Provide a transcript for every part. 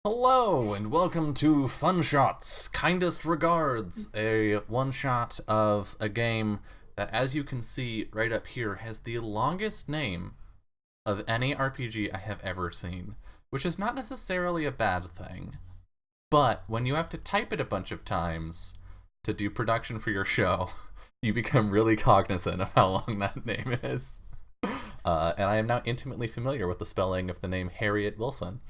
Hello and welcome to Fun Shots, Kindest Regards, a one-shot of a game that, as you can see right up here, has the longest name of any RPG I have ever seen, which is not necessarily a bad thing. But when you have to type it a bunch of times to do production for your show, you become really cognizant of how long that name is. And I am now intimately familiar with the spelling of the name Harriet Wilson.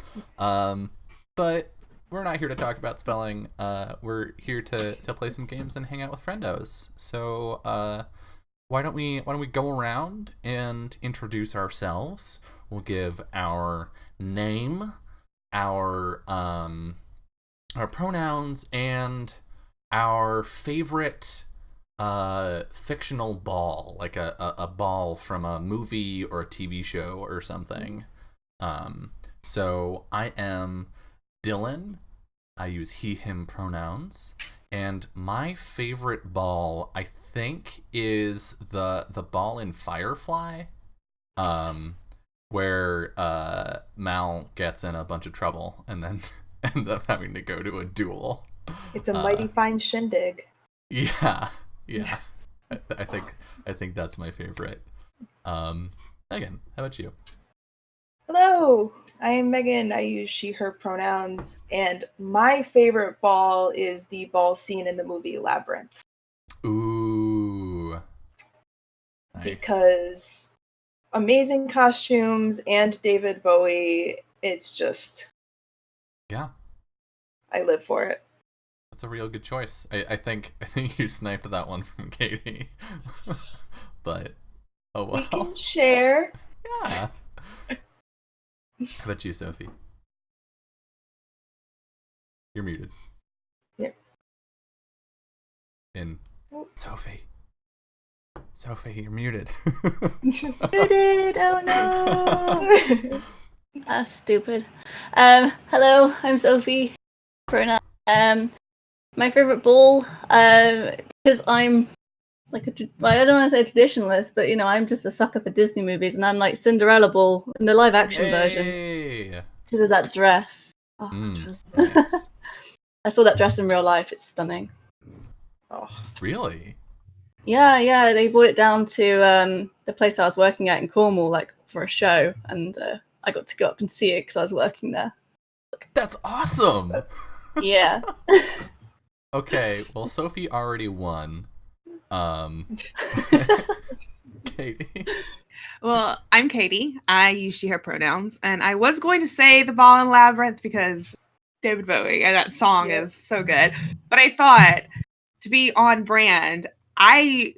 But we're not here to talk about spelling. We're here to play some games and hang out with friendos. So why don't we go around and introduce ourselves? We'll give our name, our pronouns, and our favorite fictional ball, like a ball from a movie or a TV show or something. So I am Dylan. I use he, him pronouns. And my favorite ball, I think, is the ball in Firefly, where Mal gets in a bunch of trouble and then ends up having to go to a duel. It's a mighty fine shindig. Yeah, yeah. I think that's my favorite. Megan, how about you? Hello, I am Megan. I use she, her pronouns, and my favorite ball is the ball scene in the movie Labyrinth Ooh, nice. because amazing costumes and David Bowie. It's just, Yeah, I live for it. that's a real good choice. I think you sniped that one from Katie, but oh We well. can share. Yeah. How about you, Sophie? You're muted. Yep. In Sophie. Sophie, you're muted. Muted. Oh no. That's stupid. Hello, I'm Sophie. Pronoun. My favorite ball. Because I'm like well, I don't want to say traditionalist, but I'm just a sucker for Disney movies, and I'm like Cinderella Ball in the live action version Hey. because of that dress. Oh, that dress. Nice. I saw that dress in real life. It's stunning. Oh, Really? Yeah. They brought it down to the place I was working at in Cornwall, like for a show, and I got to go up and see it because I was working there. That's awesome. that's Yeah. Okay, well, Sophie already won. Um, Katie. Well, I'm Katie. I use she, her pronouns. And I was going to say the ball in Labyrinth because David Bowie and that song is so good. But I thought, to be on brand, I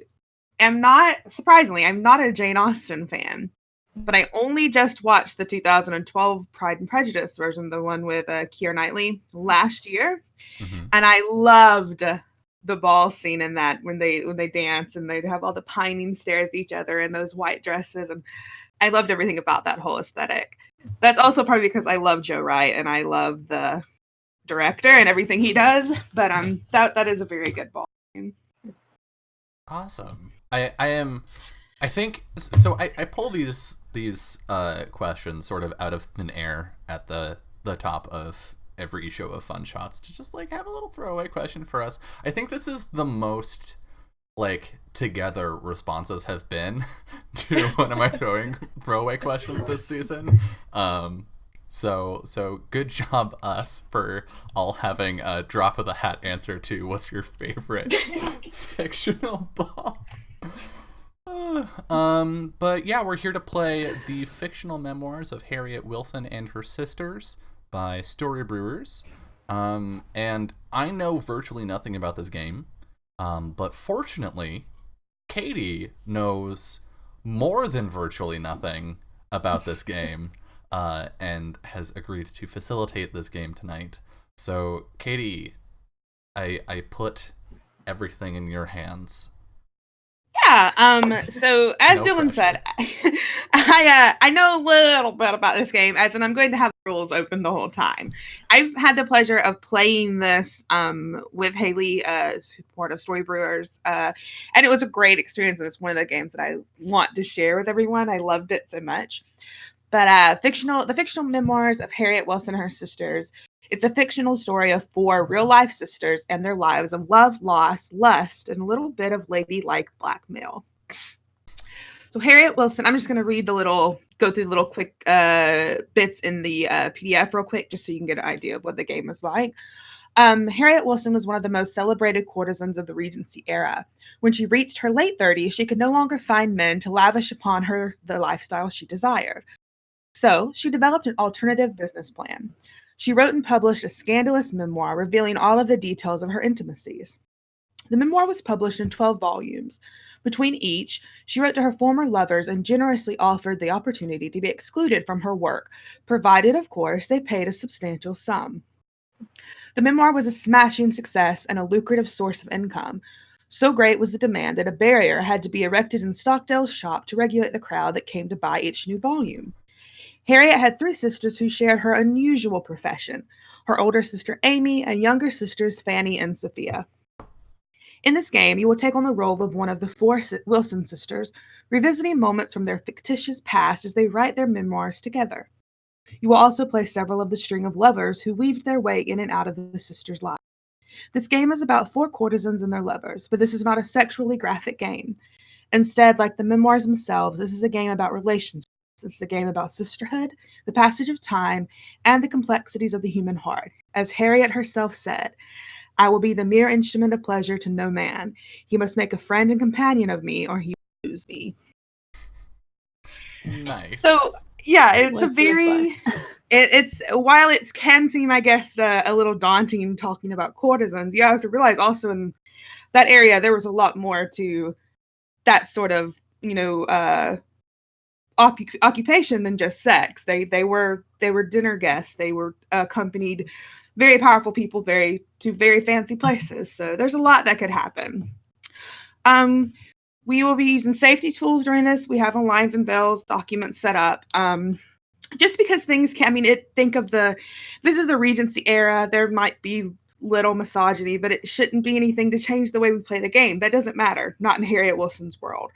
am not, surprisingly, I'm not a Jane Austen fan. But I only just watched the 2012 Pride and Prejudice version, the one with Keira Knightley, last year. Mm-hmm. And I loved the ball scene in that when they dance and they have all the pining stares at each other and those white dresses, and I loved everything about that whole aesthetic. That's also probably because I love Joe Wright and I love the director and everything he does, but that is a very good ball scene. Awesome. I think so. I pull these questions sort of out of thin air at the top of every show of Fun Shots to just like have a little throwaway question for us. I think this is the most like together responses have been to one of my throwaway questions this season. So good job us for all having a drop of the hat answer to what's your favorite fictional ball. But yeah, we're here to play the fictional memoirs of Harriet Wilson and her sisters by Story Brewers. And I know virtually nothing about this game. But fortunately, Katie knows more than virtually nothing about this game, and has agreed to facilitate this game tonight. So, Katie, I put everything in your hands. Yeah. So as No Dylan pressure. said, I know a little bit about this game, as in I'm going to have the rules open the whole time. I've had the pleasure of playing this with Haley, part of Story Brewers, and it was a great experience. And it's one of the games that I want to share with everyone. I loved it so much. But the fictional memoirs of Harriet Wilson and her sisters It's a fictional story of 4 real-life sisters and their lives of love, loss, lust, and a little bit of ladylike blackmail. So Harriet Wilson, I'm just going to go through the little quick bits in the PDF real quick, just so you can get an idea of what the game is like. Harriet Wilson was one of the most celebrated courtesans of the Regency era. When she reached her late 30s, she could no longer find men to lavish upon her the lifestyle she desired. So she developed an alternative business plan. She wrote and published a scandalous memoir revealing all of the details of her intimacies. The memoir was published in 12 volumes. Between each, she wrote to her former lovers and generously offered the opportunity to be excluded from her work, provided, of course, they paid a substantial sum. The memoir was a smashing success and a lucrative source of income. So great was the demand that a barrier had to be erected in Stockdale's shop to regulate the crowd that came to buy each new volume. Harriet had 3 sisters who shared her unusual profession, her older sister Amy and younger sisters Fanny and Sophia. In this game, you will take on the role of one of the 4 Wilson sisters, revisiting moments from their fictitious past as they write their memoirs together. You will also play several of the string of lovers who weaved their way in and out of the sisters' lives. This game is about 4 courtesans and their lovers, but this is not a sexually graphic game. Instead, like the memoirs themselves, this is a game about relationships. It's a game about sisterhood, the passage of time, and the complexities of the human heart. As Harriet herself said, "I will be the mere instrument of pleasure to no man. He must make a friend and companion of me, or he will lose me." Nice. So, yeah, it's Let's a very... It's while it can seem, I guess, a little daunting talking about courtesans, you have to realize also in that area there was a lot more to that sort of, occupation than just sex. They were dinner guests. They were accompanied very powerful people to very fancy places. So there's a lot that could happen. We will be using safety tools during this. We have lines and bells documents set up. Just because things can, this is the Regency era. There might be little misogyny, but it shouldn't be anything to change the way we play the game. That doesn't matter. Not in Harriet Wilson's world.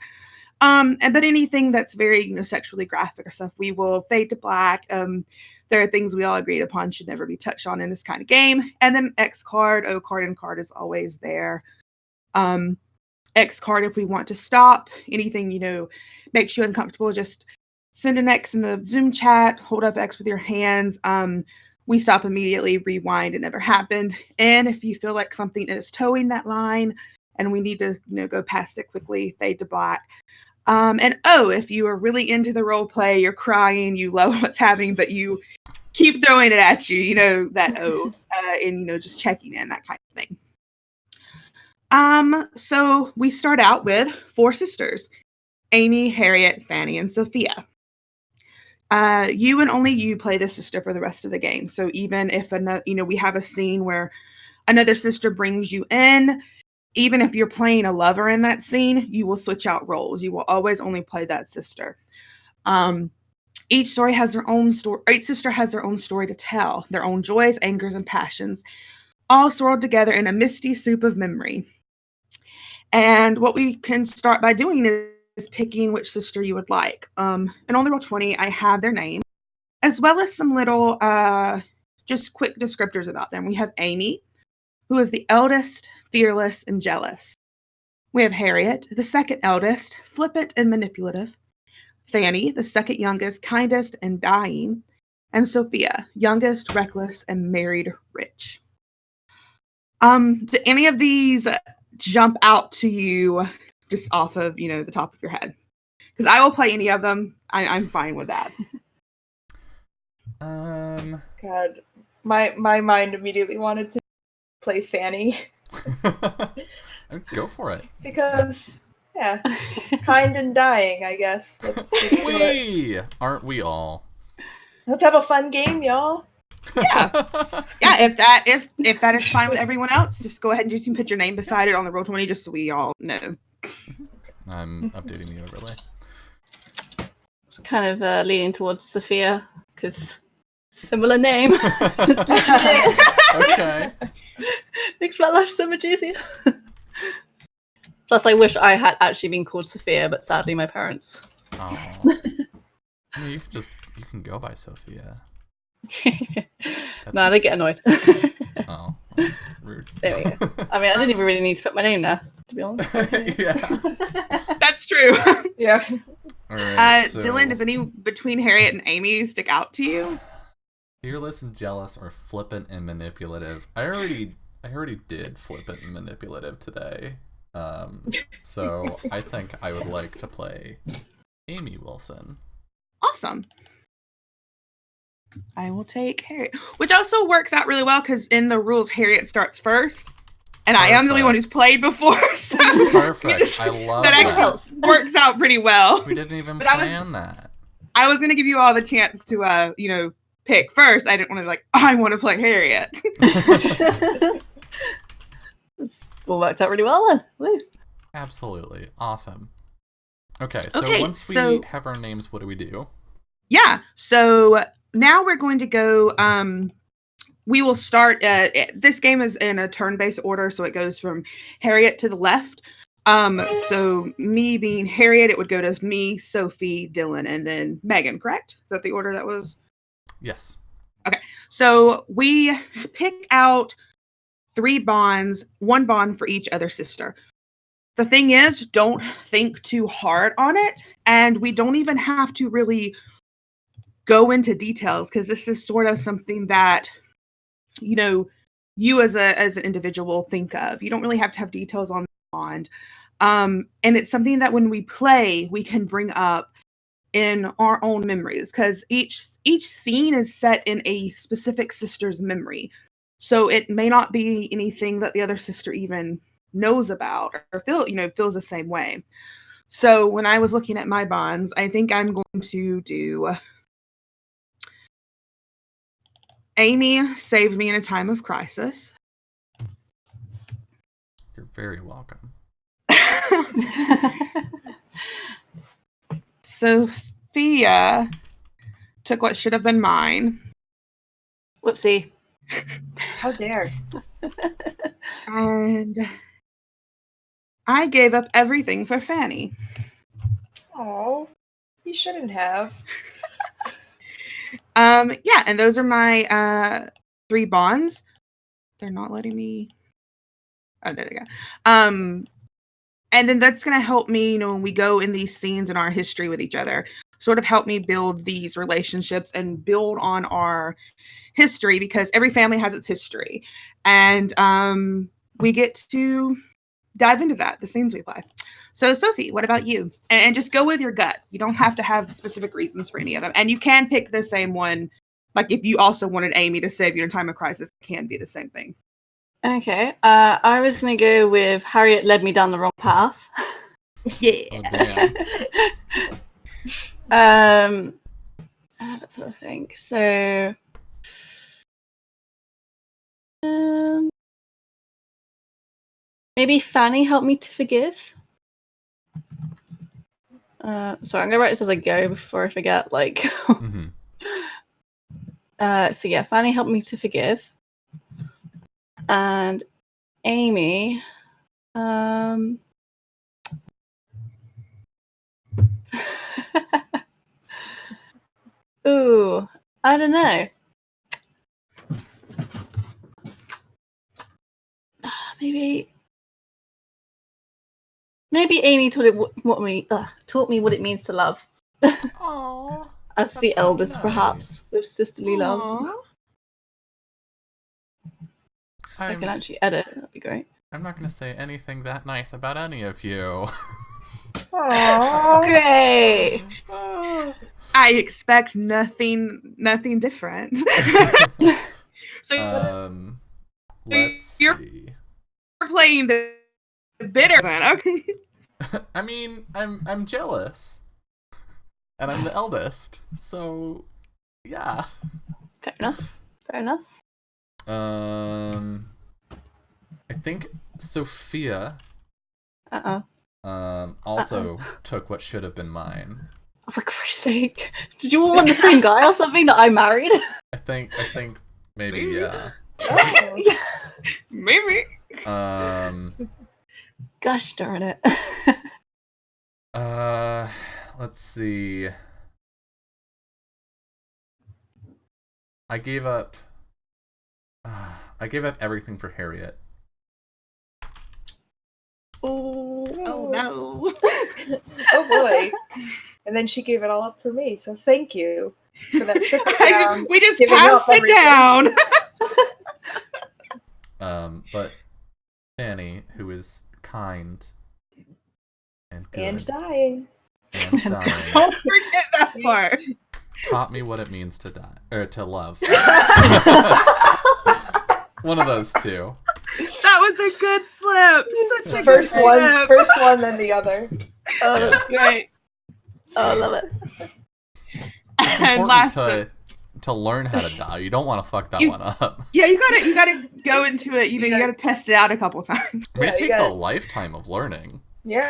But anything that's very, sexually graphic or stuff, we will fade to black. There are things we all agreed upon should never be touched on in this kind of game. And then X card, O card, and card is always there. X card if we want to stop. Anything, makes you uncomfortable, just send an X in the Zoom chat, hold up X with your hands. We stop immediately, rewind, it never happened. And if you feel like something is towing that line and we need to, go past it quickly, fade to black. And if you are really into the role play, you're crying, you love what's happening, but you keep throwing it at you, that O, and, just checking in, that kind of thing. So we start out with 4 sisters, Amy, Harriet, Fanny, and Sophia. You and only you play the sister for the rest of the game. So even if we have a scene where another sister brings you in, even if you're playing a lover in that scene, you will switch out roles. You will always only play that sister. Each story has their own story. Each sister has their own story to tell, their own joys, angers, and passions, all swirled together in a misty soup of memory. And what we can start by doing is picking which sister you would like. And on the Roll20, I have their name, as well as some little, just quick descriptors about them. We have Amy, who is the eldest, fearless, and jealous. We have Harriet, the second eldest, flippant and manipulative. Fanny, the second youngest, kindest and dying. And Sophia, youngest, reckless, and married rich. Do any of these jump out to you just off of, the top of your head? Because I will play any of them. I'm fine with that. God, my mind immediately wanted to play Fanny. Go for it. Because, yeah, kind and dying, I guess. Aren't we all? Let's have a fun game, y'all. Yeah. If that is fine with everyone else, just go ahead and just put your name beside it on the Roll20 just so we all know. I'm updating the overlay. It's kind of leaning towards Sophia because similar name. Okay. Makes my life so much easier. Plus, I wish I had actually been called Sophia, but sadly, my parents. Oh. You can go by Sophia. That's No, they get annoyed. Oh, rude. There we go. I mean, I didn't even really need to put my name there, to be honest. Yeah. That's true. Yeah. All right. So, Dylan, does any between Harriet and Amy stick out to you? fearless and jealous or flippant and manipulative. I already did flippant and manipulative today. So I think I would like to play Amy Wilson. Awesome. I will take Harriet, which also works out really well because in the rules, Harriet starts first, and I am the only one who's played before, so Perfect. I love that that. actually works out pretty well. We didn't even But plan that. I was gonna give you all the chance to, pick first. I didn't want to be like, I want to play Harriet. This all worked out really well then. Woo. Absolutely. Awesome. Okay, so Okay, once we so- have our names, what do we do? Yeah. So now we're going to go. We will start. This game is in a turn-based order, so it goes from Harriet to the left. So me being Harriet, it would go to me, Sophie, Dylan, and then Megan. Correct? Is that the order that was? Yes. So we pick out 3 bonds, 1 bond for each other sister. The thing is, don't think too hard on it, and we don't even have to really go into details because this is sort of something that you as an individual think of. You don't really have to have details on the bond, and it's something that when we play, we can bring up in our own memories because each scene is set in a specific sister's memory, so it may not be anything that the other sister even knows about or feels the same way. So when I was looking at my bonds, I think I'm going to do Amy saved me in a time of crisis. You're very welcome. Sophia took what should have been mine. Whoopsie. How dare. And I gave up everything for Fanny. Oh, you shouldn't have. Yeah, and those are my 3 bonds. They're not letting me. Oh, there they go. And then that's gonna help me, when we go in these scenes in our history with each other, sort of help me build these relationships and build on our history because every family has its history, and we get to dive into that, the scenes we play. So Sophie, what about you? And just go with your gut. You don't have to have specific reasons for any of them. And you can pick the same one. Like if you also wanted Amy to save you in a time of crisis, it can be the same thing. Okay. I was going to go with Harriet led me down the wrong path. Yeah. Oh, damn. Let's have a think. So, maybe Fanny helped me to forgive. Sorry, I'm gonna write this as I go before I forget. Mm-hmm. So yeah, Fanny helped me to forgive, and Amy, ooh, I don't know. Maybe Amy taught me what it means to love. Aww. As the That's so eldest, nice. perhaps, with sisterly love. Aw. I can actually edit. That'd be great. I'm not going to say anything that nice about any of you. Aww. Great. I expect nothing different. So Let's you're- see. you're playing the bitter then. Okay. I mean, I'm jealous. And I'm the eldest. So, yeah. Fair enough. I think Sophia Uh-oh. also took what should have been mine. Oh, for Christ's sake. Did you all want the same guy or something that I married? I think maybe, Maybe. yeah. Oh. Maybe. Gosh darn it. Let's see. I gave up I gave up everything for Harriet. Oh no. Oh boy. And then she gave it all up for me. So thank you for that trickle down. We just giving up passed it everything. down. But Fanny, who is kind and good And dying. and dying, Don't forget that part. taught me what it means to die or to love. One of those two. That was a good slip. Such a First good one, slip. then the other. Oh, that's great. Oh, I love it. It's And important last to learn how to die. You don't want to fuck that one up. Yeah, you gotta go into it. You gotta test it out a couple times. I mean, Yeah, it you takes a gotta- lifetime of learning. Yeah.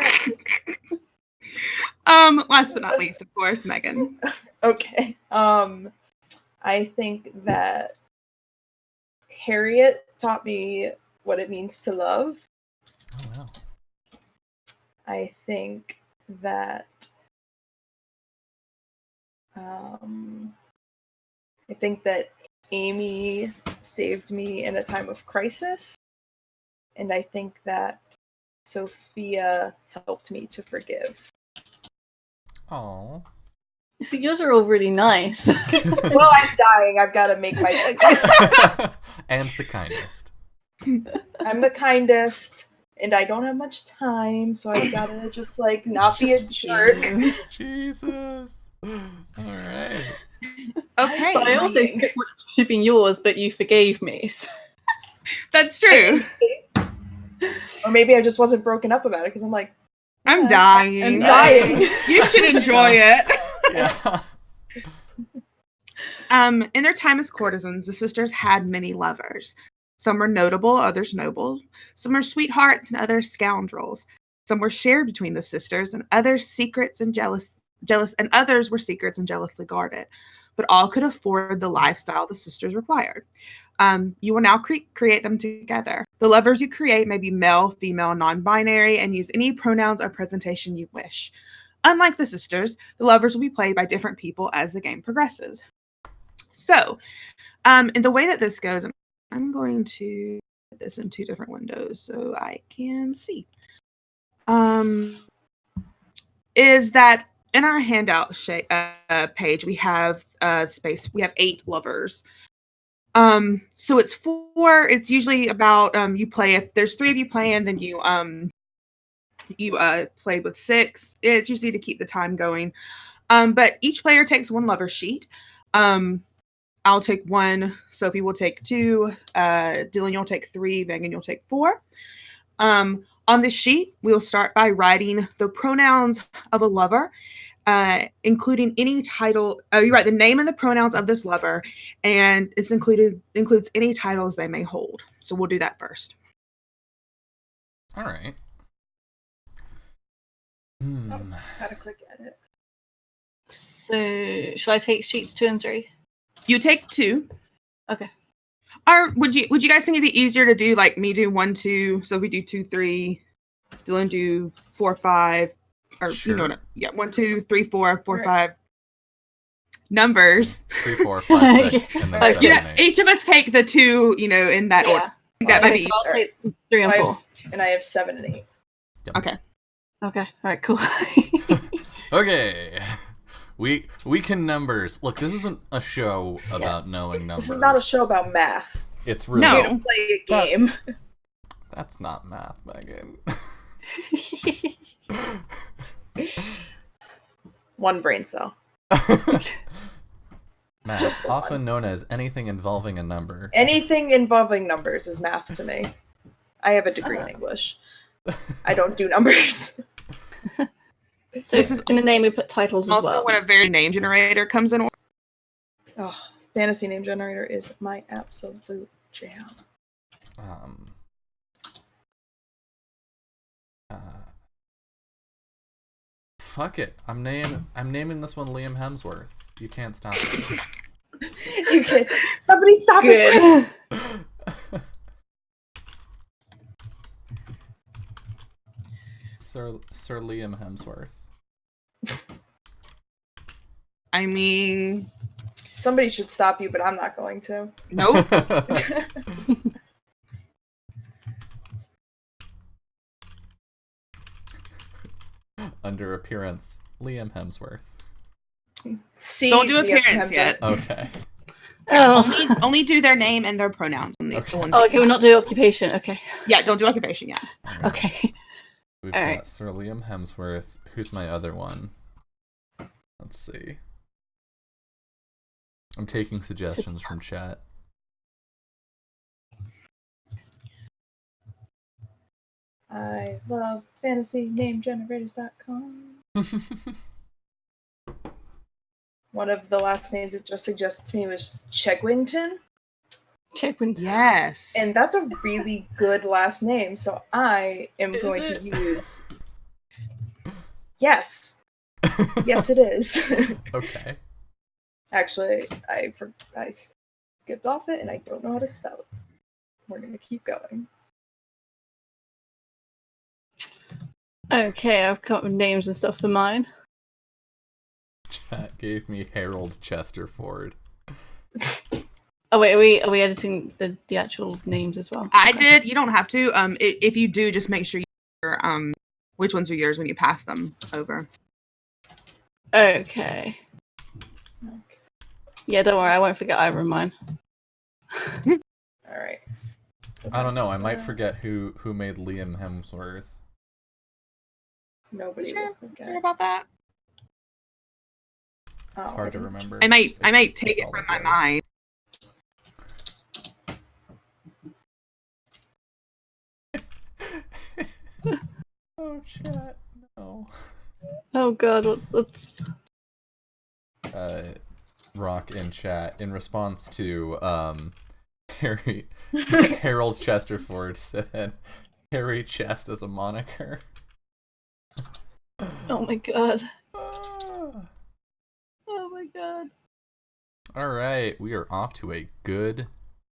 Last but not least, of course, Megan. Okay. I think that Harriet taught me what it means to love. Oh wow. I think that Amy saved me in a time of crisis, and I think that Sophia helped me to forgive. Oh. So yours are all really nice. Well, I'm dying. I've got to make my. And the kindest. I'm the kindest, and I don't have much time, so I've got to just like not be a jerk. Jesus. All right. Okay, So I also took what should be yours, but you forgave me. So. that's true. Or maybe I just wasn't broken up about it because I'm like, I'm yeah, dying. I'm dying. You should enjoy it. Yeah. In their time as courtesans, the sisters had many lovers. Some were notable, others noble. Some were sweethearts and others scoundrels. Some were shared between the sisters, and others secrets and jealous, and others were secrets and jealously guarded. But all could afford the lifestyle the sisters required. You will now create them together. The lovers you create may be male, female, non-binary, and use any pronouns or presentation you wish. Unlike the sisters, the lovers will be played by different people as the game progresses. So, in the way that this goes, I'm going to put this in two different windows so I can see. Is that in our handout page, we have space. We have 8 lovers. So it's usually about you play, if there's 3 of you playing, then you play with 6. It's usually to keep the time going. But each player takes 1 lover sheet. I'll take 1, Sophie will take 2, Dylan, you'll take 3, Megan, you'll take 4. On this sheet, we'll start by writing the pronouns of a lover, including any title. You write the name and the pronouns of this lover, and it's includes any titles they may hold. So we'll do that first. All right. Oh, gotta click edit. So shall I take sheets 2 and 3? You take 2. Okay. Or would you guys think it'd be easier to do like me do 1, 2, so we do 2, 3, Dylan do 4, 5, or Sure. you know what? Yeah, 1, 2, 3, 4, 4, Right. 5 numbers. 3, 4, 5, 6, and then Okay. 7, Yeah, 8. each of us take the 2, in that order. I think that might Okay, be so I'll easier. take 3 and So I 4. have, I have 7 and 8. Okay. Okay. All right. Cool. Okay. We can numbers. Look, this isn't a show about knowing numbers. This is not a show about math. It's really No. We're gonna play a game. That's not math, Megan. 1 brain cell. Math, Just the often known as anything involving a number. Anything involving numbers is math to me. I have a degree in English. I don't do numbers. So in the name we put titles as Also, well. when a very name generator comes in, Oh, fantasy name generator is my absolute jam. Fuck it. I'm naming this one Liam Hemsworth. You can't stop me. You kids, somebody stop it! Good. Sir Liam Hemsworth. I mean, Somebody should stop you, but I'm not going to. Nope. Under appearance, Liam Hemsworth. See, Don't do Liam appearance Hemsworth. yet. Okay. Oh. Only do their name and their pronouns. On the Okay. ones Oh, that okay, we're not doing occupation. Okay. Yeah, don't do occupation yet. All right. Okay. We've All got right. Sir Liam Hemsworth. Who's my other one? Let's see. I'm taking suggestions from chat. I love fantasynamegenerators.com. One of the last names it just suggested to me was Chegwington. Chegwin. Yes. And that's a really good last name, so I am Is going it? to use... Yes. Yes, it is. Okay. Actually, I skipped off it, and I don't know how to spell it. We're going to keep going. Okay, I've come up with names and stuff for mine. Chat gave me Harold Chesterford. Oh wait, are we editing the actual names as well? I Okay. did. You don't have to. If you do, just make sure you which ones are yours when you pass them over. Okay. Yeah, don't worry, I won't forget either of mine. Alright. I don't know. I might forget who made Liam Hemsworth. Nobody Sure. will Sure forget. about that. It's hard to remember. I might take It's it all from a my blur. mind. Oh, chat. No. Oh god, what's Rock in chat in response to Harry Harold Chesterford said Harry Chest as a moniker. Oh my god. Ah. Oh my god. All right, we are off to a good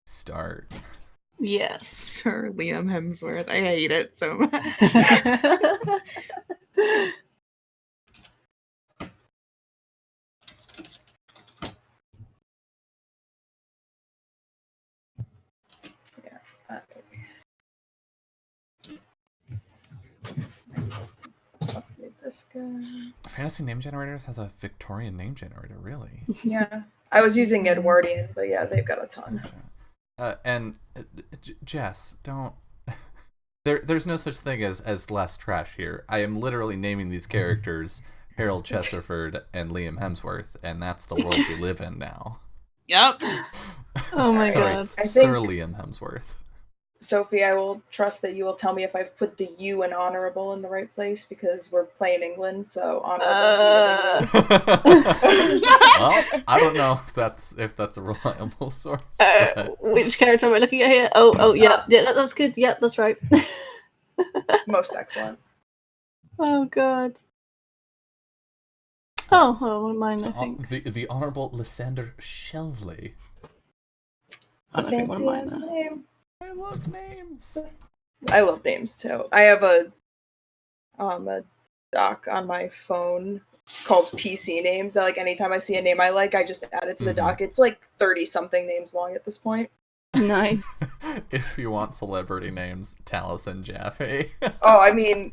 start. Yes. Sir Liam Hemsworth. I hate it so much. Update this guy. Fantasy Name Generators has a Victorian name generator, really? Yeah. I was using Edwardian, but yeah, they've got a ton. Jess, don't. There's no such thing as less trash here. I am literally naming these characters Harold Chesterford and Liam Hemsworth, and that's the world we live in now. Yep. Oh my Sorry, god. Sir Liam Hemsworth. Sophie, I will trust that you will tell me if I've put the U and honorable in the right place because we're playing England, so honorable. Well, I don't know if that's a reliable source. but- Which character am I looking at here? Oh, yeah, that's good. Yeah, that's right. Most excellent. Oh god. Oh, well, mine, I think. The Honorable Lysander Shelvey. It's a I think one of fancy mine ass are. name. I love names. I love names too. I have a doc on my phone called PC names that like anytime I see a name I like, I just add it to the doc. It's like 30 something names long at this point. Nice. If you want celebrity names, Taliesin Jaffe. Oh, I mean,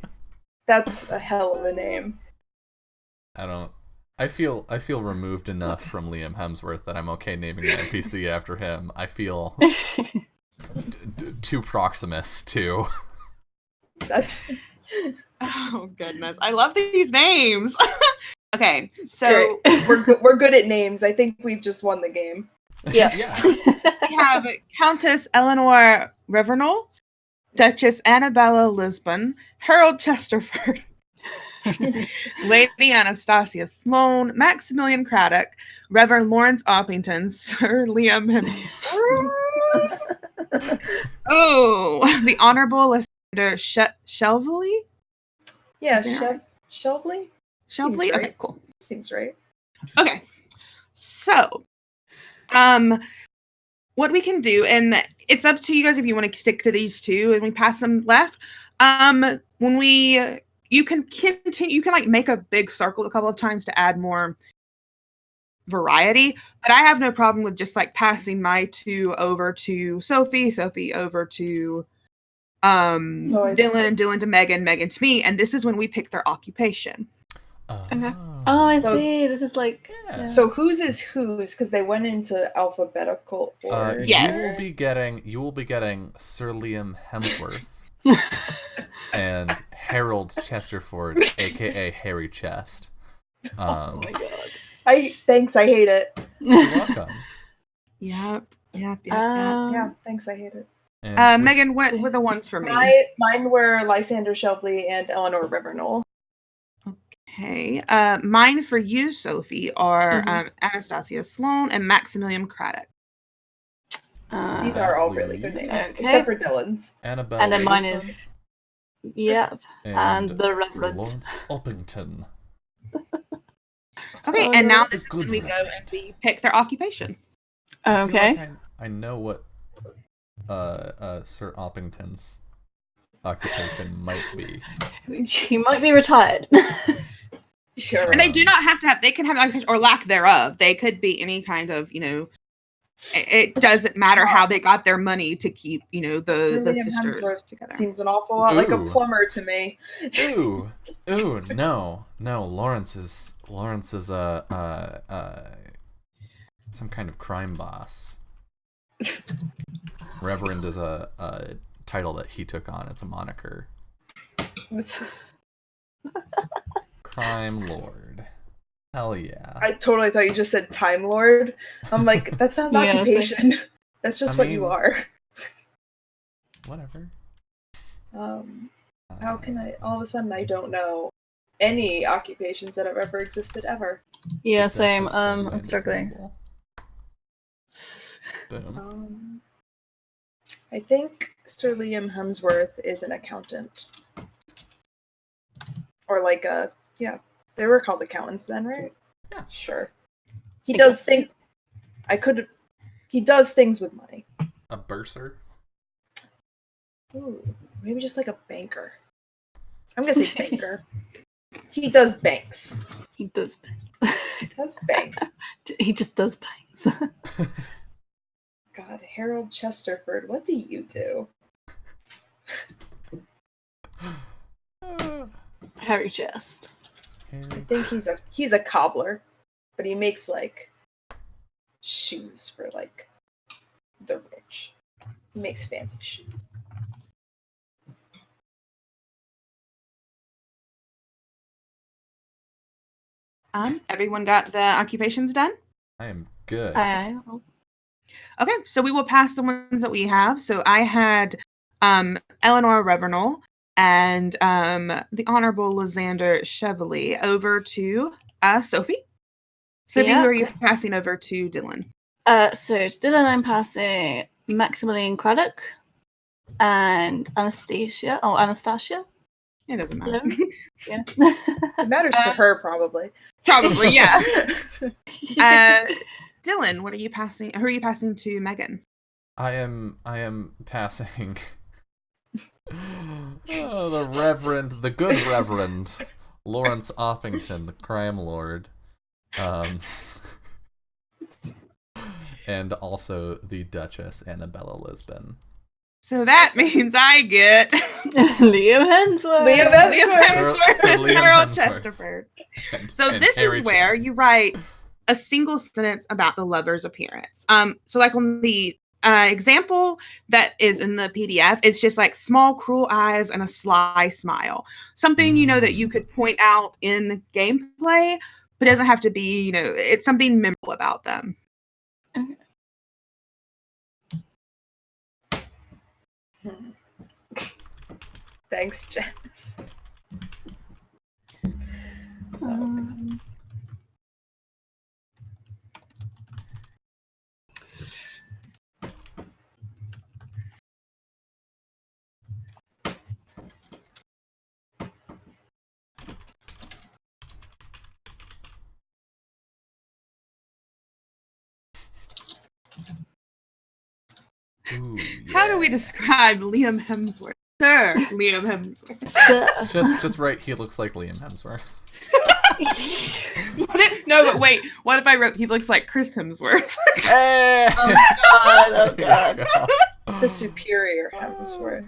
that's a hell of a name. I feel removed enough from Liam Hemsworth that I'm okay naming an NPC after him. I feel too proximus to. That's Oh goodness, I love these names. Okay, so we're good at names. I think we've just won the game. Yeah. Yeah. we have Countess Eleanor Revernal, Duchess Annabella Lisbon, Harold Chesterford, Lady Anastasia Sloane, Maximilian Craddock, Reverend Lawrence Oppington, Sir Liam Hemsworth. Oh, the Honorable Lysander Shelvey? Yeah, Shelvey? Shelvey? Seems right. Okay, cool. Seems right. Okay. So, what we can do, and it's up to you guys if you want to stick to these two and we pass them left. You can continue, you can like make a big circle a couple of times to add more variety, but I have no problem with just like passing my 2 over to Sophie over to Dylan to Megan to me, and this is when we pick their occupation. Okay. Oh, I see. This is like So whose is whose? Because they went into alphabetical order. Yes. You will be getting Sir Liam Hemsworth and Harold Chesterford, aka Harry Chest. oh my god. I hate it. You're welcome. Yep. Yeah, thanks, I hate it. And Megan, what were the ones for me? Mine were Lysander Shelvey and Eleanor Rivernol. Okay. Mine for you, Sophie, are Anastasia Sloan and Maximilian Craddock. These are all really good names, okay. except for Dylan's. Annabelle And then mine Lisbon is and the Reverend Lawrence Oppington. Okay, Oh, and no. now this is when we go and we pick their occupation. I feel Okay. like I know what Sir Oppington's occupation might be. He might be retired. Sure. And they do not have to have, they can have an occupation or lack thereof. They could be any kind of, it doesn't matter how they got their money to keep, the sisters Hemsworth together. Seems an awful lot like a plumber to me. Ooh, no, Lawrence is some kind of crime boss. Reverend is a title that he took on. It's a moniker. Crime Lord. Hell yeah. I totally thought you just said Time Lord. I'm like, that's not an occupation. That's just what you are. Whatever. How can I? All of a sudden, I don't know any occupations that have ever existed ever. Yeah, same. I'm struggling. Boom. I think Sir Liam Hemsworth is an accountant, or like they were called accountants then, right? Yeah, sure. He does things. He does things with money. A bursar. Ooh, maybe just like a banker. I'm gonna say banker. He does banks. He does. He does banks. He just does banks. God, Harold Chesterford, what do you do? Harry Chest. I think he's a cobbler, but he makes like shoes for like the rich. He makes fancy shoes. Everyone got the occupations done? I am good. Okay, so we will pass the ones that we have. So I had Eleanor Revernol and the Honorable Lysander Chevalier over to Sophie. Sophie, who are you passing over to Dylan? So to Dylan, I'm passing Maximilian Craddock and Anastasia. Oh, Anastasia. It doesn't matter. Yeah. It matters to her, probably. Probably, yeah. Dylan, what are you passing? Who are you passing to Megan? I am passing the good Reverend Lawrence Oppington, the crime lord, and also the Duchess Annabella Lisbon. So that means I get Liam Hemsworth. Sir Liam Harold Hemsworth. Chesterford. And This Harry is where Chest. you write a single sentence about the lover's appearance. So like on the example that is in the PDF, it's just like small cruel eyes and a sly smile. Something that you could point out in gameplay, but it doesn't have to be, it's something memorable about them. Okay. Thanks, Jess. Ooh, How do we yeah. describe Liam Hemsworth? Sir Liam Hemsworth. Just right, he looks like Liam Hemsworth. No, but wait. What if I wrote he looks like Chris Hemsworth? Hey! Oh god. The superior Hemsworth.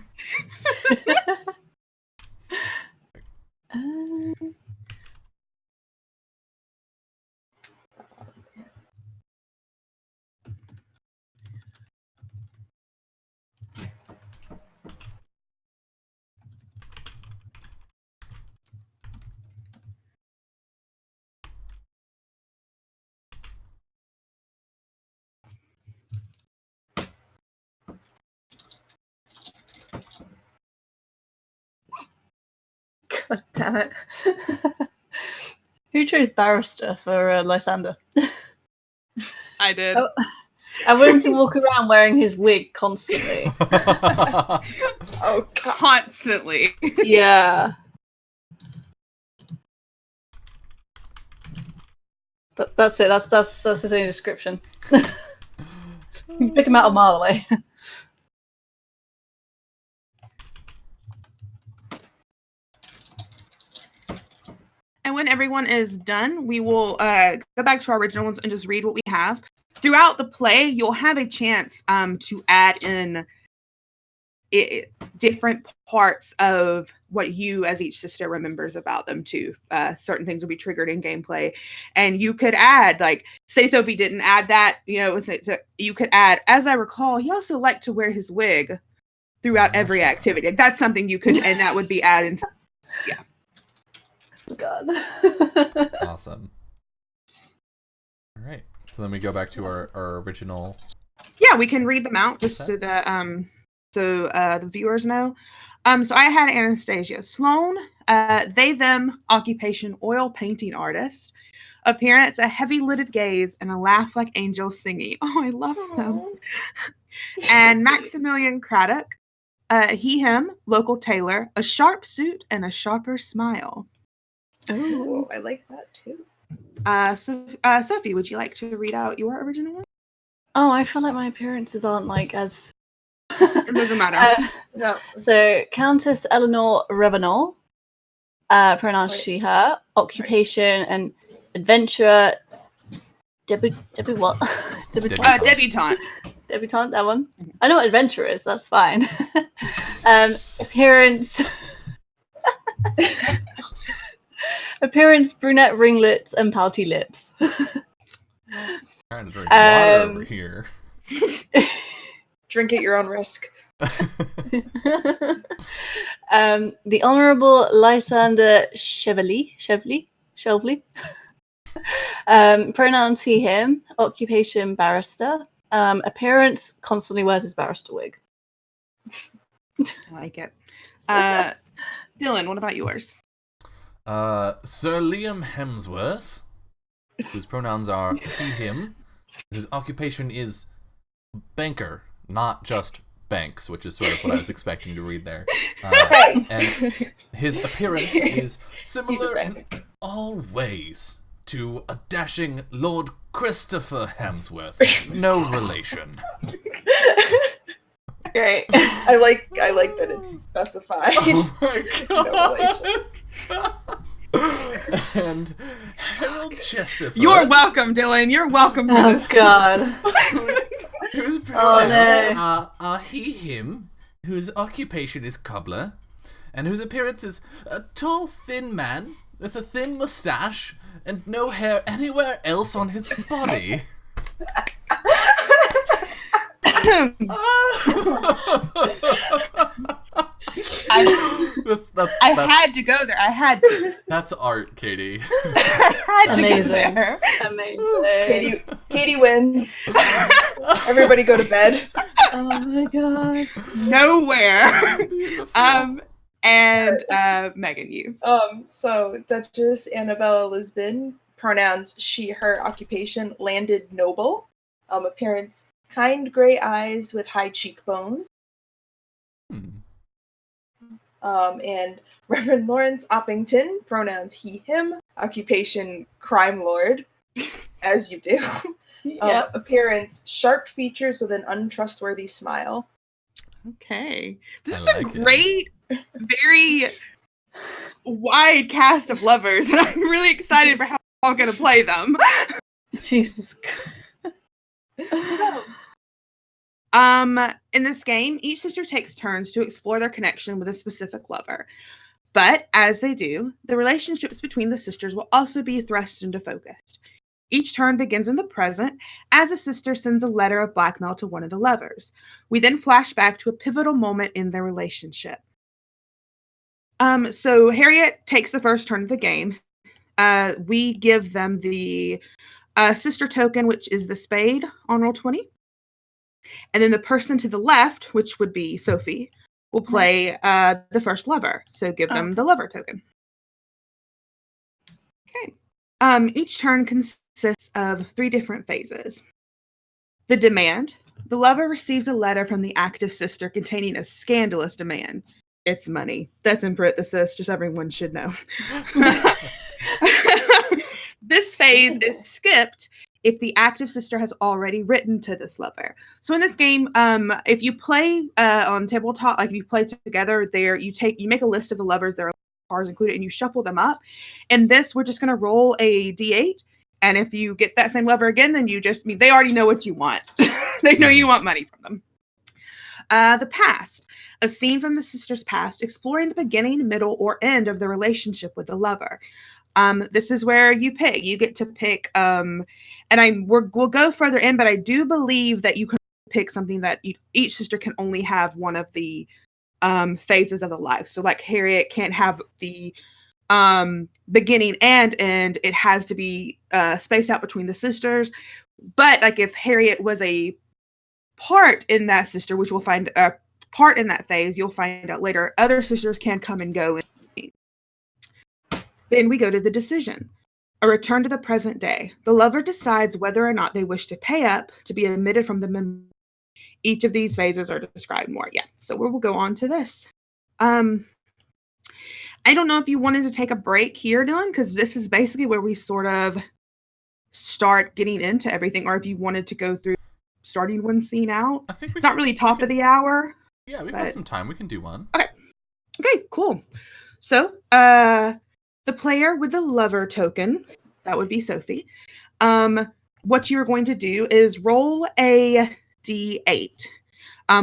God damn it. Who chose barrister for Lysander? I did. Oh, I want him to walk around wearing his wig constantly. Oh god. Constantly. Yeah. That's it. That's his only description. You can pick him out a mile away. And when everyone is done, we will go back to our original ones and just read what we have. Throughout the play, you'll have a chance to add in different parts of what you as each sister remembers about them too. Certain things will be triggered in gameplay. And you could add, like, say Sophie didn't add that, you could add, as I recall, he also liked to wear his wig throughout every activity. Like, that's something you could, and that would be added. Yeah. God. Awesome. All right. So then we go back to our original. Yeah, we can read them out just so that the viewers know. So I had Anastasia Sloan, they, them, occupation, oil painting artist, appearance, a heavy-lidded gaze, and a laugh like angels singing. Oh, I love them. And Maximilian Craddock, he, him, local tailor, a sharp suit, and a sharper smile. Oh, I like that too. Sophie, would you like to read out your original one? Oh, I feel like my appearances aren't like as. It doesn't matter. No. So Countess Eleanor Revenant, pronouns she, her, occupation and adventurer. What? Debutante. Debutante, that one. I know what adventurer is. That's fine. Appearance. Appearance, brunette ringlets and pouty lips. Trying to drink water over here. Drink at your own risk. The Honourable Lysander Chevely. Pronouns he, him. Occupation, barrister. Appearance, constantly wears his barrister wig. I like it. Dylan, what about yours? Sir Liam Hemsworth, whose pronouns are he, him, whose occupation is banker, not just banks, which is sort of what I was expecting to read there. And his appearance is similar in all ways to a dashing Lord Christopher Hemsworth. No relation. Great. I like that it's specified. Oh my No god! And Harold Chesterford. You're welcome, Dylan. You're welcome to Oh this. god. whose pronouns no. are he, him, whose occupation is cobbler, and whose appearance is a tall, thin man with a thin mustache and no hair anywhere else on his body. I had to go there. I had to. That's art, Katie. I had to go Amazing. there. Amazing. Katie wins. Everybody go to bed. Oh my god. Nowhere. Beautiful. And Megan, you. So Duchess Annabella Lisbon, pronouns she, her, occupation, landed noble, appearance, kind gray eyes with high cheekbones. And Reverend Lawrence Oppington, pronouns he, him, occupation, crime lord, as you do. Yep. Appearance, sharp features with an untrustworthy smile. Okay. This I is like a it. great, very wide cast of lovers, and I'm really excited for how we're all going to play them. Jesus. So, In this game, each sister takes turns to explore their connection with a specific lover. But as they do, the relationships between the sisters will also be thrust into focus. Each turn begins in the present as a sister sends a letter of blackmail to one of the lovers. We then flash back to a pivotal moment in their relationship. So Harriet takes the first turn of the game. We give them the sister token, which is the spade on roll 20. And then the person to the left, which would be Sophie, will play the first lover. So give them the lover token. Okay. Each turn consists of 3 different phases. The demand. The lover receives a letter from the active sister containing a scandalous demand. It's money. That's in parenthesis, just everyone should know. This phase is skipped if the active sister has already written to this lover. So in this game, if you play on tabletop, like if you play together, there you make a list of the lovers, there are cards included, and you shuffle them up. In this, we're just going to roll a d8, and if you get that same lover again, then they already know what you want. They know you want money from them. The past, a scene from the sister's past, exploring the beginning, middle, or end of the relationship with the lover. This is where you get to pick, and we'll go further in, but I do believe that you can pick something that each sister can only have one of the phases of the life. So like Harriet can't have the beginning and end. It has to be spaced out between the sisters. But like if Harriet was a part in that sister, which we'll find a part in that phase, you'll find out later, other sisters can come and go. Then we go to the decision. A return to the present day. The lover decides whether or not they wish to pay up to be omitted from the memory. Each of these phases are described more. Yeah, so we'll go on to this. I don't know if you wanted to take a break here, Dylan, because this is basically where we sort of start getting into everything, or if you wanted to go through starting one scene out. I think it's not really top of the hour. Yeah, we've got some time. We can do one. Okay, cool. So, the player with the lover token, that would be Sophie. What you're going to do is roll a d8.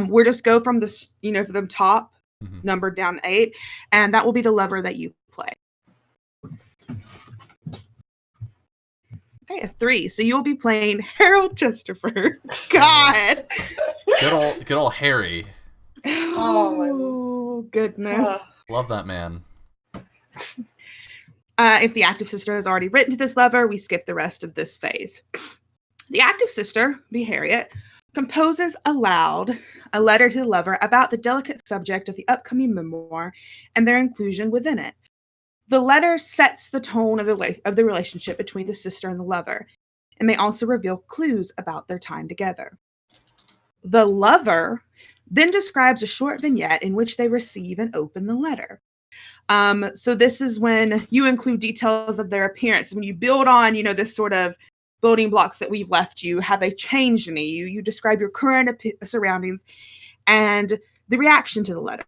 We're just go from the top number down 8, and that will be the lover that you play. Okay, a 3. So you'll be playing Harold Chesterford. God. Good old Harry. Oh, goodness. Love that man. If the active sister has already written to this lover, we skip the rest of this phase. The active sister, be Harriet, composes aloud a letter to the lover about the delicate subject of the upcoming memoir and their inclusion within it. The letter sets the tone of the relationship between the sister and the lover, and may also reveal clues about their time together. The lover then describes a short vignette in which they receive and open the letter. So this is when you include details of their appearance. When you build on, this sort of building blocks that we've left you, have they changed any? You describe your current surroundings and the reaction to the letter.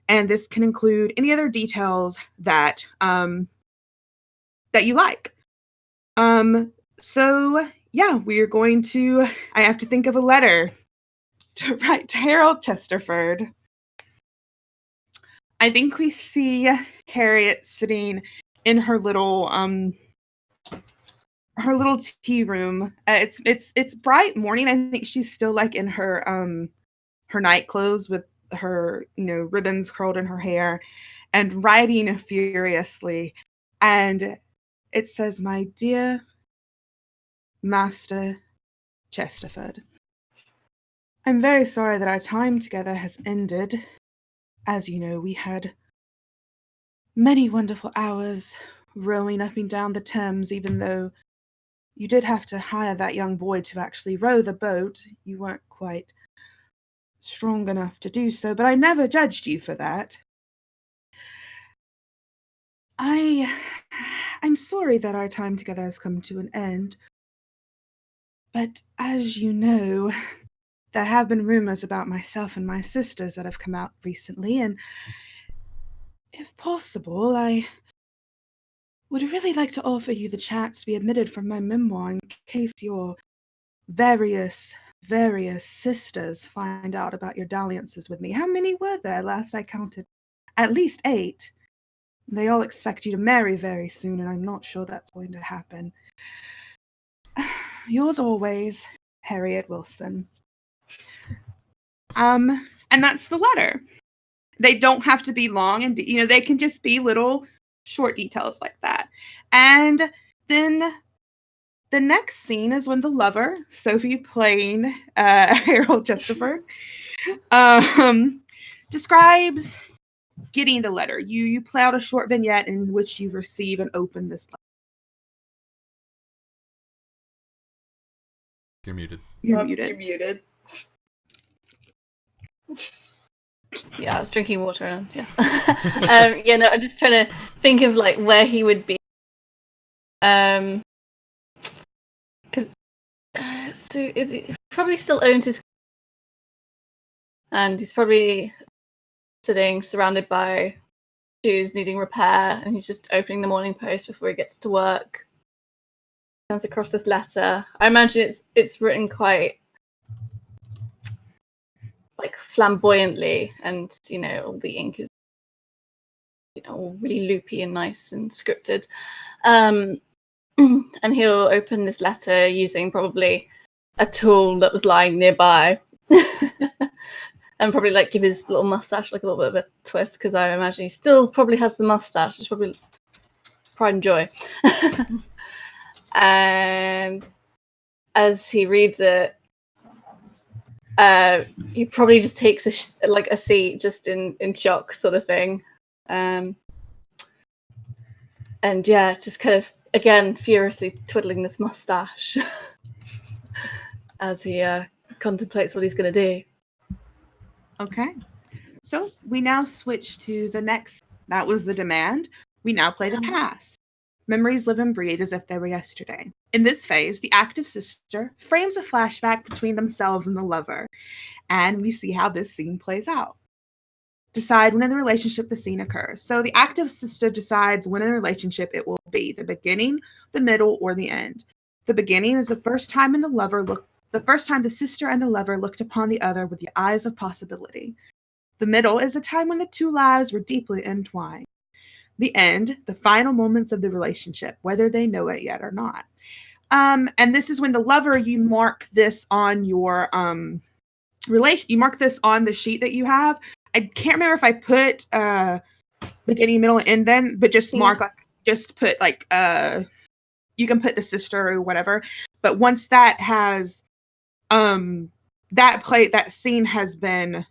And this can include any other details that that you like. So yeah, I have to think of a letter to write to Harold Chesterford. I think we see Harriet sitting in her little tea room. It's bright morning. I think she's still like in her night clothes with her ribbons curled in her hair and writing furiously. And it says, "My dear Master Chesterford, I'm very sorry that our time together has ended. As you know, we had many wonderful hours rowing up and down the Thames, even though you did have to hire that young boy to actually row the boat. You weren't quite strong enough to do so, but I never judged you for that. I'm sorry that our time together has come to an end, but as you know, there have been rumors about myself and my sisters that have come out recently, and If possible, I would really like to offer you the chance to be admitted from my memoir in case your various sisters find out about your dalliances with me. How many were there? Last I counted, at least 8. They all expect you to marry very soon, and I'm not sure that's going to happen. Yours always, Harriet Wilson. And that's the letter. They don't have to be long, and they can just be little short details like that. And then the next scene is when the lover, Sophie playing Harold Chesterford, describes getting the letter. You play out a short vignette in which you receive and open this letter. You're muted. You're muted. You're muted. Yeah, I was drinking water and yeah. I'm just trying to think of like where he would be. Because so is he probably still owns his, and he's probably sitting surrounded by shoes needing repair, and he's just opening the Morning Post before he gets to work. Comes across this letter. I imagine it's written quite like flamboyantly, and all the ink is all really loopy and nice and scripted. And he'll open this letter using probably a tool that was lying nearby. And probably like give his little mustache like a little bit of a twist, because I imagine he still probably has the mustache. It's probably pride and joy. And as he reads it, he probably just takes a seat, just in shock, sort of thing. And yeah, just kind of again furiously twiddling this mustache as he contemplates what he's going to do. Okay. So we now switch to the next. That was the demand. We now play the past. Memories live and breathe as if they were yesterday. In this phase, the active sister frames a flashback between themselves and the lover, and we see how this scene plays out. Decide when in the relationship the scene occurs. So the active sister decides when in the relationship it will be, the beginning, the middle, or the end. The beginning is the first time the sister and the lover looked upon the other with the eyes of possibility. The middle is a time when the two lives were deeply entwined. The end, the final moments of the relationship, whether they know it yet or not. And this is when the lover, you mark this on your you mark this on the sheet that you have. I can't remember if I put beginning, middle, and end then, but just mark just put you can put the sister or whatever. But once that has that scene has been,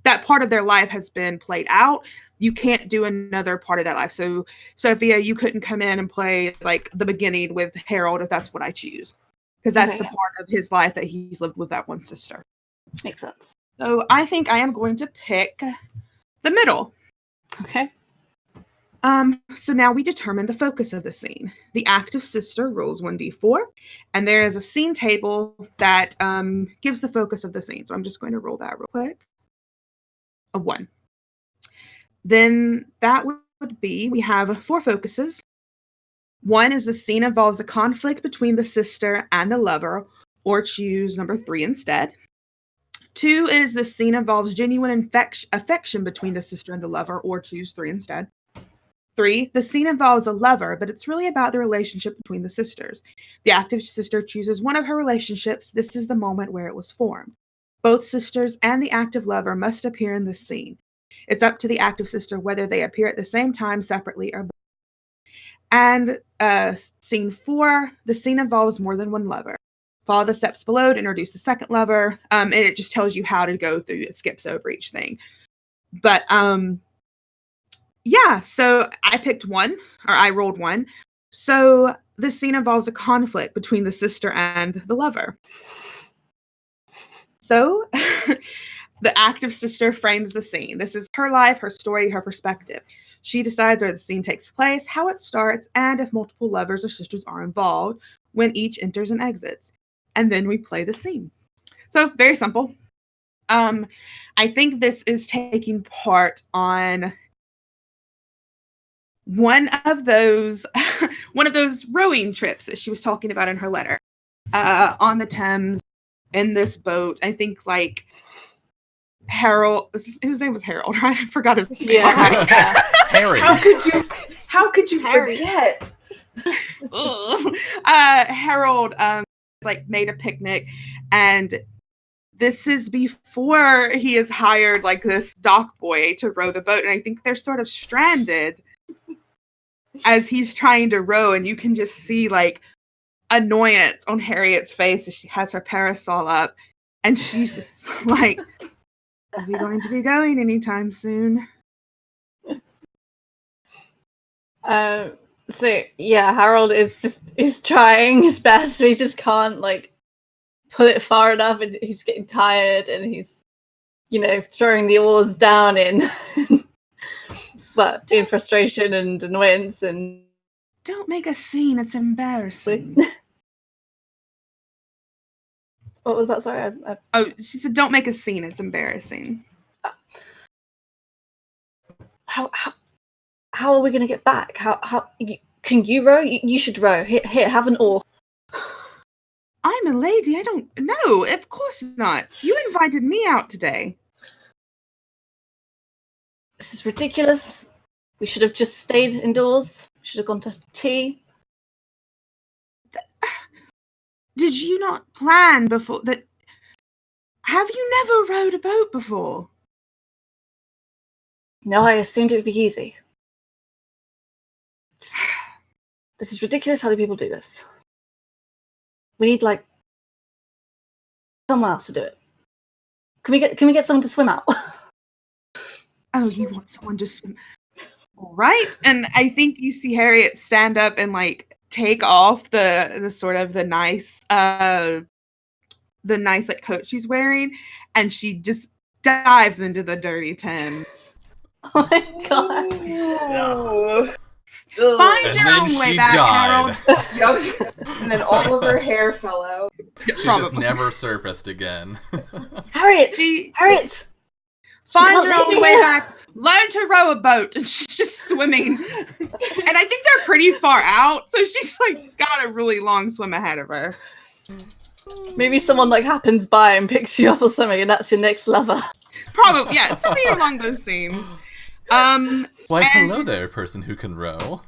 that part of their life has been played out, you can't do another part of that life. So Sophia, you couldn't come in and play like the beginning with Harold if that's what I choose, because that's the part of his life that he's lived with that one sister. Makes sense. So I think I am going to pick the middle. Okay. So now we determine the focus of the scene. The active sister rolls 1d4, and there is a scene table that gives the focus of the scene. So I'm just going to roll that real quick. A 1. Then that would be, we have 4 focuses. 1 is the scene involves a conflict between the sister and the lover, or choose number 3 instead. 2 is the scene involves genuine affection between the sister and the lover, or choose 3 instead. 3, the scene involves a lover, but it's really about the relationship between the sisters. The active sister chooses one of her relationships. This is the moment where it was formed. Both sisters and the active lover must appear in this scene. It's up to the active sister whether they appear at the same time, separately, or both. And scene 4, the scene involves more than one lover. Follow the steps below to introduce the second lover. And it just tells you how to go through. It skips over each thing. But yeah, so I picked 1, or I rolled 1. So this scene involves a conflict between the sister and the lover. So the active sister frames the scene. This is her life, her story, her perspective. She decides where the scene takes place, how it starts, and if multiple lovers or sisters are involved, when each enters and exits. And then we play the scene. So very simple. I think this is taking part on one of those rowing trips that she was talking about in her letter, on the Thames in this boat. I think like Harold, his name was Harold, right? I forgot his name. Yeah. Harry. How could you Harry. forget? Harold like made a picnic, and this is before he has hired like this dock boy to row the boat, and I think they're sort of stranded as he's trying to row, and you can just see like annoyance on Harriet's face as she has her parasol up, and she's just like, are we going to be going anytime soon? So yeah, Harold is trying his best, but he just can't like pull it far enough, and he's getting tired, and he's, you know, throwing the oars down in but in frustration and annoyance. And Don't make a scene, it's embarrassing. what was that? Sorry, Oh, she said, don't make a scene, it's embarrassing. how are we gonna get back? Can you row? You should row. Here, have an oar. I'm a lady, I don't know. Of course not. You invited me out today. This is ridiculous. We should have just stayed indoors. We should have gone to tea. Did you not plan before that? Have you never rowed a boat before? No, I assumed it would be easy. This is ridiculous. How do people do this? We need like someone else to do it. Can we get someone to swim out? Oh, you want someone to swim? All right. And I think you see Harriet stand up and like take off the sort of the nice like coat she's wearing, and she just dives into the dirty Thames. Oh my god! Yes. Find And your then own way she back, died. Harold. Yep. And then all of her hair fell out. She just Probably. never surfaced again. Harriet! Harriet! Find your own way back. Learn to row a boat. And she's just swimming. And I think they're pretty far out, so she's like got a really long swim ahead of her. Maybe someone like happens by and picks you up or something, and that's your next lover. Probably, yeah, something along those themes. Why, hello there, person who can row.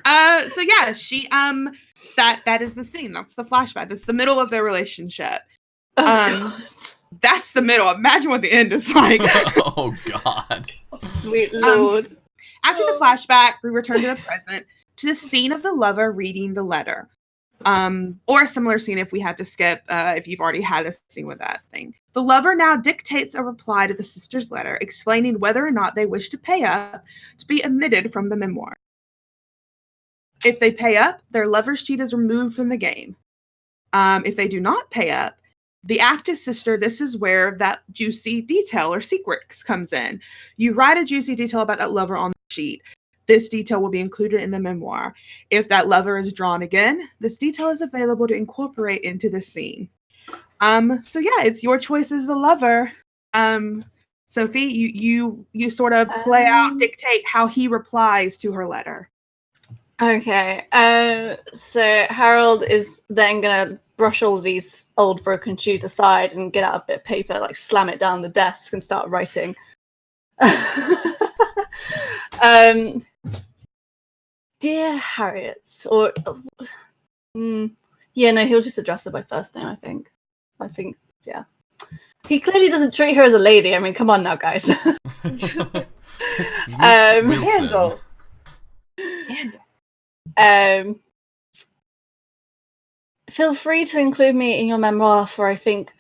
So yeah, she that is the scene. That's the flashback. That's the middle of their relationship. That's the middle. Imagine what the end is like. Oh god. Sweet lord. After the flashback, we return to the present, to the scene of the lover reading the letter. Or a similar scene if we had to skip, if you've already had a scene with that thing. The lover now dictates a reply to the sister's letter, explaining whether or not they wish to pay up to be omitted from the memoir. If they pay up, their lover's sheet is removed from the game. If they do not pay up, the active sister, this is where that juicy detail or secret comes in. You write a juicy detail about that lover on the sheet. This detail will be included in the memoir. If that lover is drawn again, this detail is available to incorporate into the scene. So yeah, it's your choice as the lover. Sophie, you sort of play out, dictate how he replies to her letter. Okay. So Harold is then gonna brush all these old broken shoes aside and get out a bit of paper, like slam it down the desk and start writing. Dear Harriet, or yeah, no, he'll just address her by first name. I think, yeah. He clearly doesn't treat her as a lady. I mean, come on now, guys. Handle. Feel free to include me in your memoir, for I think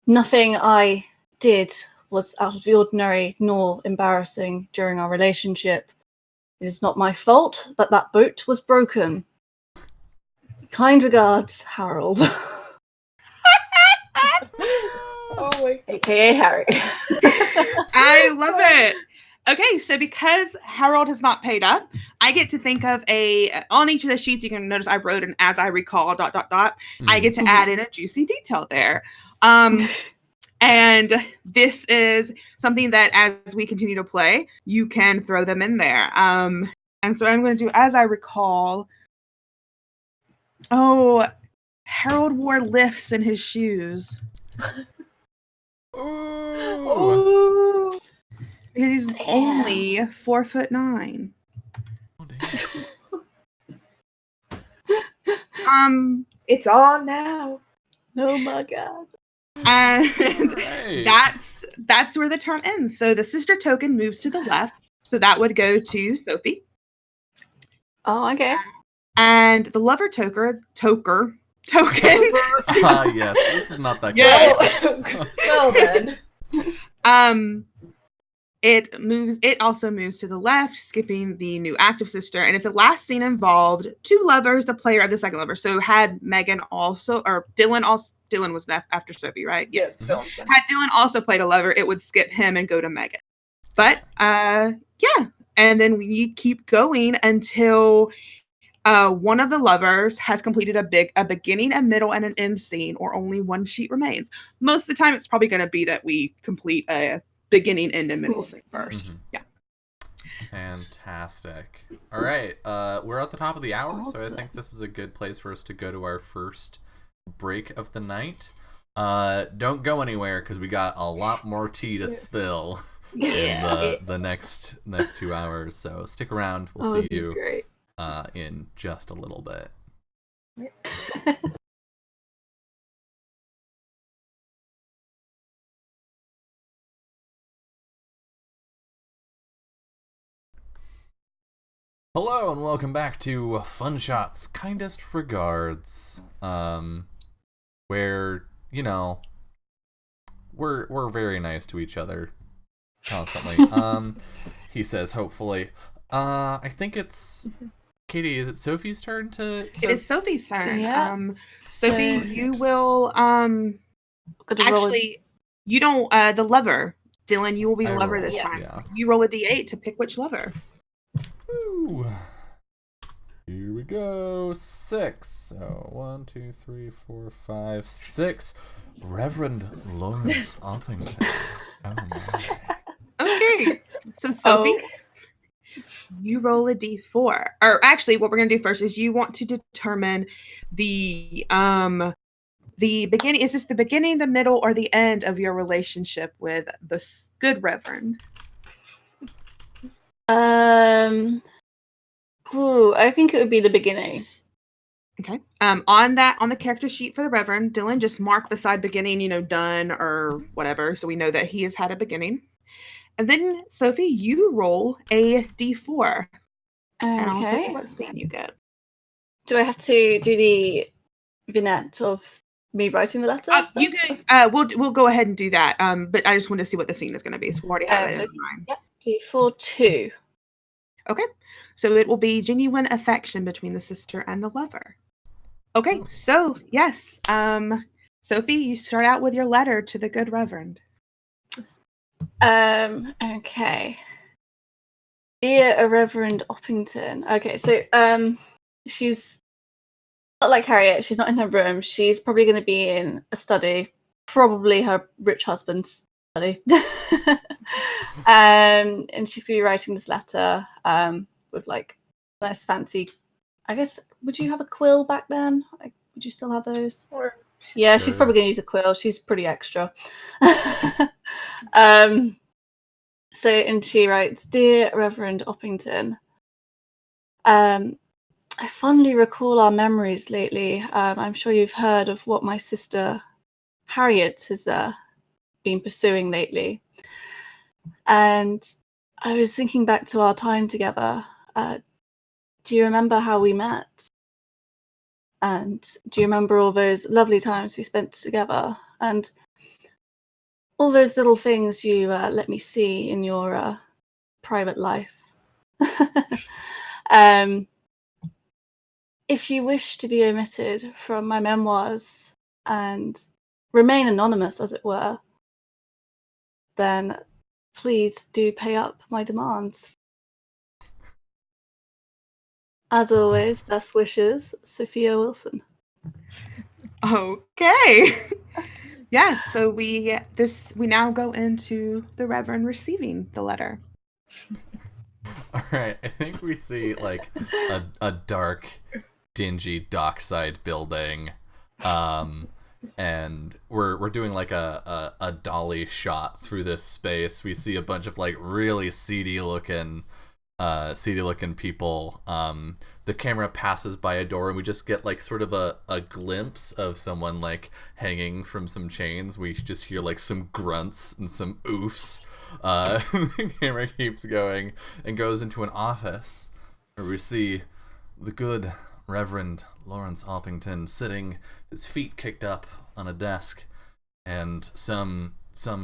nothing I did was out of the ordinary nor embarrassing during our relationship. It is not my fault that that boat was broken. Kind regards, Harold. Oh my god. AKA Harry. I love it. Okay, so because Harold has not paid up, I get to think of on each of the sheets, you can notice I wrote an as I recall ... I get to add in a juicy detail there. And this is something that as we continue to play, you can throw them in there. And so I'm going to do, as I recall, Harold wore lifts in his shoes. Ooh. He's only 4'9". It's on now. Oh my god. And Right. that's where the turn ends. So the sister token moves to the left. So that would go to Sophie. Oh, okay. And the lover token. Yes, this is not that Yeah. Well then. It also moves to the left, skipping the new active sister. And if the last scene involved two lovers, the player of the second lover. So had Megan also, or Dylan also, Dylan was left after Sophie, right? Yes. Had Dylan also played a lover, it would skip him and go to Megan. But yeah. And then we keep going until one of the lovers has completed a beginning, a middle, and an end scene, or only one sheet remains. Most of the time, it's probably going to be that we complete a beginning, end, and middle scene first. Mm-hmm. Yeah. Fantastic. All right, we're at the top of the hour, so I Awesome. think this is a good place for us to go to our first break of the night. Don't go anywhere because we got a lot more tea to spill in the next 2 hours. So stick around. We'll see you Great. in just a little bit. Hello and welcome back to Fun Shots, Kindest Regards, where, you know, we're very nice to each other constantly. He says, hopefully. I think it's Katie. Is it Sophie's turn to? It is Sophie's turn. Yeah. Sophie, So- you will Got to roll actually you don't the lover. Dylan, you will be the I lover roll, this yeah. time. Yeah. You roll a d8 to pick which lover. Woo. Here we go. 6. So 1, 2, 3, 4, 5, 6. Reverend Lawrence Oppington. Oh my. Okay. So Sophie, you roll a d4. Or actually, what we're gonna do first is you want to determine the beginning. Is this the beginning, the middle, or the end of your relationship with the good Reverend? I think it would be the beginning. Okay. On the character sheet for the Reverend, Dylan, just mark beside beginning, done or whatever, so we know that he has had a beginning. And then Sophie, you roll a d4. And I'll tell you Okay. what scene you get. Do I have to do the vignette of me writing the letter? You can. We'll go ahead and do that. But I just want to see what the scene is going to be, so we already have it in our minds. Yep. D4 2. Okay. So it will be genuine affection between the sister and the lover. Okay. So yes. Sophie, you start out with your letter to the good Reverend. Okay. Dear Reverend Oppington. Okay, so she's not like Harriet, she's not in her room. She's probably going to be in a study, probably her rich husband's study. And she's going to be writing this letter with like nice fancy, I guess, would you have a quill back then? Like, would you still have those? Yeah, she's Sure. probably going to use a quill. She's pretty extra. So, and she writes, Dear Reverend Oppington, I fondly recall our memories lately. I'm sure you've heard of what my sister Harriet has been pursuing lately. And I was thinking back to our time together. Do you remember how we met? And do you remember all those lovely times we spent together? And all those little things you let me see in your private life. If you wish to be omitted from my memoirs and remain anonymous, as it were, then please do pay up my demands. As always, best wishes, Sophia Wilson. Okay. Yes, so we now go into the Reverend receiving the letter. All right, I think we see like a dark, dingy dockside building, and we're doing like a dolly shot through this space. We see a bunch of like really seedy looking people. The camera passes by a door and we just get like sort of a glimpse of someone like hanging from some chains. We just hear like some grunts and some oofs. The camera keeps going and goes into an office where we see the good Reverend Lawrence Alpington sitting, his feet kicked up on a desk, and some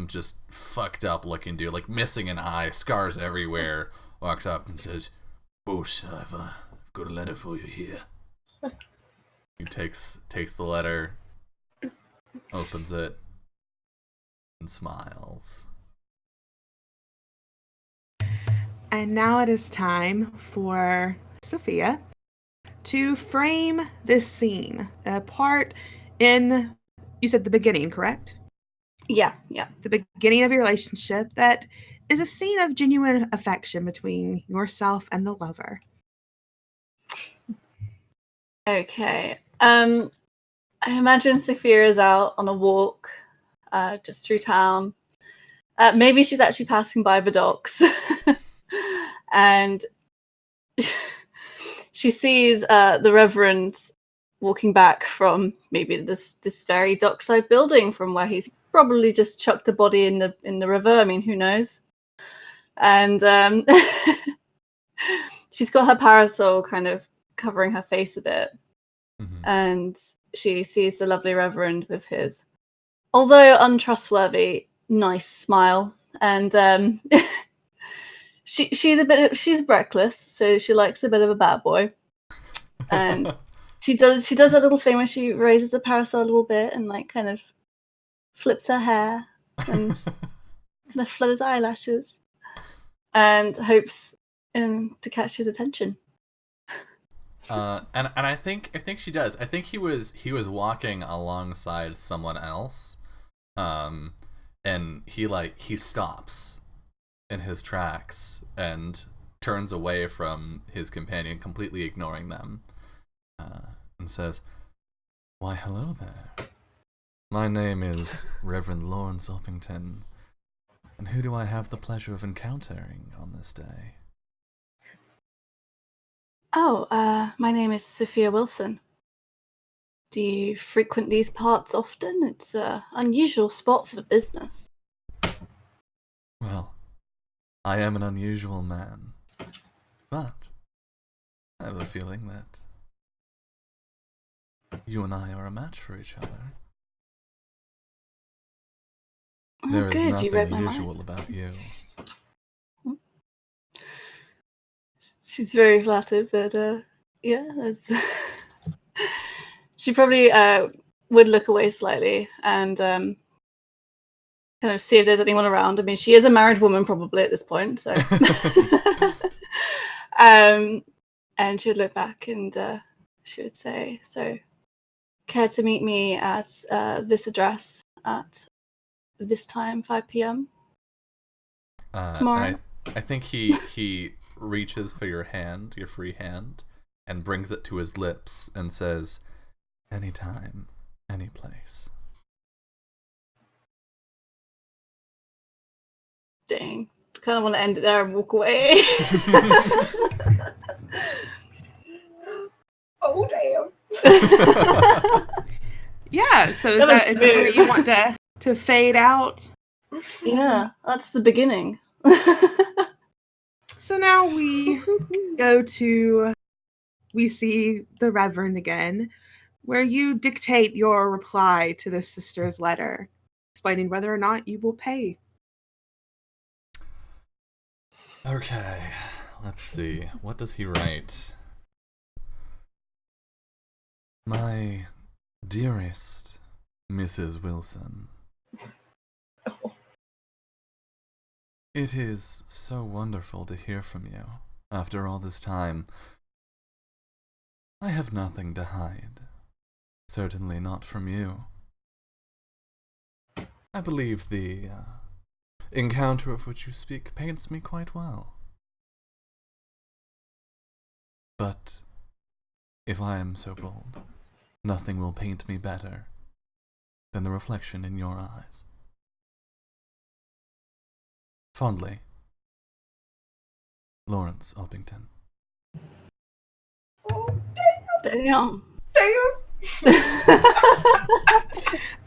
just fucked up looking dude, like missing an eye, scars everywhere, walks up and says, "Boss, I've got a letter for you here." He takes the letter, opens it, and smiles. And now it is time for Sophia to frame this scene. A part in, you said the beginning, correct? Yeah. The beginning of your relationship that is a scene of genuine affection between yourself and the lover. Okay. I imagine Sophia is out on a walk, just through town. Maybe she's actually passing by the docks, and she sees the Reverend walking back from maybe this very dockside building from where he's probably just chucked a body in the river. I mean, who knows? And she's got her parasol kind of covering her face a bit, and she sees the lovely Reverend with his, although untrustworthy, nice smile. And she's reckless, so she likes a bit of a bad boy. And she does that little thing where she raises the parasol a little bit and like kind of flips her hair and kind of flutters eyelashes and hopes to catch his attention. And I think she does. I think he was walking alongside someone else, and he stops in his tracks and turns away from his companion, completely ignoring them, and says, "Why, hello there. My name is Reverend Lawrence Uppington, and who do I have the pleasure of encountering on this day?" Oh, my name is Sophia Wilson. Do you frequent these parts often? It's an unusual spot for business. Well, I am an unusual man, but I have a feeling that you and I are a match for each other. There is nothing usual about you. She's very flattered, but yeah, she probably would look away slightly and kind of see if there's anyone around. I mean, she is a married woman probably at this point, so and she would look back and she would say, "So, care to meet me at this address at this time, 5 p.m. tomorrow?" I think he reaches for your free hand, and brings it to his lips and says, "Anytime, any place." Dang. Kind of want to end it there and walk away. Oh, damn. Yeah, so is that where you want to fade out? Yeah, that's the beginning. So now we we see the Reverend again, where you dictate your reply to the sister's letter, explaining whether or not you will pay. Okay, let's see. What does he write? My dearest Mrs. Wilson. Oh. It is so wonderful to hear from you after all this time. I have nothing to hide. Certainly not from you. I believe the encounter of which you speak paints me quite well. But if I am so bold, nothing will paint me better than the reflection in your eyes. Fondly, Lawrence Uppington. Damn.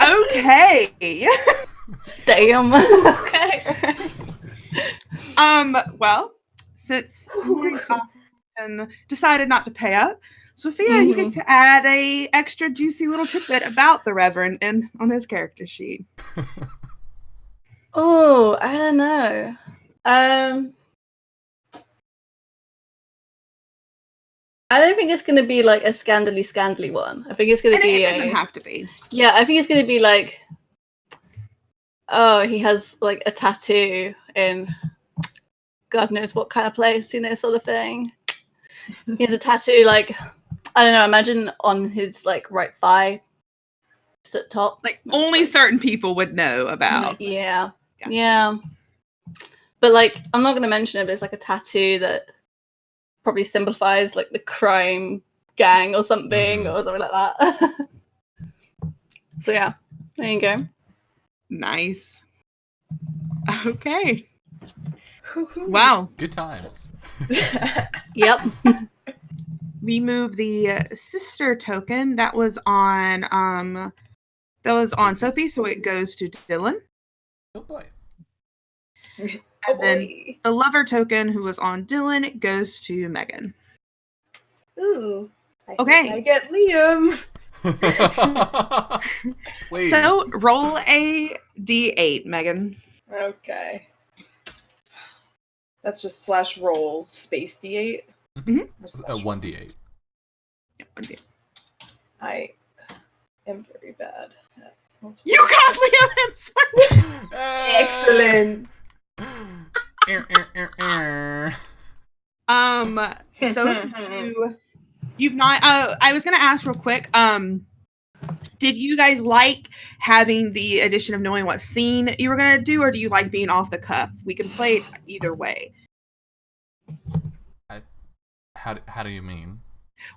Okay. Damn. Okay. Well, since Morgan decided not to pay up, Sophia, you get to add a extra juicy little tidbit about the Reverend and on his character sheet. Oh, I don't know. I don't think it's going to be like a scandally one. I think it's going to be It doesn't have to be. Yeah, I think it's going to be like, oh, he has like a tattoo in God knows what kind of place, sort of thing. He has a tattoo, like, I don't know, imagine on his like right thigh, just at top. Like only certain people would know about. Yeah. But like, I'm not going to mention it, but it's like a tattoo that probably simplifies like the crime gang or something or something like that. So yeah, there you go. Nice. Okay. Wow. Good times. Yep. We move the sister token that was on Sophie, so it goes to Dylan. Oh boy. And then the lover token who was on Dylan, it goes to Megan. Ooh. Okay. I get Liam. Please. So roll a d8, Megan. Okay. That's just /roll space d8. Mm-hmm. 1d8. Yeah, 1d8. I am very bad at multiple. You got Liam Hemsworth. Excellent. So you've not. I was gonna ask real quick. Did you guys like having the addition of knowing what scene you were gonna do, or do you like being off the cuff? We can play it either way. How do you mean?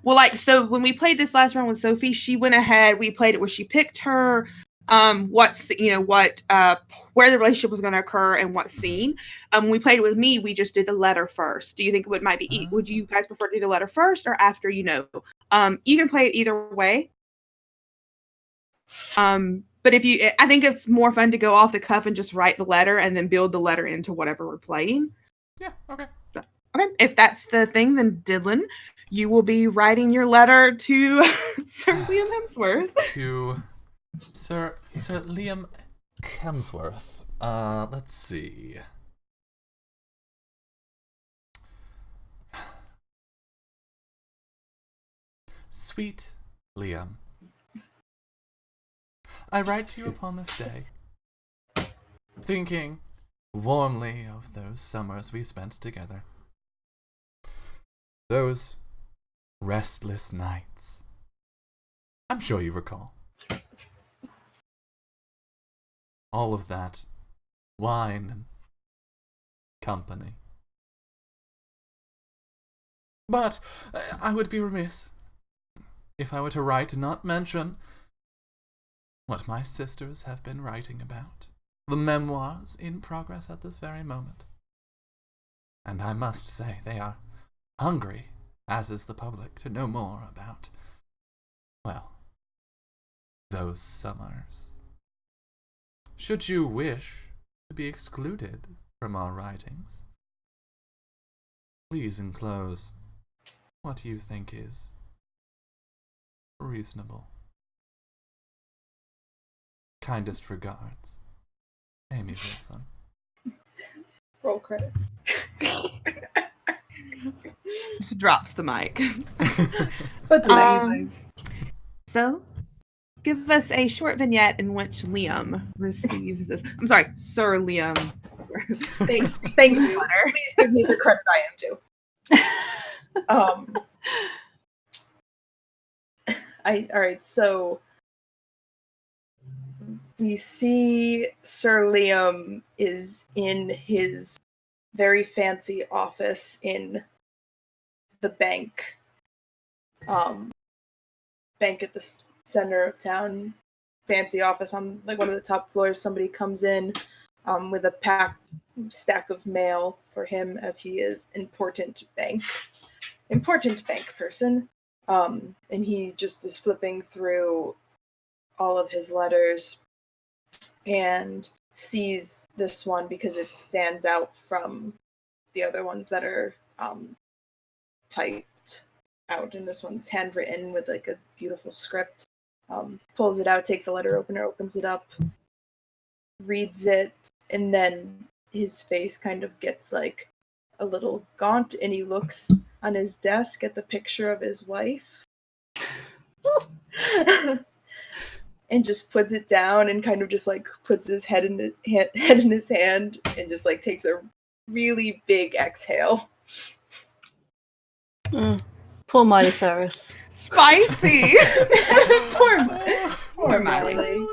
Well, like, so when we played this last round with Sophie, she went ahead. We played it where she picked her, where the relationship was going to occur and what scene. When we played it with me, we just did the letter first. Do you think it might be? Would you guys prefer to do the letter first or after? You can play it either way. But I think it's more fun to go off the cuff and just write the letter and then build the letter into whatever we're playing. Yeah. Okay. Okay, if that's the thing, then Dylan, you will be writing your letter to Sir Liam Hemsworth. To Sir Liam Hemsworth. Let's see. Sweet Liam, I write to you upon this day, thinking warmly of those summers we spent together. Those restless nights. I'm sure you recall. All of that wine and company. But I would be remiss if I were to write and not mention what my sisters have been writing about. The memoirs in progress at this very moment. And I must say they are hungry, as is the public, to know more about, well, those summers. Should you wish to be excluded from our writings, please enclose what you think is reasonable. Kindest regards, Amy Wilson. Roll credits. Drops the mic. But amazing. So, give us a short vignette in which Liam receives this. I'm sorry, Sir Liam. Thanks. Thank you. Please give me the credit I am due. All right, so we see Sir Liam is in his very fancy office in the bank. Bank at the center of town. Fancy office on like one of the top floors. Somebody comes in with a packed stack of mail for him, as he is important bank person. And he just is flipping through all of his letters and sees this one because it stands out from the other ones that are typed out, and this one's handwritten with like a beautiful script. Pulls it out, takes a letter opener, opens it up, reads it, and then his face kind of gets like a little gaunt, and he looks on his desk at the picture of his wife. And just puts it down and kind of just like puts his head in his hand and just like takes a really big exhale. Poor Miley Cyrus. Spicy. Poor Miley.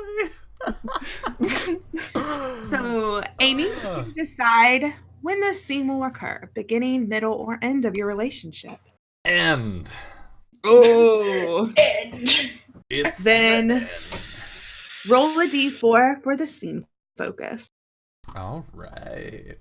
So, Amy, you decide when this scene will occur, beginning, middle, or end of your relationship. End. Oh. End. It's Then the end. Roll a d4 for the scene focus. All right.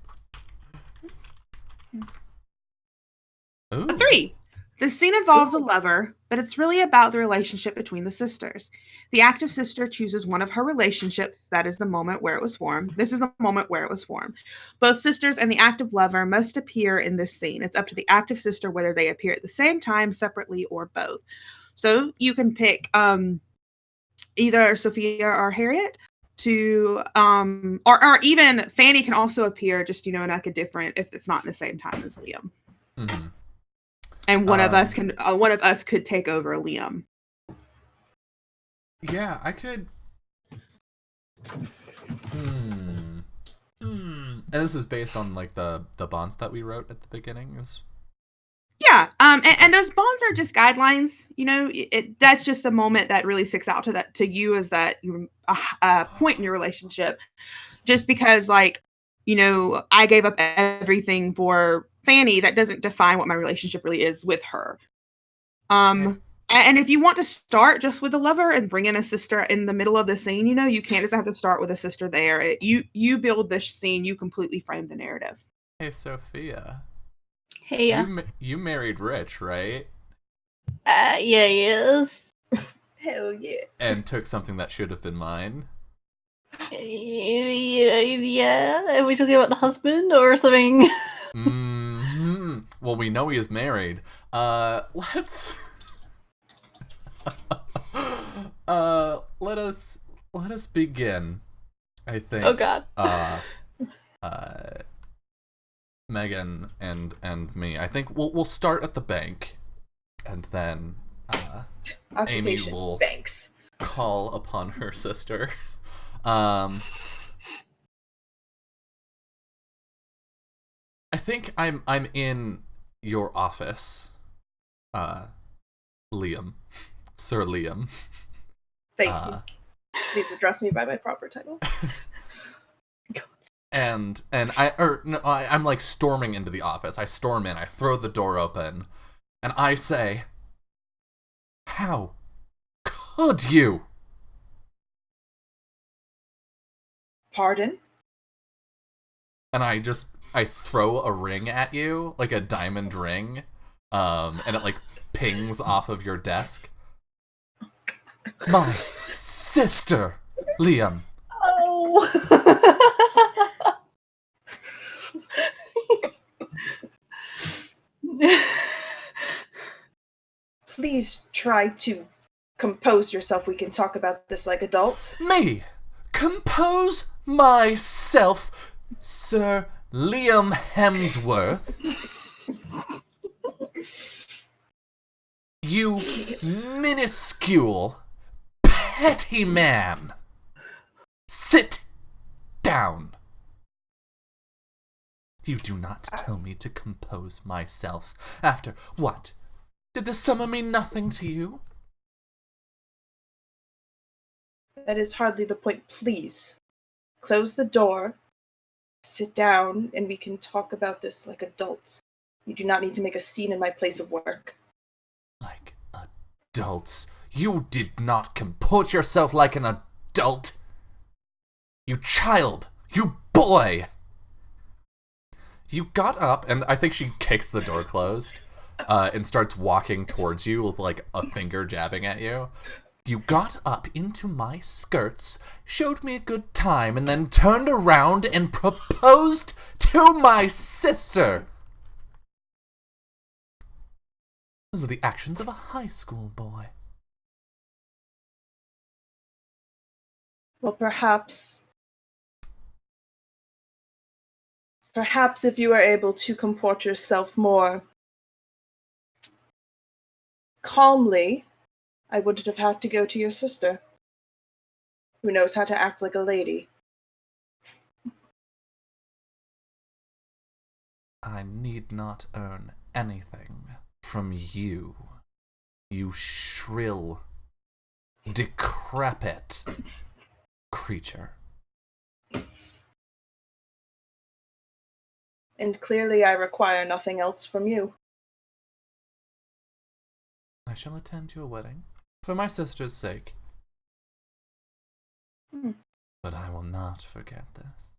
A 3. The scene involves a lover, but it's really about the relationship between the sisters. The active sister chooses one of her relationships. That is the moment where it was formed. This is the moment where it was formed. Both sisters and the active lover must appear in this scene. It's up to the active sister whether they appear at the same time, separately, or both. So you can pick either Sophia or Harriet to, or even Fanny can also appear, just, in like a different, if it's not in the same time as Liam. Mm-hmm. And one of us could take over Liam. Yeah, I could. And this is based on like the bonds that we wrote at the beginning. Yeah, and those bonds are just guidelines. That's just a moment that really sticks out to you as that a point in your relationship. Just because, like, I gave up everything for Fanny, that doesn't define what my relationship really is with her. And if you want to start just with a lover and bring in a sister in the middle of the scene, you can't just have to start with a sister there. You build this scene, you completely frame the narrative. Hey, Sophia. Hey, yeah. You married rich, right? Yeah, yes. Hell yeah. And took something that should have been mine. Yeah. Are we talking about the husband or something? Mm-hmm. Well, we know he is married. Let's let us begin. I think. Oh God. Megan and me. I think we'll start at the bank, and then Amy will banks. call upon her sister. I think I'm in your office, Liam, Sir Liam. Thank you. Please address me by my proper title. And I'm like storming into the office. I storm in, I throw the door open, and I say, "How could you?" Pardon? And I throw a ring at you, like a diamond ring, and it like pings off of your desk. My sister, Liam. Oh. Please try to compose yourself. We can talk about this like adults. Me? Compose myself, Sir Liam Hemsworth. You minuscule, petty man. Sit down. You do not tell me to compose myself. After what? Did the summer mean nothing to you? That is hardly the point. Please, close the door, sit down, and we can talk about this like adults. You do not need to make a scene in my place of work. Like adults? You did not comport yourself like an adult! You child! You boy! You got up, and I think she kicks the door closed, and starts walking towards you with, like, a finger jabbing at you. You got up into my skirts, showed me a good time, and then turned around and proposed to my sister! Those are the actions of a high school boy. Well, perhaps if you are able to comport yourself more calmly, I wouldn't have had to go to your sister, who knows how to act like a lady. I need not earn anything from you, you shrill, decrepit creature. And clearly I require nothing else from you. I shall attend your wedding, for my sister's sake. But I will not forget this.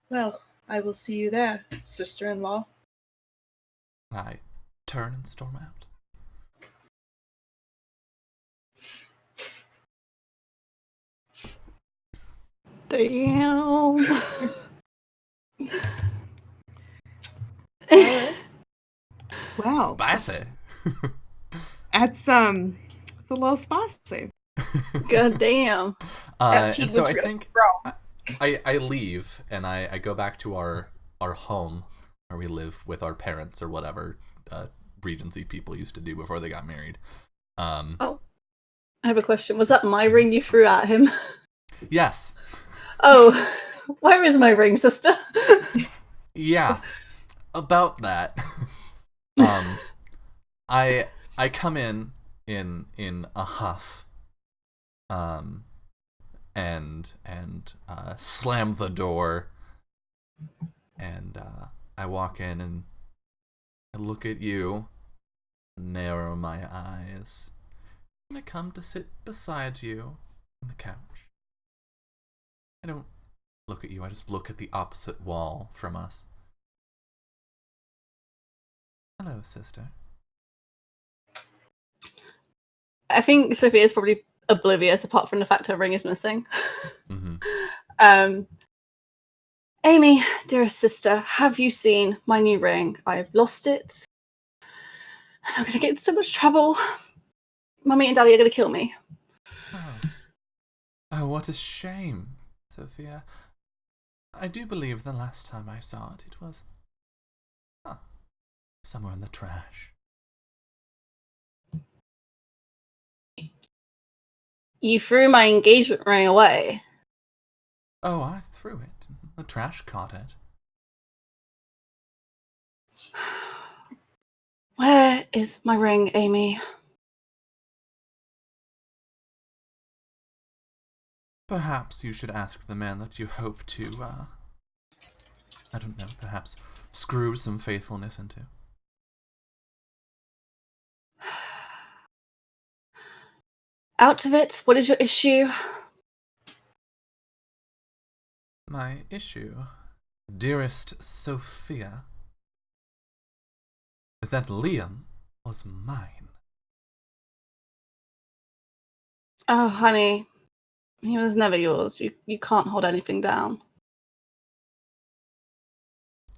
Well, I will see you there, sister-in-law. I turn and storm out. Damn. Wow. Spicy. It's a little spicy. God damn. And so I think I leave and I go back to our home where we live with our parents or whatever Regency people used to do before they got married. I have a question. Was that my ring you threw at him? Yes. Oh, where is my ring, sister? Yeah, about that. I come in a huff, and slam the door, and I walk in and I look at you, narrow my eyes, and I come to sit beside you on the couch. I don't look at you, I just look at the opposite wall from us. Hello, sister. I think Sophia's probably oblivious, apart from the fact her ring is missing. Mm-hmm. Amy, dearest sister, have you seen my new ring? I've lost it. And I'm going to get in so much trouble. Mummy and Daddy are going to kill me. Oh, what a shame, Sophia. I do believe the last time I saw it, it was somewhere in the trash. You threw my engagement ring away. Oh, I threw it. The trash caught it. Where is my ring, Amy? Perhaps you should ask the man that you hope to, I don't know, perhaps screw some faithfulness into. Out of it, what is your issue? My issue, dearest Sophia, is that Liam was mine. Oh, honey, he was never yours. You can't hold anything down.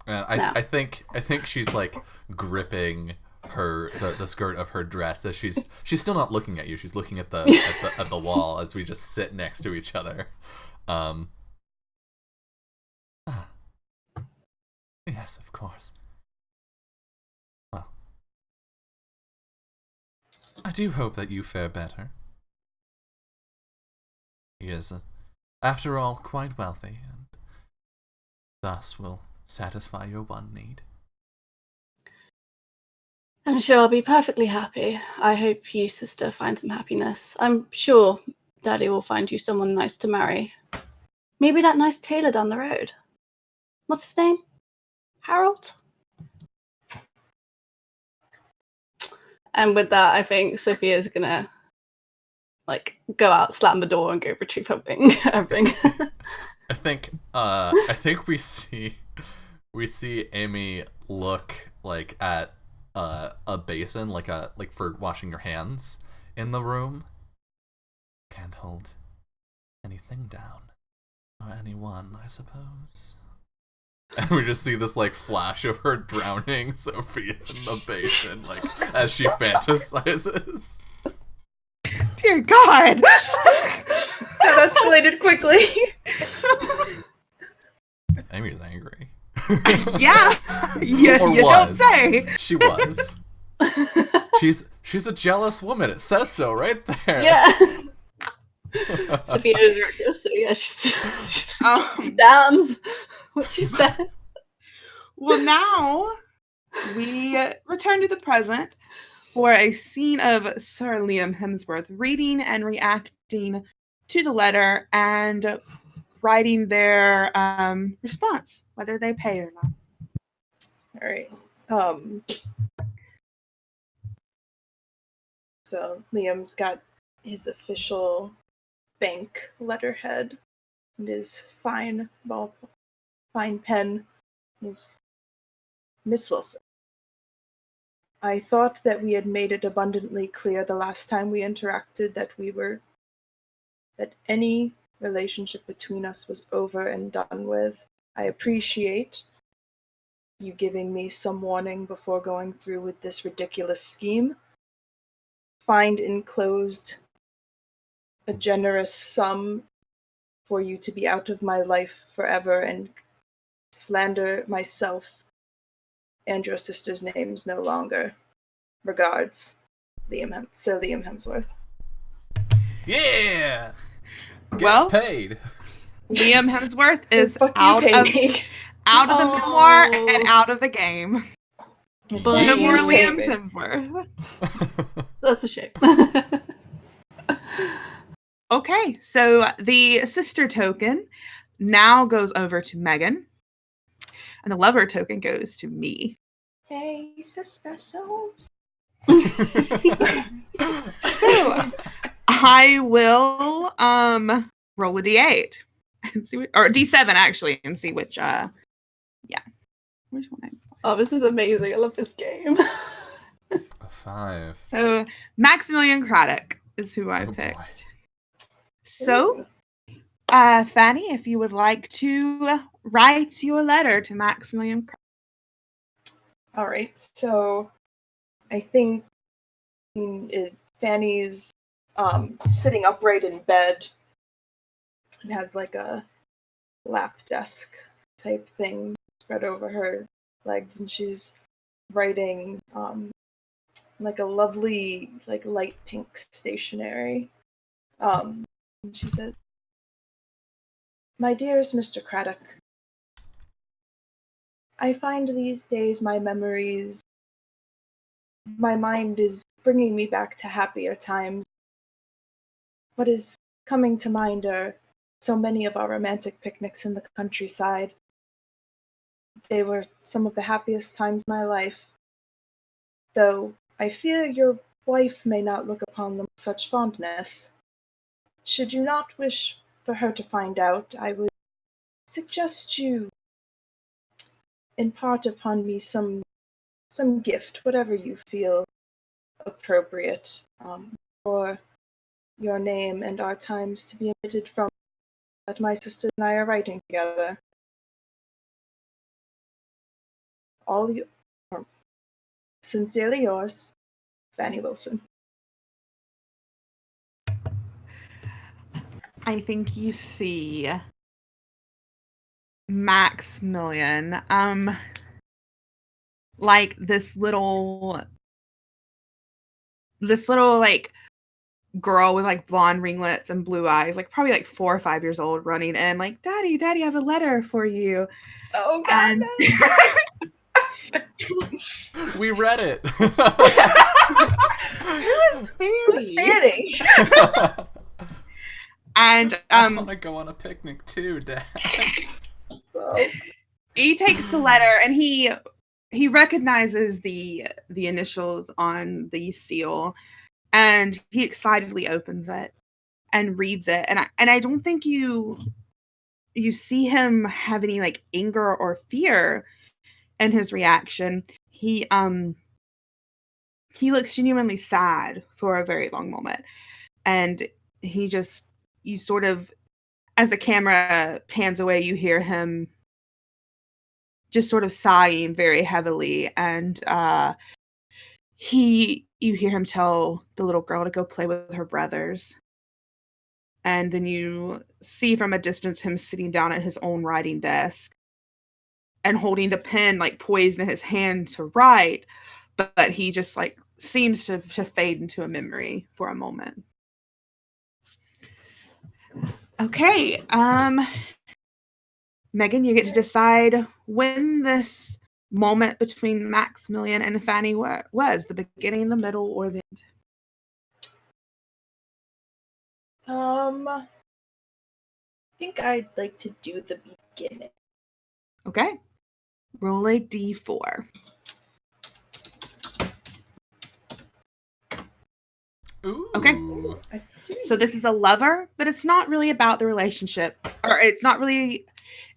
I think she's like gripping the skirt of her dress as she's still not looking at you. She's looking at the wall as we just sit next to each other. Yes, of course. Well, I do hope that you fare better. He is, after all, quite wealthy, and thus will satisfy your one need. I'm sure I'll be perfectly happy. I hope you, sister, find some happiness. I'm sure Daddy will find you someone nice to marry. Maybe that nice tailor down the road. What's his name? Harold? And with that, I think Sophia's gonna go out, slam the door, and go retrieve everything. I think we see Amy look at a basin like for washing your hands in the room. Can't hold anything down or anyone, I suppose. And we just see this flash of her drowning Sophia in the basin, as she fantasizes. Dear God! That escalated quickly. Amy's angry. Yeah, you don't say. She was. She's a jealous woman. It says so right there. Yeah. Sophia is reckless, so yeah, she's damns what she says. Well, now we return to the present for a scene of Sir Liam Hemsworth reading and reacting to the letter and writing their response, whether they pay or not. All right. So Liam's got his official bank letterhead and his fine pen. Is Miss Wilson. I thought that we had made it abundantly clear the last time we interacted that any relationship between us was over and done with. I appreciate you giving me some warning before going through with this ridiculous scheme. Find enclosed a generous sum for you to be out of my life forever and slander myself and your sister's names no longer. Regards, Sir Liam Hemsworth. Yeah! Well, paid. Liam Hemsworth is Fuck you, out pay of me. the memoir and out of the game. But No more you Liam pay me. Hemsworth. That's a shame. Okay, so the sister token now goes over to Megan, and the lover token goes to me. Hey, sister souls. So I will roll a d8 and see or d7 actually and see which which one Oh, this is amazing. I love this game. A 5. So Maximilian Craddock is who I Oh, picked. boy. So Fanny, if you would like to write your letter to Maximilian Craddock. All right, so I think is Fanny's sitting upright in bed and has a lap desk type thing spread over her legs, and she's writing a lovely light pink stationery. And she says, "My dearest Mr. Craddock, I find these days my mind is bringing me back to happier times. What is coming to mind are so many of our romantic picnics in the countryside. They were some of the happiest times of my life, though I fear your wife may not look upon them with such fondness. Should you not wish for her to find out, I would suggest you impart upon me some gift, whatever you feel appropriate, for your name and our times to be omitted from that my sister and I are writing together. Sincerely yours, Fanny Wilson." I think you see Maximilian this little girl with blonde ringlets and blue eyes, probably 4 or 5 years old, running in Daddy, I have a letter for you. Oh God! And We read it. Who's Fanny? And I want to go on a picnic too, Dad. Well, he takes the letter and he recognizes the initials on the seal, and he excitedly opens it and reads it. And I don't think you see him have any like anger or fear in his reaction. He looks genuinely sad for a very long moment, and you sort of, as the camera pans away, you hear him just sort of sighing very heavily, and you hear him tell the little girl to go play with her brothers. And then you see from a distance him sitting down at his own writing desk and holding the pen like poised in his hand to write, but he just like seems to fade into a memory for a moment. Okay, Megan, you get to decide when this moment between Maximilian and Fanny was the beginning, the middle, or the end. I think I'd like to do the beginning. Okay. Roll a d4. Ooh. Okay. So this is a lover, but it's not really about the relationship. Or it's not really...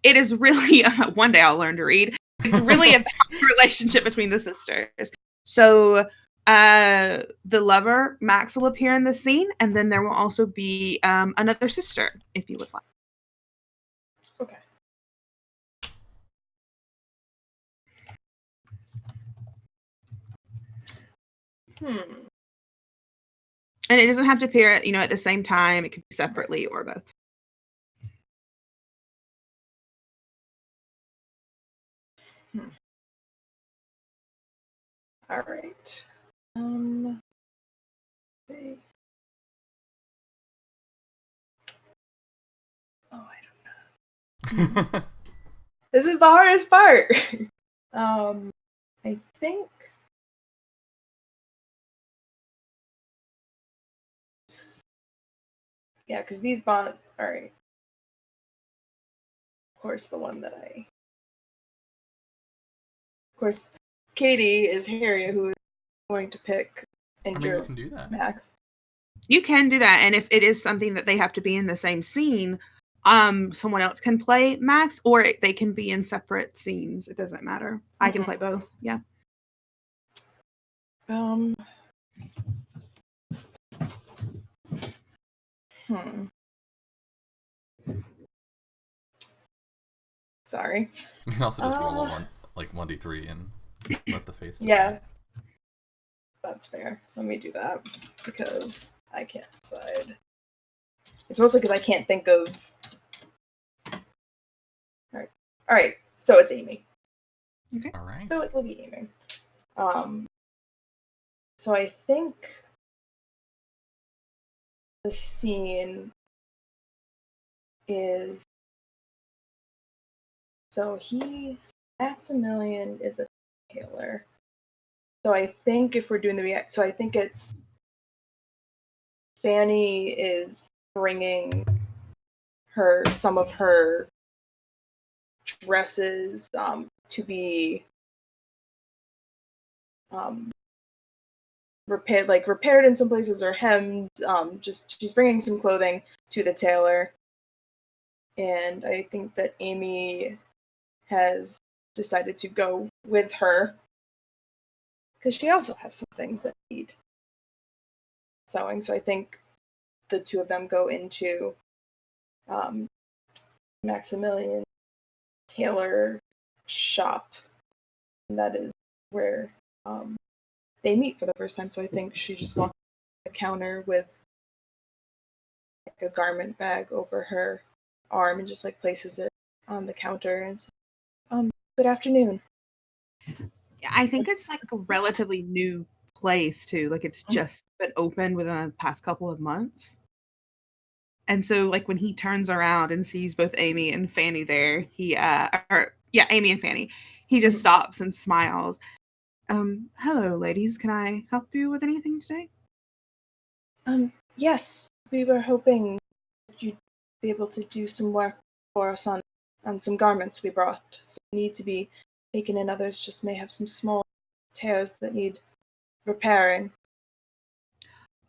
It is really... One day I'll learn to read. It's really about the relationship between the sisters. So the lover, Max, will appear in the scene, and then there will also be another sister, if you would like. Okay. And it doesn't have to appear, at the same time. It could be separately or both. All right. Let's see. Oh, I don't know. This is the hardest part. I think. Yeah, because these bond. All right. Of course, the one that I. Of course, Katie is Harriet, who is going to pick. And you can do that, Max. You can do that, and if it is something that they have to be in the same scene, someone else can play Max, or they can be in separate scenes. It doesn't matter. I can play both. Yeah. Sorry. You can also just roll a 1d3 and let the face decide. Yeah. That's fair. Let me do that because I can't decide. It's mostly because I can't think of. All right. So it's Amy. Okay. All right. So it will be Amy. So I think the scene is. So Maximilian is a tailor. So I think if we're doing so I think it's Fanny is bringing some of her dresses to be repaired in some places or hemmed. Just she's bringing some clothing to the tailor, and I think that Amy has decided to go with her because she also has some things that need sewing. So I think the two of them go into Maximilian tailor shop, and that is where they meet for the first time. So I think she just walks the counter with a garment bag over her arm and just places it on the counter and says, good afternoon. I think it's a relatively new place too. It's just been opened within the past couple of months. And so when he turns around and sees both Amy and Fanny there, he Yeah, Amy and Fanny. He just stops and smiles. Hello, ladies. Can I help you with anything today? Yes, we were hoping you'd be able to do some work for us on some garments we brought. Some need to be taken in, others just may have some small tears that need repairing.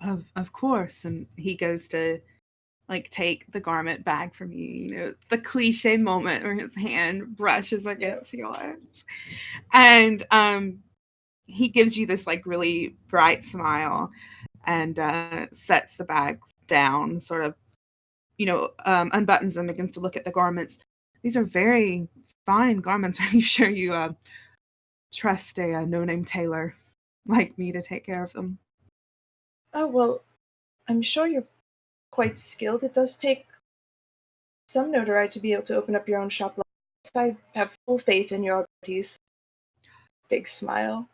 Of course. And he goes to like take the garment bag from you, you know, the cliche moment where his hand brushes against yours. And he gives you this like really bright smile and sets the bag down, sort of, you know, unbuttons them, begins to look at the garments. These are very fine garments. Are you sure you trust a no-name tailor like me to take care of them? Oh, well, I'm sure you're quite skilled. It does take some notoriety to be able to open up your own shop. I have full faith in your abilities. Big smile.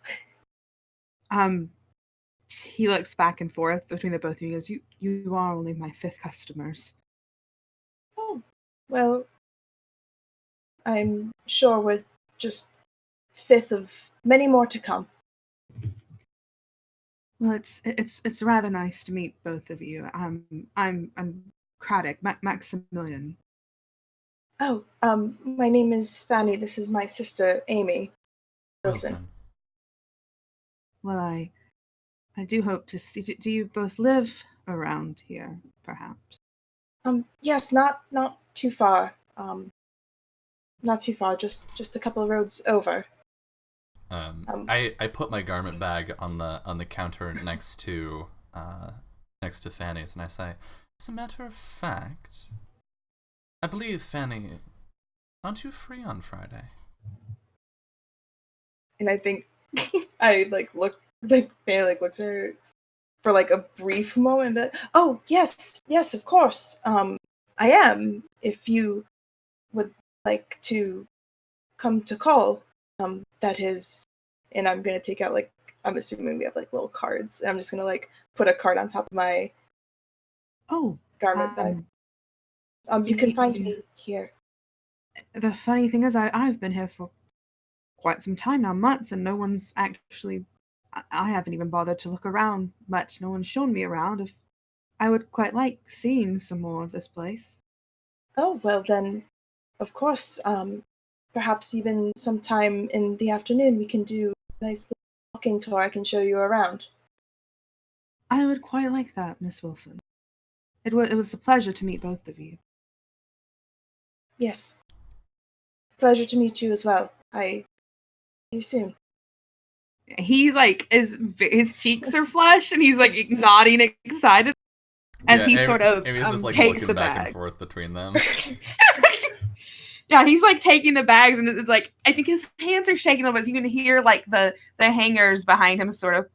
He looks back and forth between the both of you. He goes, you are only my 5th customers. Oh, well, I'm sure we're just 5th of many more to come. Well, it's rather nice to meet both of you. I'm Craddock, Maximilian. Oh, my name is Fanny. This is my sister, Amy Wilson. Well, I do hope to see. Do you both live around here, perhaps? Yes, not too far. Not too far. Just a couple of roads over. I put my garment bag on the counter next to Fanny's, and I say, as a matter of fact, I believe, Fanny, aren't you free on Friday? And I think I Fanny looks at her for like a brief moment. That yes, of course. I am. If you would like to come to call, that is, and I'm gonna take out I'm assuming we have like little cards. And I'm just gonna put a card on top of my garment bag. You can find me here. The funny thing is, I've been here for quite some time now, months, and no one's actually. I haven't even bothered to look around much. No one's shown me around. If I would quite like seeing some more of this place. Oh, well then, of course, perhaps even sometime in the afternoon we can do a nice little walking tour. I can show you around. I would quite like that, Miss Wilson. It was a pleasure to meet both of you. Yes. Pleasure to meet you as well. See you soon. He his cheeks are flushed and he's like nodding excited as he sort of Amy's just takes looking the back bag. and forth between them. Yeah, he's taking the bags, and it's I think his hands are shaking a little bit. So you can hear the hangers behind him sort of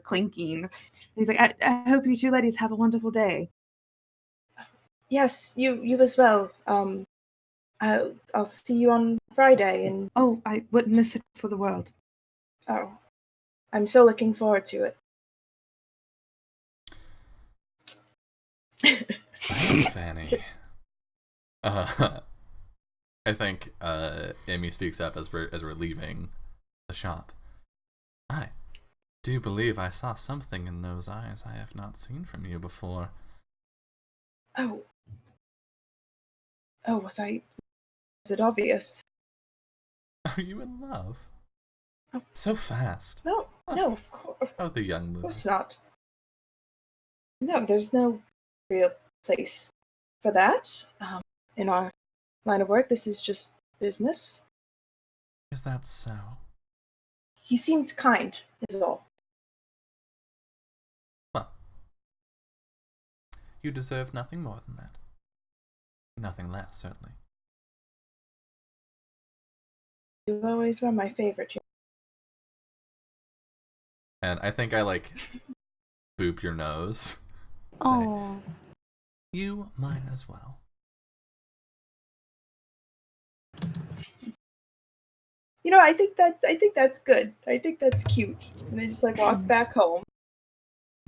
clinking. He's like, I hope you two ladies have a wonderful day. Yes, you as well. I'll see you on Friday. And oh, I wouldn't miss it for the world. Oh, I'm so looking forward to it. Thank you, Fanny. I think Amy speaks up as we're leaving the shop. I do believe I saw something in those eyes I have not seen from you before. Oh, was it obvious? Are you in love? Oh. So fast. No, of course. Oh, the young Lou. Of course not. No, there's no real place for that. In our line of work, this is just business. Is that so? He seemed kind, is all. Well, you deserve nothing more than that. Nothing less, certainly. You always were my favorite. And I think I boop your nose. Oh. You mine as well. I think that's good. I think that's cute. And they just walk back home.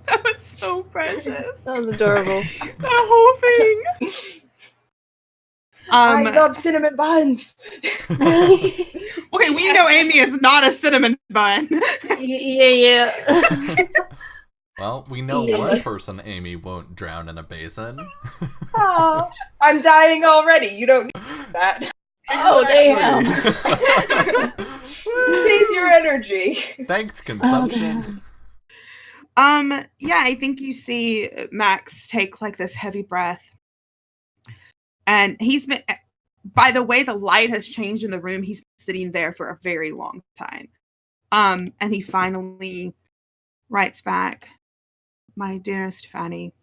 That was so precious. That was adorable. That whole thing. I love cinnamon buns. Okay, we know Amy is not a cinnamon bun. Yeah. Well, we know Yes. one person Amy won't drown in a basin. Aw, I'm dying already. You don't need that. Oh, damn. Save your energy. Thanks, consumption. Yeah, I think you see Max take like this heavy breath. And he's been, by the way the light has changed in the room, he's been sitting there for a very long time. And he finally writes back, "My dearest Fanny,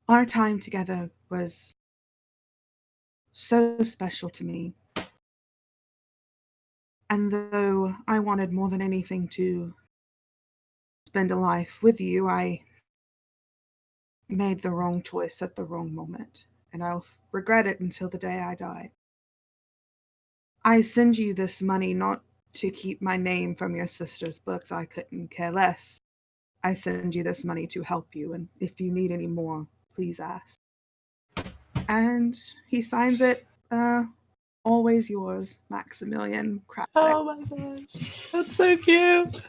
our time together was so special to me. And though I wanted more than anything to spend a life with you, I made the wrong choice at the wrong moment, and I'll regret it until the day I die. I send you this money not to keep my name from your sister's books. I couldn't care less. I send you this money to help you, and if you need any more, please ask." And he signs it, "Always yours, Maximilian Kravik." Oh my gosh. That's so cute.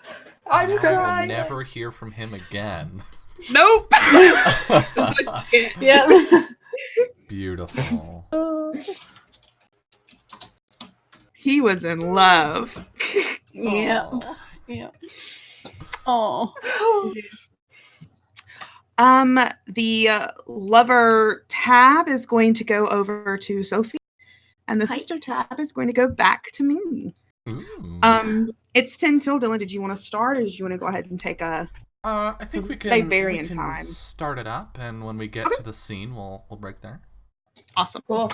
I'm Now crying. we'll never hear from him again. Nope. Yeah. Beautiful. He was in love. Yeah. Aw. Yeah. Oh. The lover tab is going to go over to Sophie, and the Hi. sister tab is going to go back to me. Ooh. It's 10 till. Dylan, did you want to start, or did you want to go ahead and take a... I think we They can, vary we in can time. start it up, and when we get Okay. to the scene, we'll break there. Awesome. Cool.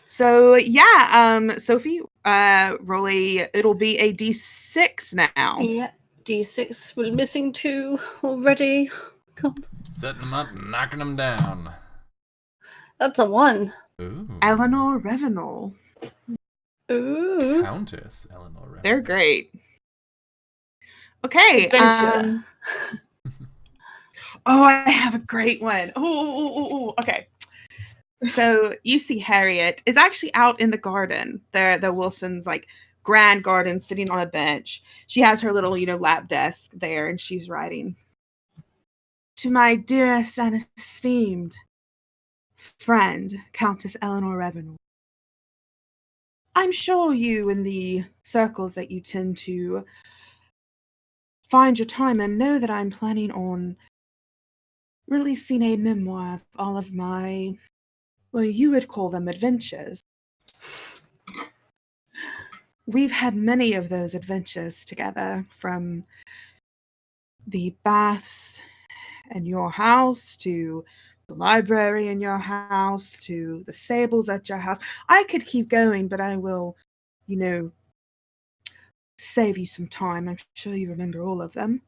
So yeah, Sophie, it'll be a D6 now. Yeah. D6. We're missing 2 already. God. Setting them up, knocking them down. That's a 1. Ooh. Eleanor Revenal. Ooh. Countess Eleanor Revenal. They're great. Okay. Adventure. Oh, I have a great one. Oh, okay. So you see Harriet is actually out in the garden. The Wilsons' like grand garden, sitting on a bench. She has her little, lab desk there, and she's writing. "To my dearest and esteemed friend, Countess Eleanor Revenal. I'm sure you, in the circles that you tend to find your time in, know that I'm planning on releasing a memoir of all of my, well, you would call them adventures. We've had many of those adventures together, from the baths in your house, to the library in your house, to the stables at your house. I could keep going, but I will, save you some time. I'm sure you remember all of them.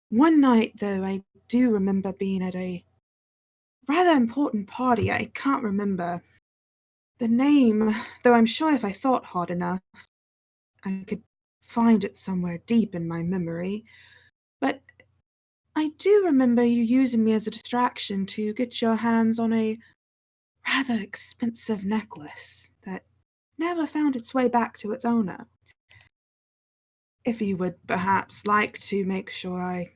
One night, though, I do remember being at a rather important party. I can't remember the name, though I'm sure if I thought hard enough, I could find it somewhere deep in my memory. But I do remember you using me as a distraction to get your hands on a rather expensive necklace that never found its way back to its owner. If you would perhaps like to make sure I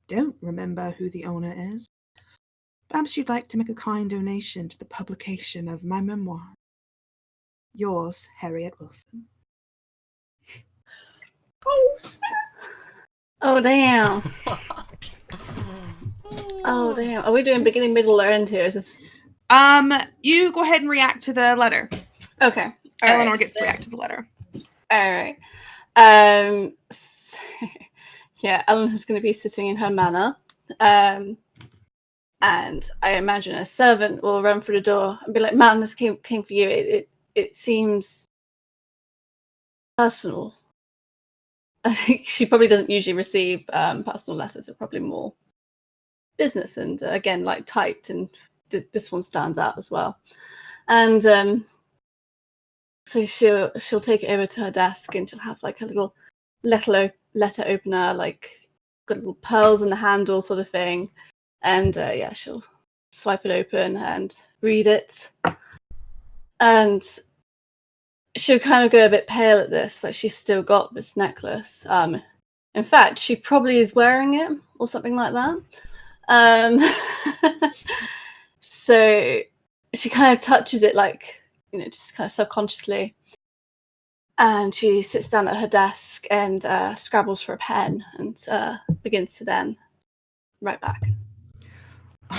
don't remember who the owner is, perhaps you'd like to make a kind donation to the publication of my memoir. Yours, Harriet Wilson." Oh, snap. Oh, damn. Oh, damn. Are we doing beginning, middle, or end here? Is this... You go ahead and react to the letter. Okay. All Eleanor right, gets to so- react to the letter. All right. Yeah, Eleanor's going to be sitting in her manor. And I imagine a servant will run through the door and be like, "Ma'am, this came for you. It seems personal." I think she probably doesn't usually receive personal letters. They're probably more business, and again, like typed, and this one stands out as well. And so she'll take it over to her desk, and she'll have like a little letter opener, like got little pearls in the handle, sort of thing. And yeah, she'll swipe it open and read it. And she'll kind of go a bit pale at this, like she's still got this necklace. In fact, she probably is wearing it or something like that. So she kind of touches it, like, just kind of subconsciously. And she sits down at her desk and scrabbles for a pen and begins to then write back.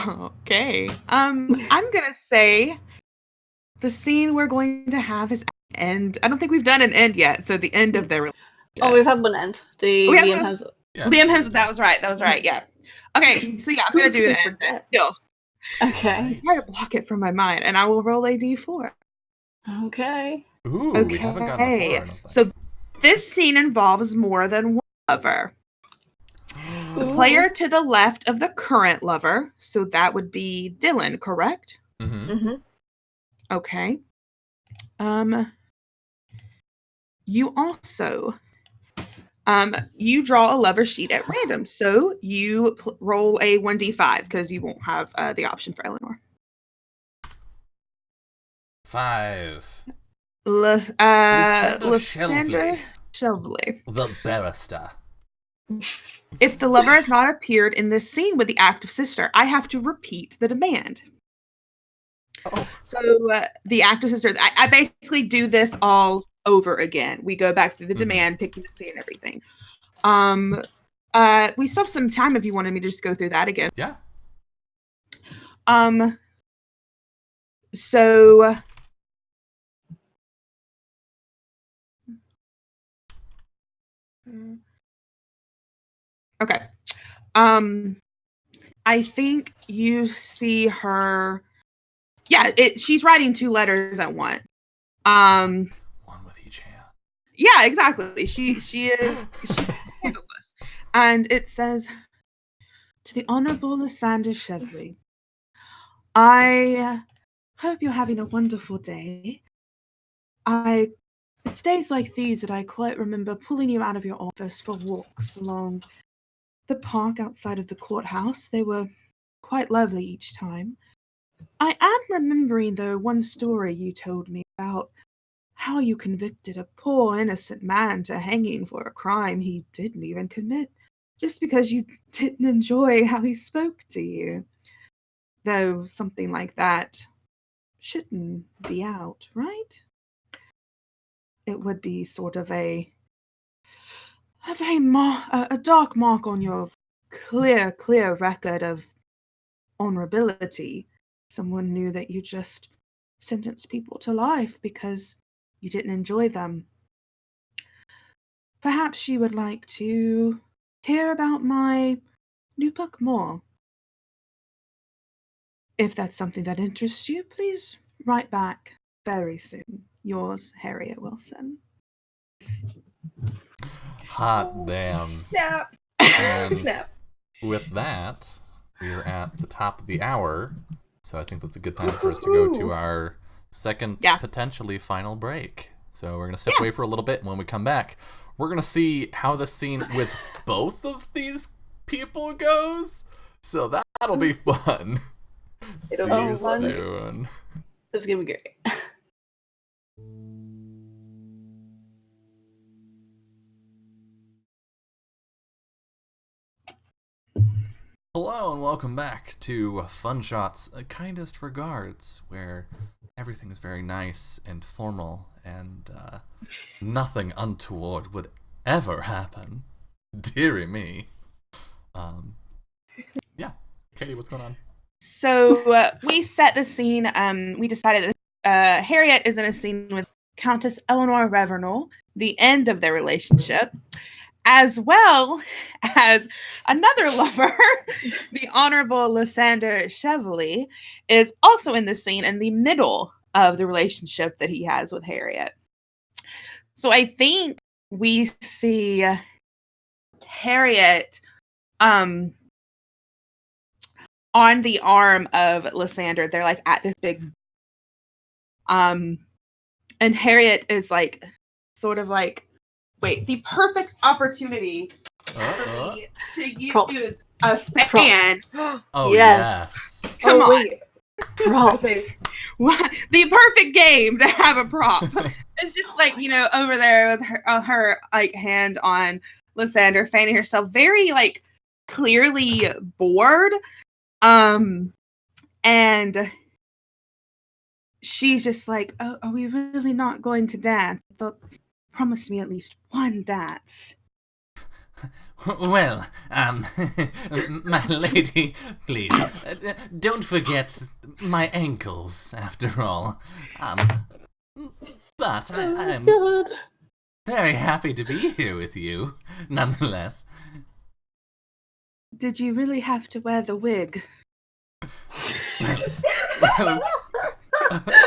Okay. I'm gonna say the scene we're going to have is end. I don't think we've done an end yet, so the end of their relationship. Oh, we've had one end. The Liam Hemsworth. Yeah. Liam Hemsworth. That was right. Yeah. Okay. So yeah, I'm gonna do an end. Still, Okay. try to block it from my mind, and I will roll a d4. Okay. Ooh, we haven't gotten a 4, I don't think. So this scene involves more than one lover. The player to the left of the current lover, so that would be Dylan, correct? Mm-hmm. Okay. You also you draw a lover sheet at random, so you roll a 1d5 because you won't have the option for Eleanor. 5. Lysander Shelvey. Shelvey. The barrister. If the lover has not appeared in this scene with the active sister, I have to repeat the demand. Oh. So the active sister, I basically do this all over again. We go back through the demand, picking the scene and everything. We still have some time if you wanted me to just go through that again. Yeah. So okay. I think you see her. Yeah, she's writing 2 letters at once. One with each hand. Yeah, exactly. She's handleless. And it says, to the Honorable Lysander Chevry, I hope you're having a wonderful day. It's days like these that I quite remember pulling you out of your office for walks along the park outside of the courthouse. They were quite lovely each time. I am remembering, though, one story you told me about how you convicted a poor innocent man to hanging for a crime he didn't even commit, just because you didn't enjoy how he spoke to you. Though something like that shouldn't be out, right? It would be sort of a dark mark on your clear record of honorability. Someone knew that you just sentenced people to life because you didn't enjoy them. Perhaps you would like to hear about my new book more. If that's something that interests you, please write back very soon. Yours, Harriet Wilson. Hot damn. Snap. And Snap. with that, we're at the top of the hour, so I think that's a good time for us to go to our second, potentially final break. So we're going to step away for a little bit, and when we come back, we're going to see how the scene with both of these people goes. So that'll be fun. See you soon. It's going to be great. Hello and welcome back to Fun Shots, Kindest Regards, where everything is very nice and formal and nothing untoward would ever happen. Deary me. Yeah. Katie, what's going on? So we set the scene. We decided that Harriet is in a scene with Countess Eleanor Revernal, the end of their relationship, as well as another lover, the Honorable Lysander Chevely, is also in the scene in the middle of the relationship that he has with Harriet. So I think we see Harriet on the arm of Lysander. They're like at this big and Harriet is like sort of like, wait, the perfect opportunity for me to use a fan. Oh Yes. yes. Come on. wait. I Props. say, The perfect game to have a prop. It's just like, over there with her like hand on Lysander, fanning herself, very like clearly bored. And she's just like, oh, are we really not going to dance? Promise me at least one dance. Well, my lady, please, don't forget my ankles, after all. But I'm God. very happy to be here with you, nonetheless. Did you really have to wear the wig? Well,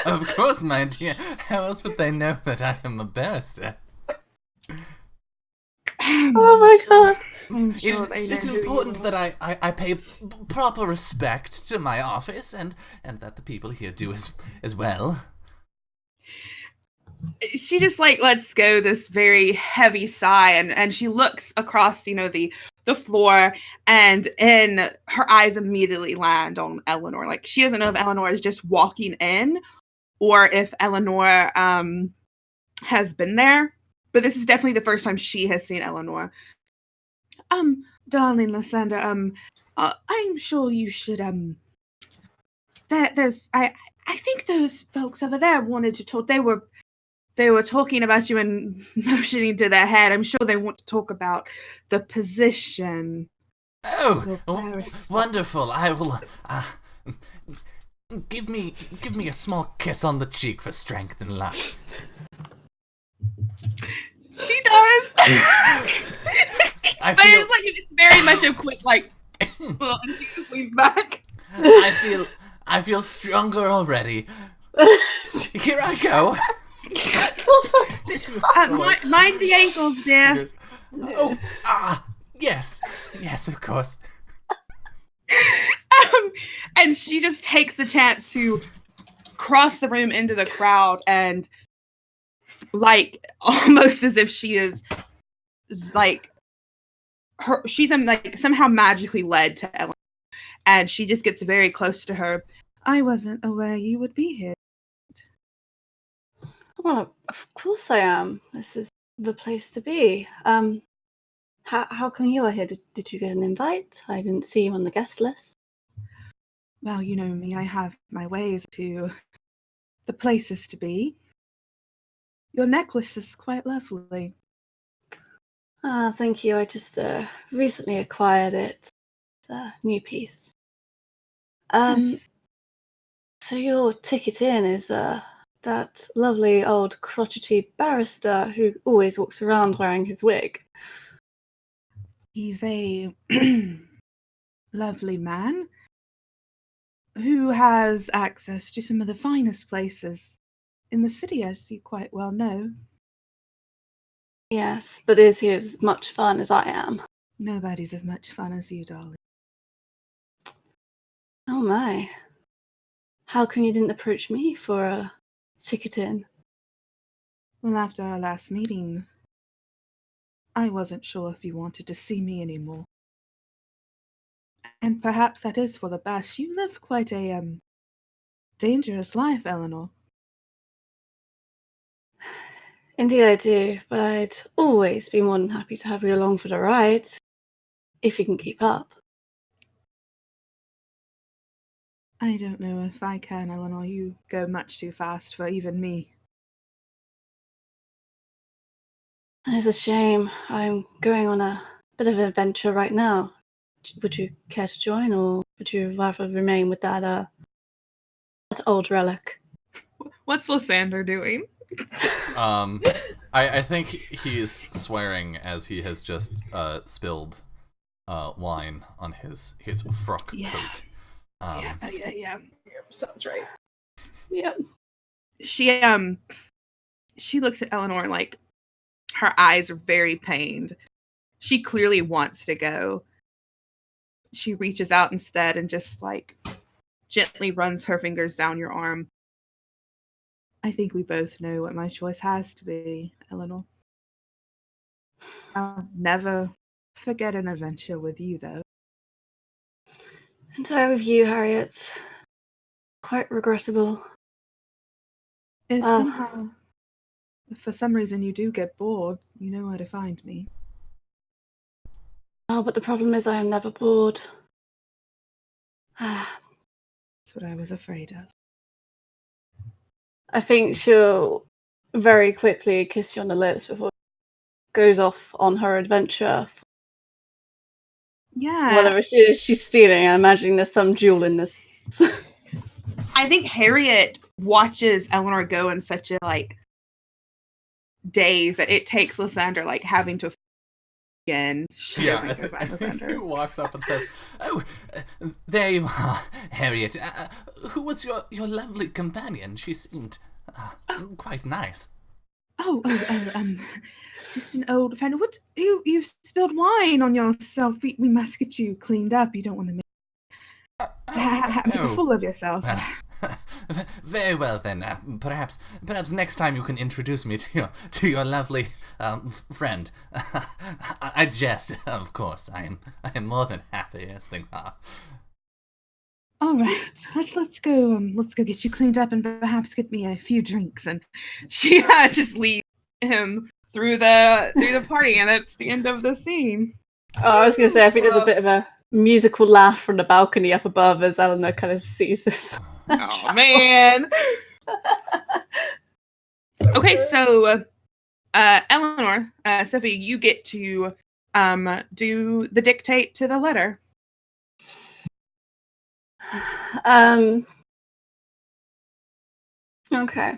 of course, my dear. How else would they know that I am a barrister? Oh my god. I'm sure they know It's who important you that I pay proper respect to my office and that the people here do as well. She just like lets go this very heavy sigh, and she looks across the floor, and her eyes immediately land on Eleanor. Like, she doesn't know if Eleanor is just walking in or if Eleanor has been there, but this is definitely the first time she has seen Eleanor. Darling Lysander, I'm sure you should there's I think those folks over there wanted to talk. They were talking about you and motioning to their head. I'm sure they want to talk about the position. Oh, wonderful! I will. Give me a small kiss on the cheek for strength and luck. She does. I But feel. it's like it's very much a quick like. Well, and she just leans back. I feel stronger already. Here I go. Mind the ankles, dear. Oh, yes, of course. And she just takes the chance to cross the room into the crowd, and like almost as if she is like she's like somehow magically led to Ellen, and she just gets very close to her. I wasn't aware you would be here. Well, of course I am. This is the place to be. How come you are here? Did you get an invite? I didn't see you on the guest list. Well, you know me, I have my ways to the places to be. Your necklace is quite lovely. Thank you. I just recently acquired it. It's a new piece. Yes. So your ticket in is that lovely old crotchety barrister who always walks around wearing his wig. He's a lovely man who has access to some of the finest places in the city, as you quite well know. Yes, but is he as much fun as I am? Nobody's as much fun as you, darling. Oh my. How come you didn't approach me for a ticket in? Well, after our last meeting, I wasn't sure if you wanted to see me anymore. And perhaps that is for the best. You live quite a dangerous life, Eleanor. Indeed I do, but I'd always be more than happy to have you along for the ride, if you can keep up. I don't know if I can, Eleanor. You go much too fast for even me. It's a shame. I'm going on a bit of an adventure right now. Would you care to join, or would you rather remain with that old relic? What's Lysander doing? I think he's swearing as he has just spilled wine on his frock coat. yeah, sounds right. Yep. She looks at Eleanor like her eyes are very pained. She clearly wants to go. She reaches out instead and just like gently runs her fingers down your arm. I think we both know what my choice has to be, Eleanor. I'll never forget an adventure with you, though. And so with you, Harriet. Quite regrettable. If Well- somehow, if for some reason you do get bored, you know where to find me. Oh, but the problem is I am never bored. That's what I was afraid of. I think she'll very quickly kiss you on the lips before she goes off on her adventure. Yeah. Whatever she's stealing, I imagine there's some jewel in this. I think Harriet watches Eleanor go in such a daze that it takes Lysander having to again. She doesn't go by Lysander. He walks up and says, "Oh, there you are, Harriet. Who was your lovely companion? She seemed quite nice." Just an old friend. What? You've spilled wine on yourself. We must get you cleaned up. You don't want to make a fool of yourself. Very well then. Perhaps next time you can introduce me to your lovely friend. I jest, of course. I am more than happy as things are. All right, let's go. Let's go get you cleaned up and perhaps get me a few drinks. And she just leads him through the party, and that's the end of the scene. Oh, I was going to say, I think there's a bit of a musical laugh from the balcony up above as Eleanor kind of sees this. Oh man. Okay, so Eleanor, Sophie, you get to do the dictate to the letter. Okay.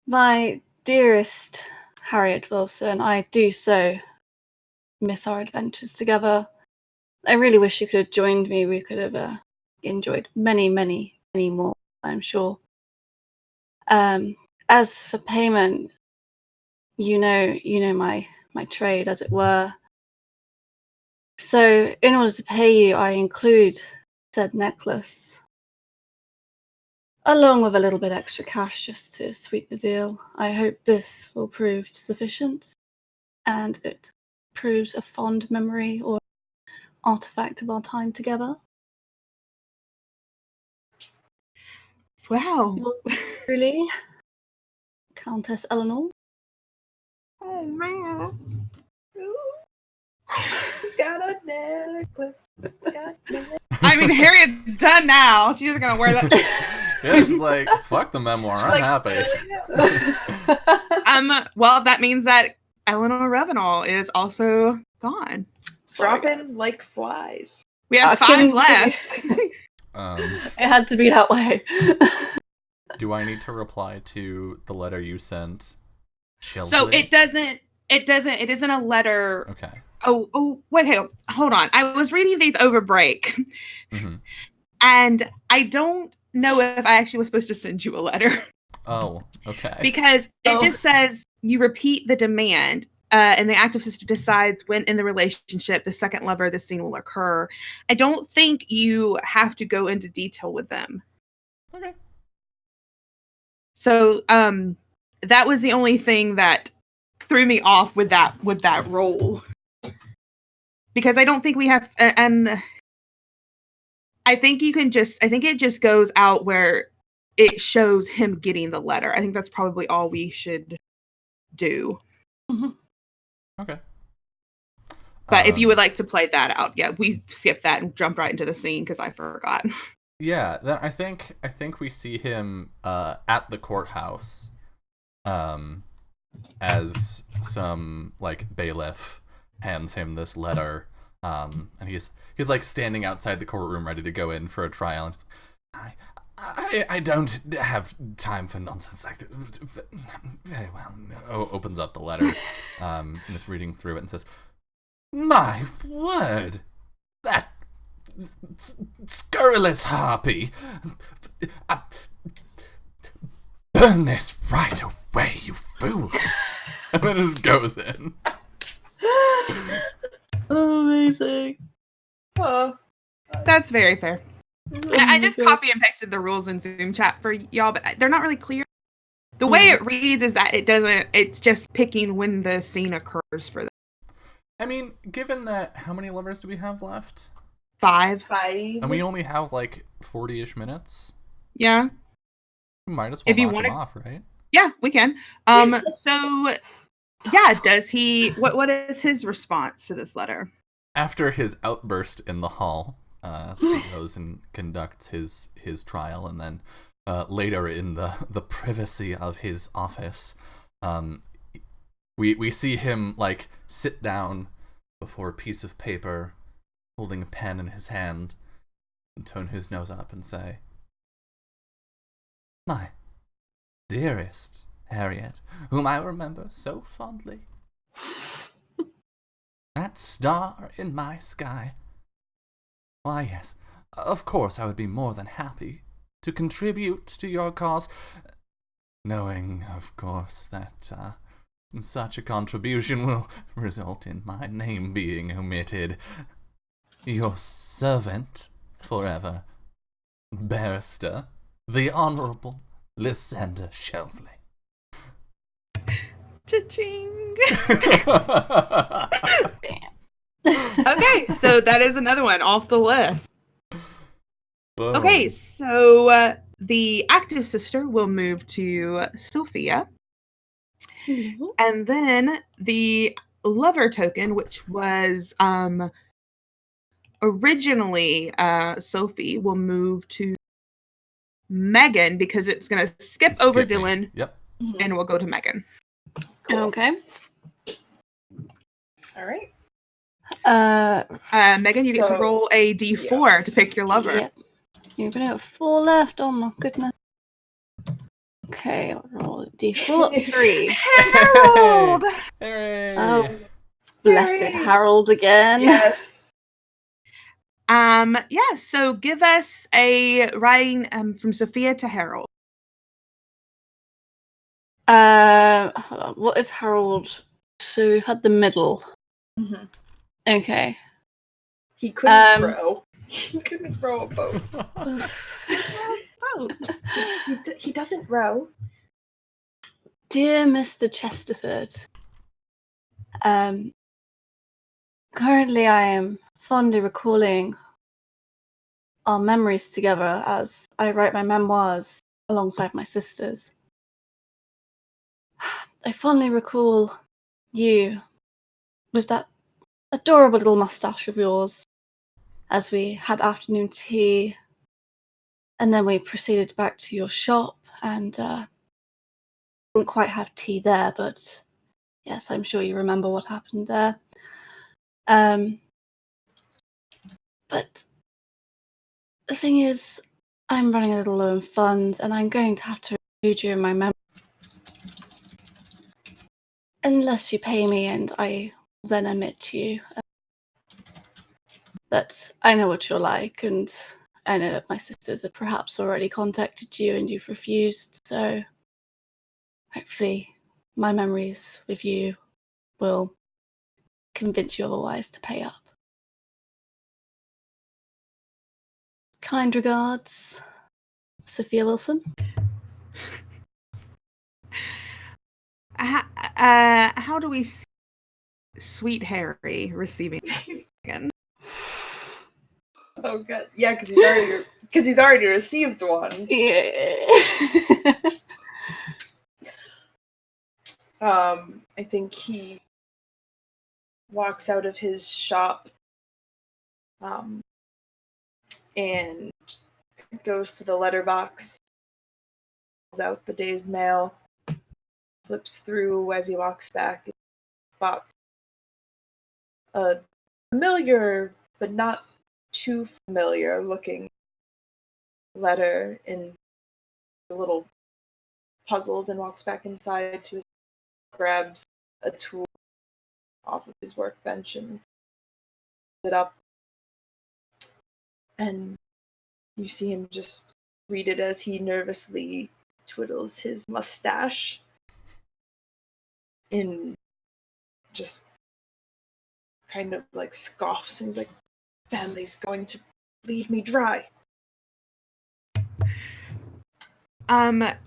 My dearest Harriet Wilson, I do so miss our adventures together. I really wish you could have joined me. We could have enjoyed many, many, many more, I'm sure. As for payment, you know my trade, as it were. So, in order to pay you, I include said necklace, along with a little bit extra cash just to sweeten the deal. I hope this will prove sufficient, and it proves a fond memory or artifact of our time together. Wow. Really, Countess Eleanor? Oh man. Got a necklace. I mean, Harriet's done now. She's gonna wear that. Yeah, she's like, fuck the memoir. I'm happy. Well, that means that Eleanor Revenall is also gone. Dropping like flies. We have 5 left. It had to be that way. Do I need to reply to the letter you sent? So it isn't a letter. Okay. Oh, wait, hey, hold on. I was reading these over break. Mm-hmm. And I don't know if I actually was supposed to send you a letter. Oh, okay. Because it just says you repeat the demand, and the active sister decides when in the relationship the second lover this scene will occur. I don't think you have to go into detail with them. Okay. So that was the only thing that threw me off with that role. Because I don't think we have, and I think it just goes out where it shows him getting the letter. I think that's probably all we should do. Mm-hmm. Okay. But if you would like to play that out, yeah, we skip that and jump right into the scene because I forgot. Yeah, then I think we see him at the courthouse, as some bailiff hands him this letter, and he's like standing outside the courtroom ready to go in for a trial. And I don't have time for nonsense like this. Very well. Opens up the letter, and is reading through it and says, "My word, that scurrilous harpy! Burn this right away, you fool!" And then just goes in. Amazing. Oh, That's very fair. I just copy and pasted the rules in Zoom chat for y'all, but they're not really clear. The way it reads is that it's just picking when the scene occurs for them. I mean, given that, how many lovers do we have left? 5. And we only have like 40-ish minutes. Yeah. We might as well If you knock wanna- him off, right? Yeah, we can. So yeah, does he what is his response to this letter? After his outburst in the hall, he goes and conducts his trial, and then later in the privacy of his office, we see him like sit down before a piece of paper, holding a pen in his hand, and turn his nose up and say, "My dearest Harriet, whom I remember so fondly. That star in my sky. Why, yes, of course I would be more than happy to contribute to your cause, knowing, of course, that such a contribution will result in my name being omitted. Your servant forever, Barrister, the Honourable Lysander Shelfling." Cha-ching. Okay, so that is another one off the list. Boom. Okay, so the active sister will move to Sophia. And then the lover token, which was originally Sophie, will move to Megan because it's going to skip over me. Dylan. Yep. And we'll go to Megan. Cool. Okay. All right. Megan, you get to roll a d4 to pick your lover. Yep. You're gonna have 4 left. Oh my goodness. Okay, I'll roll a d4. 3. Harold! Hooray! Oh, blessed Yay. Harold again. Yes. Yeah, so give us a writing from Sophia to Harold. Hold on. What is Harold? So we've had the middle. Mm-hmm. Okay. He couldn't row. He couldn't row a boat. He doesn't row. Dear Mr. Chesterford, currently I am fondly recalling our memories together as I write my memoirs alongside my sisters. I fondly recall you with that adorable little mustache of yours as we had afternoon tea, and then we proceeded back to your shop and didn't quite have tea there, but yes, I'm sure you remember what happened there. But the thing is, I'm running a little low in funds, and I'm going to have to include you in my memory. Unless you pay me, and I will then omit you. But I know what you're like, and I know that my sisters have perhaps already contacted you and you've refused, so hopefully my memories with you will convince you otherwise to pay up. Kind regards, Sophia Wilson. How do we see Sweet Harry receiving again? Oh god, yeah, because he's already received one. Yeah. I think he walks out of his shop, and goes to the letterbox, pulls out the day's mail, flips through as he walks back, and spots a familiar but not too familiar looking letter, and a little puzzled and walks back inside to his, grabs a tool off of his workbench and it up, and you see him just read it as he nervously twiddles his mustache and just kind of like scoffs, and he's like, "Family's going to bleed me dry."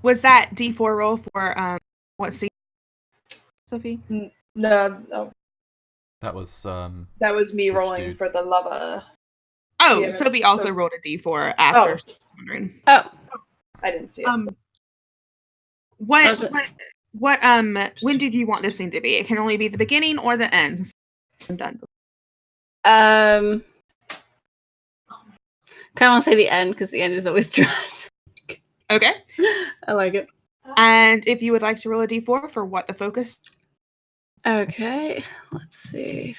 Was that D4 roll for what scene, Sophie? No, That was that was me Which rolling dude? for the lover. Oh, Yeah, Sophie also so- rolled a d4 after. Wondering. Oh, I didn't see it. What was- what when did you want this scene to be? It can only be the beginning or the end. I'm done. kind of want to say the end because the end is always dramatic. Okay. I like it. And if you would like to roll a d4 for what the focus. Okay, let's see.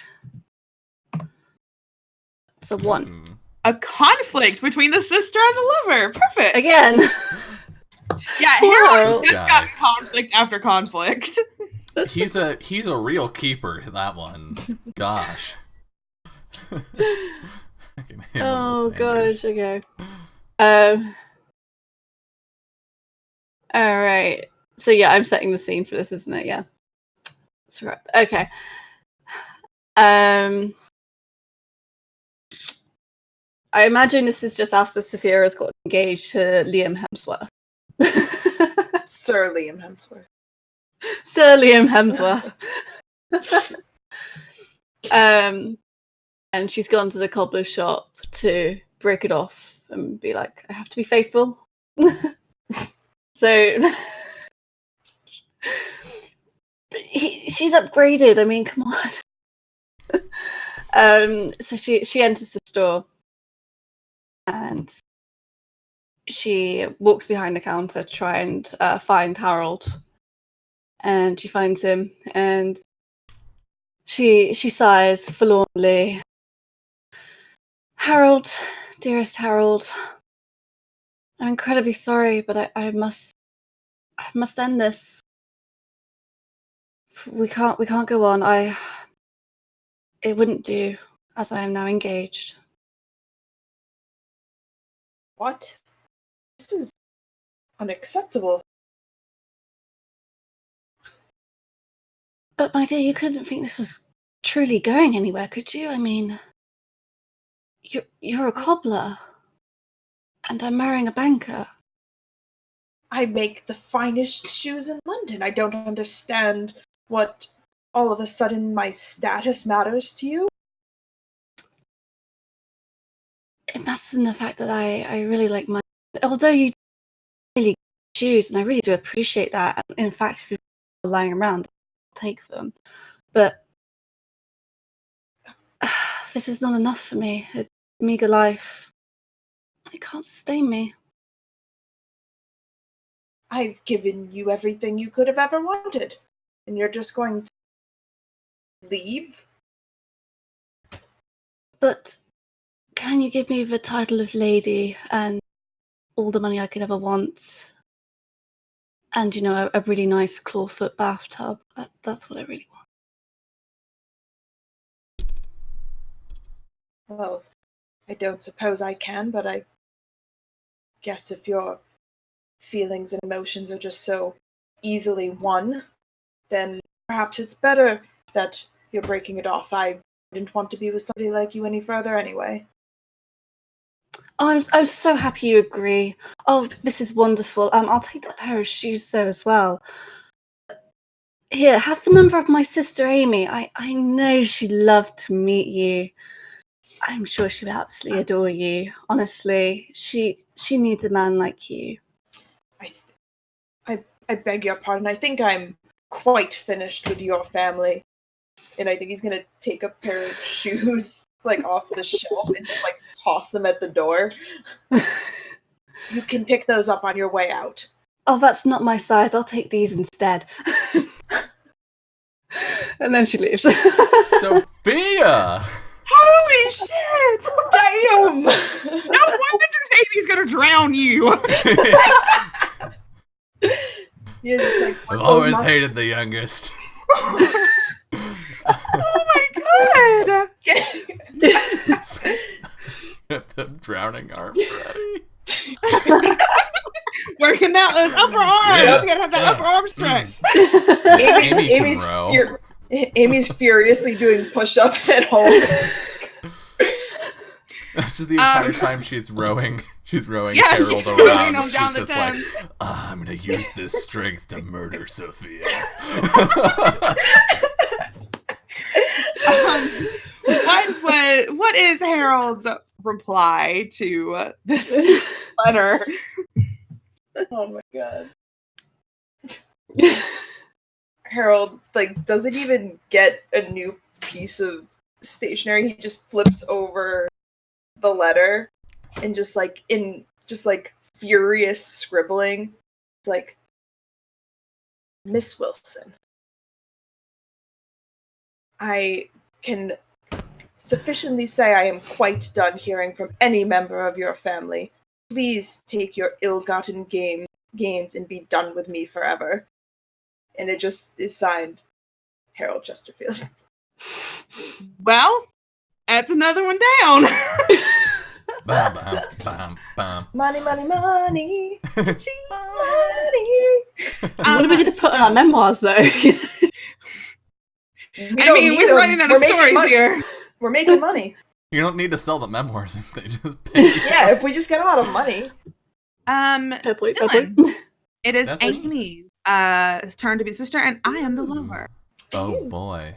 It's a 1. Hmm. A conflict between the sister and the lover. Perfect. Again. Yeah, Poor Harold Harold. just got conflict after conflict. He's a real keeper, that one. Gosh. Fucking him and Oh Lysander. gosh, okay. All right. So yeah, I'm setting the scene for this, isn't it? Yeah. That's right. Okay. I imagine this is just after Sophia has got engaged to Liam Hemsworth. Sir Liam Hemsworth. Sir Liam Hemsworth. And she's gone to the cobbler shop to break it off and be like, I have to be faithful. So she's upgraded. I mean, come on. So she enters the store and she walks behind the counter to try and find Harold. And she finds him and she sighs forlornly. Harold, dearest Harold, I'm incredibly sorry, but I must end this. We can't go on. It wouldn't do, as I am now engaged. What? This is unacceptable. But my dear, you couldn't think this was truly going anywhere, could you? I mean, you're a cobbler, and I'm marrying a banker. I make the finest shoes in London. I don't understand what all of a sudden my status matters to you. It matters in the fact that I really like my. Although you really like shoes, and I really do appreciate that. In fact, if you're lying around, I'll take them. But this is not enough for me. A meager life. It can't sustain me. I've given you everything you could have ever wanted, and you're just going to leave? But can you give me the title of lady and all the money I could ever want? And, you know, a really nice clawfoot bathtub. That's what I really want. Well, I don't suppose I can, but I guess if your feelings and emotions are just so easily won, then perhaps it's better that you're breaking it off. I didn't want to be with somebody like you any further anyway. Oh, I'm so happy you agree. Oh, this is wonderful. I'll take that pair of shoes there as well. Here, have the number of my sister Amy. I know she'd love to meet you. I'm sure she would absolutely adore you. Honestly, she needs a man like you. I beg your pardon. I think I'm quite finished with your family. And I think he's gonna take a pair of shoes like off the shelf and just like toss them at the door. You can pick those up on your way out. Oh, that's not my size. I'll take these instead. And then she leaves. Sophia! Holy shit! Damn! No wonder Amy's gonna drown you. You're just like, I've always hated the youngest. Oh my god! Get the drowning arms ready. Working out those upper arms. Yeah. You gotta have that upper arm strength. Amy can row. Amy's furiously doing push-ups at home. This is the entire time she's rowing. She's rowing Yeah, Harold she's around. rowing him She's down the just like, Thames. I'm gonna use this strength to murder Sophia. What is Harold's reply to this letter. Oh my god. Harold, like, doesn't even get a new piece of stationery. He just flips over the letter and just furious scribbling. It's like, Miss Wilson, I can sufficiently say I am quite done hearing from any member of your family. Please take your ill-gotten gains and be done with me forever. And it just is signed Harold Chesterfield. Well, that's another one down. Bam, bam, bam, bam. Money, money, money. Money. What are we going to put on our memoirs, though? I mean, we're running out of stories here. We're making money. You don't need to sell the memoirs if they just pay. Yeah, if we just get a lot of money. Dylan, it is That's me. Amy's turn to be the sister, and I am the lover. Oh boy.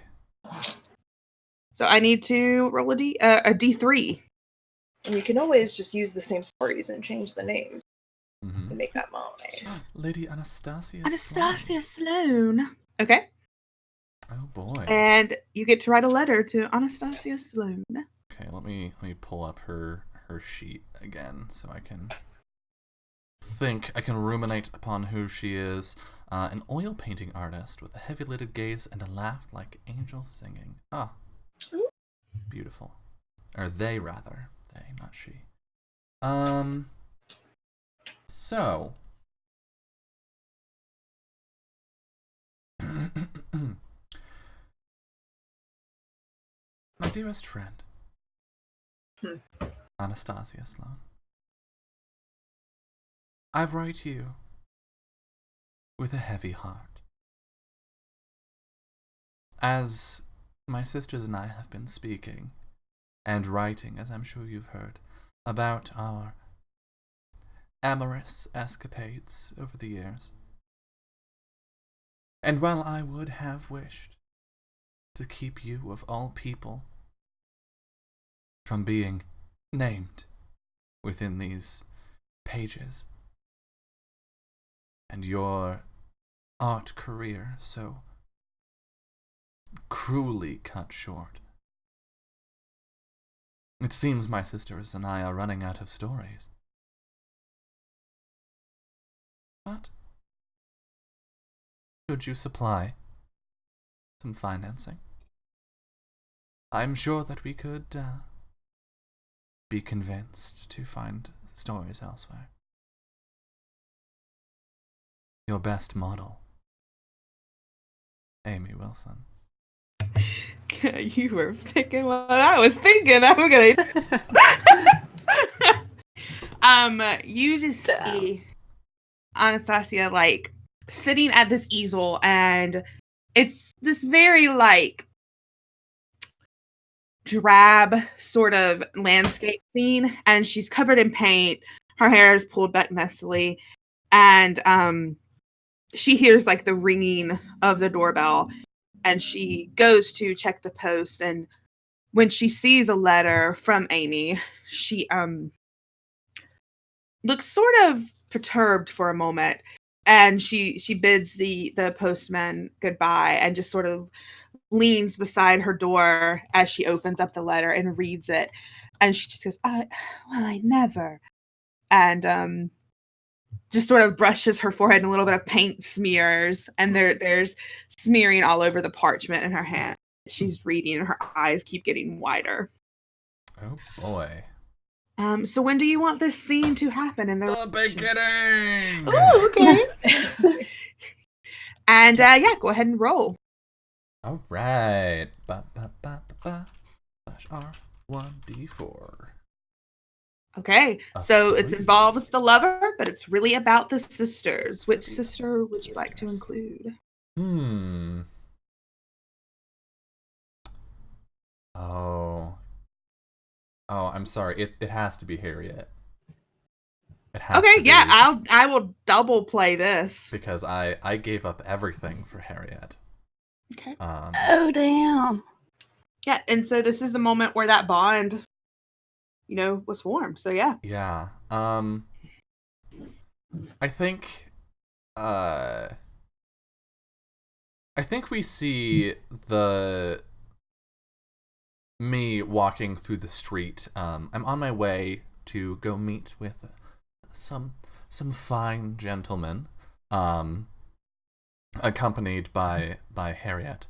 So I need to roll a D3. And you can always just use the same stories and change the name Mm-hmm. to make that money. Lady Anastasia. Anastasia Sloan. Okay. Oh boy. And you get to write a letter to Anastasia Sloan. Okay, let me pull up her sheet again so I can ruminate upon who she is. An oil painting artist with a heavy-lidded gaze and a laugh like angels singing. Ah, beautiful. Or they, rather. They, not she. So. My dearest friend, Anastasia Sloan, I write you with a heavy heart. As my sisters and I have been speaking and writing, as I'm sure you've heard, about our amorous escapades over the years. And while I would have wished to keep you, of all people, from being named within these pages, and your art career so cruelly cut short, it seems my sisters and I are running out of stories. But could you supply some financing? I'm sure that we could be convinced to find stories elsewhere. Your best model, Amy Wilson. You were picking what I was thinking. I'm gonna. You just see Anastasia like sitting at this easel, and it's this very like drab sort of landscape scene, and she's covered in paint. Her hair is pulled back messily, and she hears like the ringing of the doorbell, and she goes to check the post, and when she sees a letter from Amy, she looks sort of perturbed for a moment, and she bids the postman goodbye and just sort of leans beside her door as she opens up the letter and reads it, and she just goes, I never, and just sort of brushes her forehead, and a little bit of paint smears, and there's smearing all over the parchment in her hand. She's reading, and her eyes keep getting wider. Oh boy. So when do you want this scene to happen in The beginning! Oh, okay. And yeah, go ahead and roll. All right. R1d4. Okay, so it involves the lover, but it's really about the sisters. Which sister would you like to include? Oh, I'm sorry. It has to be Harriet. It has Okay, to be, yeah, I will double play this. because I gave up everything for Harriet. Okay. Oh, damn. Yeah, and so this is the moment where that bond was formed. So yeah. Yeah. I think uh I think we see the me walking through the street. I'm on my way to go meet with some fine gentlemen, accompanied by Harriet,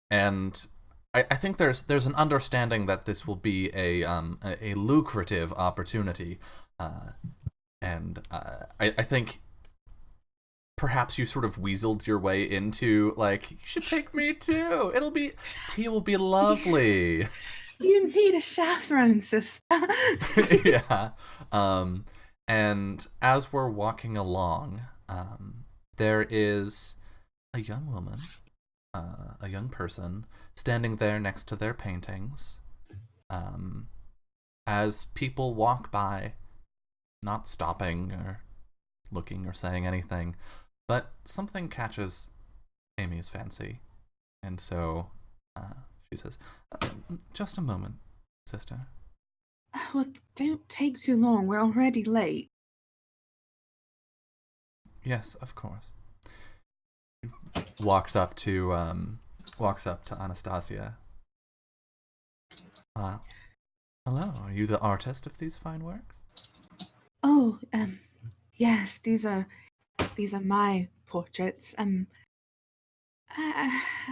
and I think there's an understanding that this will be a lucrative opportunity, and I think perhaps you sort of weaseled your way into, like, you should take me too. Tea will be lovely. You need a chaperone, sister. Yeah. And as we're walking along, there is a young woman, a young person, standing there next to their paintings. As people walk by, not stopping or looking or saying anything, but something catches Amy's fancy, and so she says, "Just a moment, sister." Well, don't take too long. We're already late. Yes, of course. Walks up to Anastasia. Hello, are you the artist of these fine works? Oh, yes, these are my portraits. I'm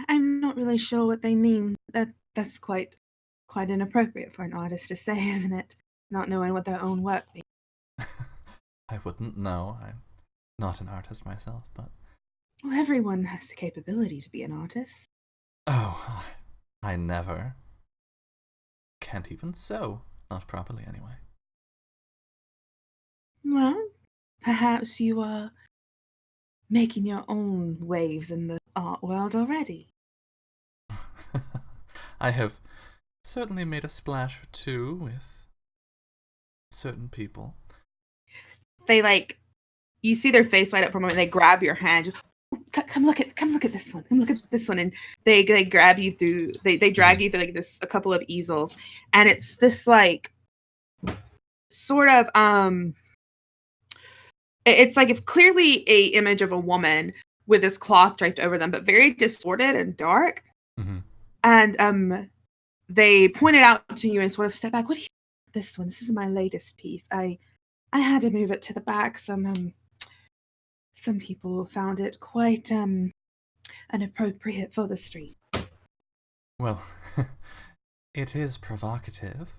not really sure what they mean. That's quite inappropriate for an artist to say, isn't it? Not knowing what their own work means. I wouldn't know. I'm not an artist myself, but... Well, everyone has the capability to be an artist. Oh, I never. Can't even sew. Not properly, anyway. Well, perhaps you are making your own waves in the art world already. I have certainly made a splash or two with certain people. They you see their face light up for a moment. They grab your hand. Just, come look at this one. Come look at this one, and they grab you through. They drag you through like this a couple of easels, and it's this like sort of it's like if clearly a image of a woman with this cloth draped over them, but very distorted and dark. Mm-hmm. And they point it out to you and sort of step back. What do you think of this one? This is my latest piece. I had to move it to the back. Some people found it quite inappropriate for the street. Well, it is provocative.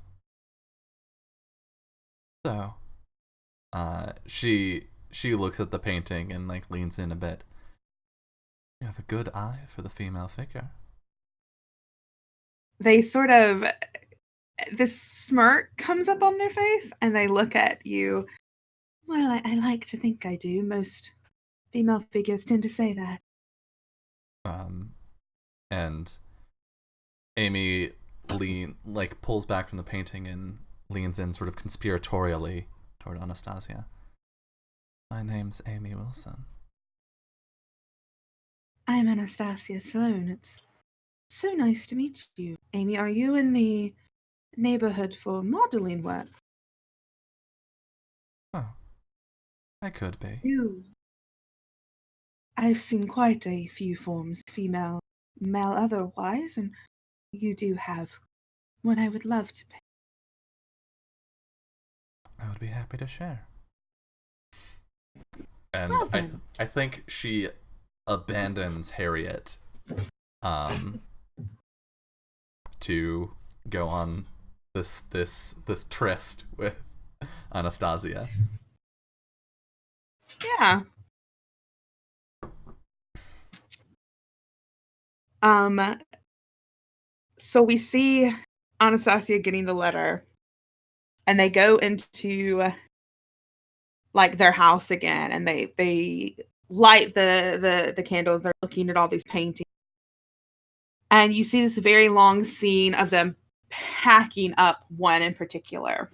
So, she looks at the painting and like leans in a bit. You have a good eye for the female figure. They sort of, this smirk comes up on their face and they look at you. Well, I like to think I do. Most female figures tend to say that. And Amy pulls back from the painting and leans in sort of conspiratorially toward Anastasia. My name's Amy Wilson. I'm Anastasia Sloan. It's so nice to meet you. Amy, are you in the neighborhood for modeling work? Oh, I could be. I've seen quite a few forms, female, male otherwise, and you do have one I would love to pay. I would be happy to share. And Well, I think she abandons Harriet to go on this tryst with Anastasia. Yeah. So we see Anastasia getting the letter, and they go into like their house again, and they light the candles. They're looking at all these paintings, and you see this very long scene of them packing up one in particular,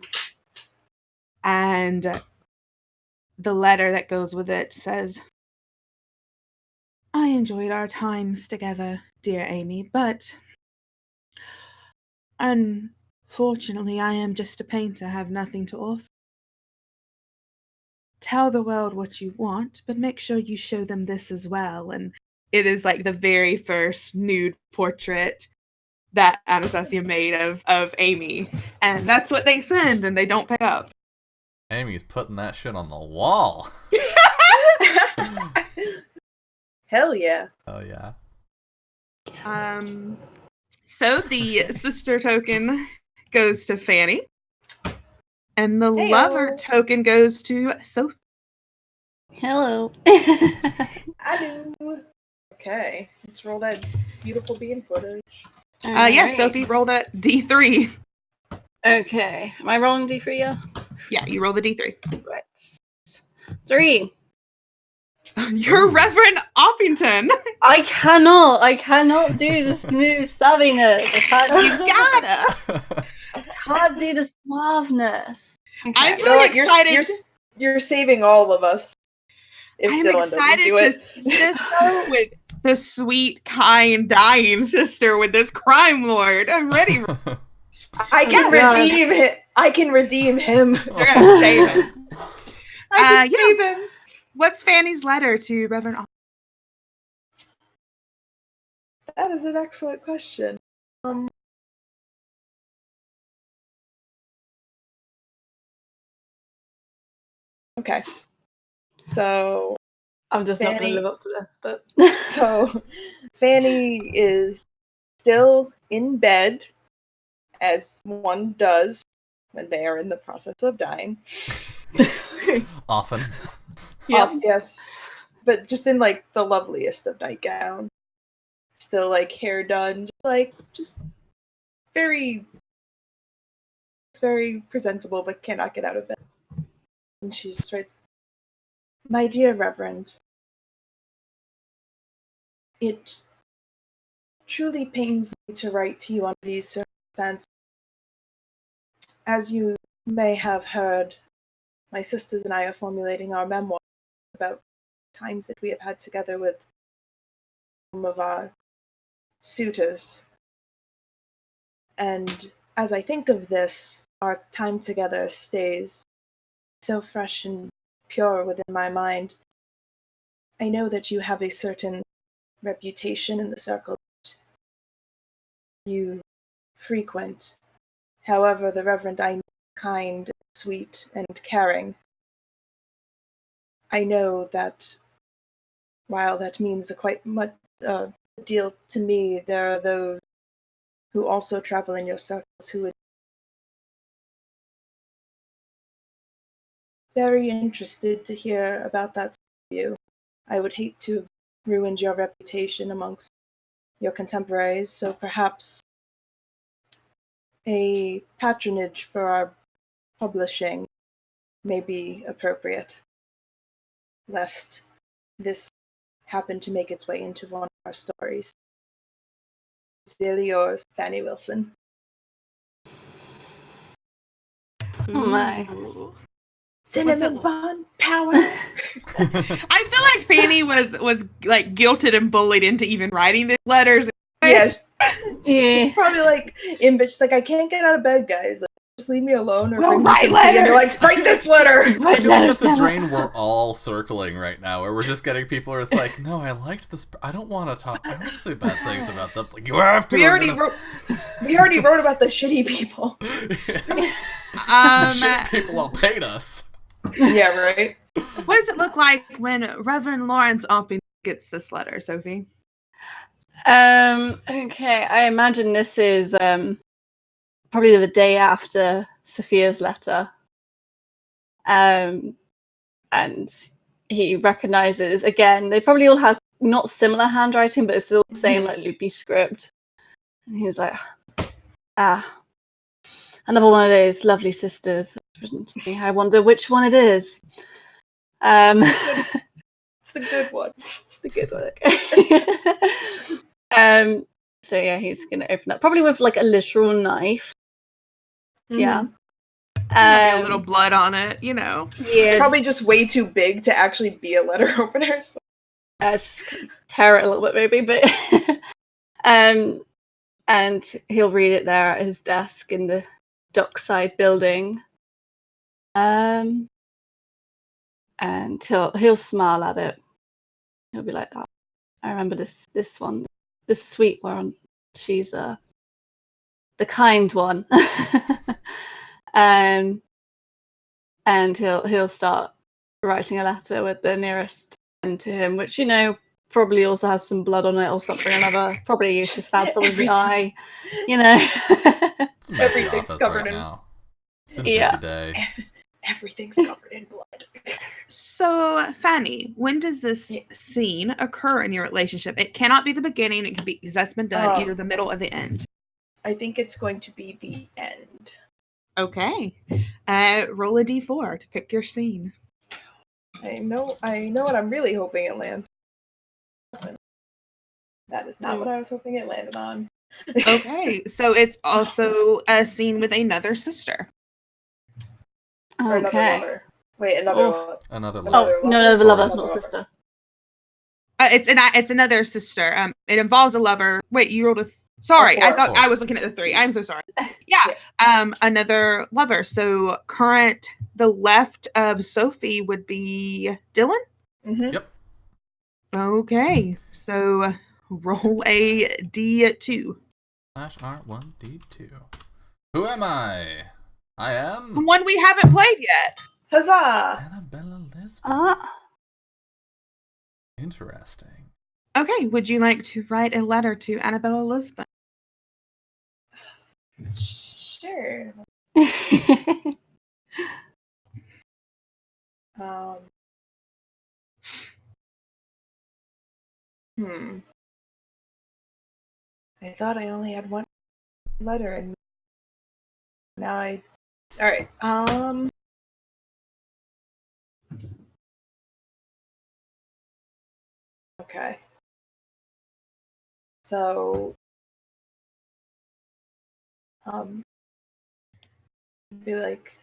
and the letter that goes with it says, I enjoyed our times together, dear Amy, but Fortunately, I am just a painter, have nothing to offer. Tell the world what you want, but make sure you show them this as well. And it is like the very first nude portrait that Anastasia made of Amy. And that's what they send, and they don't pay up. Amy's putting that shit on the wall. Hell yeah. Oh yeah. So the sister token goes to Fanny. And the Heyo. lover token goes to Sophie. Hello. I do. Okay, let's roll that beautiful bean footage. Yeah, Alright. Sophie, roll that D3. Okay. Am I rolling D3? Yeah. Yeah, you roll the D3. Right. 3. You're Ooh. Reverend Oppington. I cannot do the smooth savviness. You gotta. I can't do the suaveness. Okay. I'm You know what? really excited. You're saving all of us. If I'm Dylan doesn't excited do to it. see this though with the sweet, kind, dying sister with this crime lord. I'm ready. I can Oh, God. redeem him. I can redeem him. They're gonna save him. I can yeah. save him. What's Fanny's letter to Reverend Oppington? That is an excellent question. Okay. So I'm just not going Fanny- to live up to this, but so Fanny is still in bed, as one does when they are in the process of dying. Often. Yes. But just in like the loveliest of nightgowns. Still like hair done, just very presentable, but cannot get out of bed. And she just writes, "My dear Reverend, it truly pains me to write to you under these circumstances. As you may have heard, my sisters and I are formulating our memoir about times that we have had together with some of our suitors. And as I think of this, our time together stays so fresh and pure within my mind. I know that you have a certain reputation in the circle that you frequent. However, the Reverend I know is kind, sweet, and caring. I know that while that means a quite much deal to me, there are those who also travel in your circles who would be very interested to hear about that side of you. I would hate to have ruined your reputation amongst your contemporaries, so perhaps a patronage for our publishing may be appropriate, lest this happen to make its way into one of our stories. Sincerely yours, Fanny Wilson." oh my. Ooh. Cinnamon What's it- bun power. I feel like Fanny was like guilted and bullied into even writing these letters. Yes, Yeah. she's probably like in bitch. She's like, "I can't get out of bed, guys. Like, just leave me alone or Well, bring me write some tea." And they're like, "Write this letter." I Write feel like letters that's the down. drain we're all circling right now, where we're just getting people who are just like, no, I liked this. I don't want to talk. I don't say bad things about them. It's like, you have to. We we're already gonna- wrote about the shitty people. The Um, shit people all paid us. Yeah, right. what does it look like when Reverend Lawrence Oppington gets this letter, Sophie? Okay, I imagine this is probably the day after Sophia's letter. And he recognizes, again, they probably all have not similar handwriting, but it's still the same like loopy script. And he's like, another one of those lovely sisters that's written to me. I wonder which one it is. It's the good one. The good one. So yeah, he's gonna open up probably with like a literal knife. Yeah. Maybe a little blood on it, you know. Yeah, It's probably just way too big to actually be a letter opener. So. just tear it a little bit maybe, but and he'll read it there at his desk in the dockside building. And he'll smile at it. He'll be like, oh, I remember this one, this sweet one. She's the kind one. And he'll start writing a letter with the nearest end to him, which, you know, probably also has some blood on it or something or another. Probably used to stab someone in the eye, you know. It's a messy Everything's office covered right in- now. It's been a busy day. Everything's covered in blood. So, Fanny, when does this scene occur in your relationship? It cannot be the beginning. It could be, because that's been done, either the middle or the end. I think it's going to be the end. Okay. Roll a d4 to pick your scene. I know what I'm really hoping it lands. That is not what I was hoping it landed on. Okay, so it's also a scene with another sister. Or another lover. Wait, another lover. Another Oh, lover. no, the lover's Sorry. not sister. It's another sister. It involves a lover. Wait, you rolled a. Sorry, I thought I was looking at the 3. I'm so sorry. Yeah. Another lover. So the left of Sophie would be Dylan. Mm-hmm. Yep. Okay, so roll a d2. /R1D2. Who am I? I am One we haven't played yet. Huzzah! Annabella Lisbon. Interesting. Okay, would you like to write a letter to Annabella Lisbon? Sure. I thought I only had one letter, and now I. All right. Okay. So. Be like,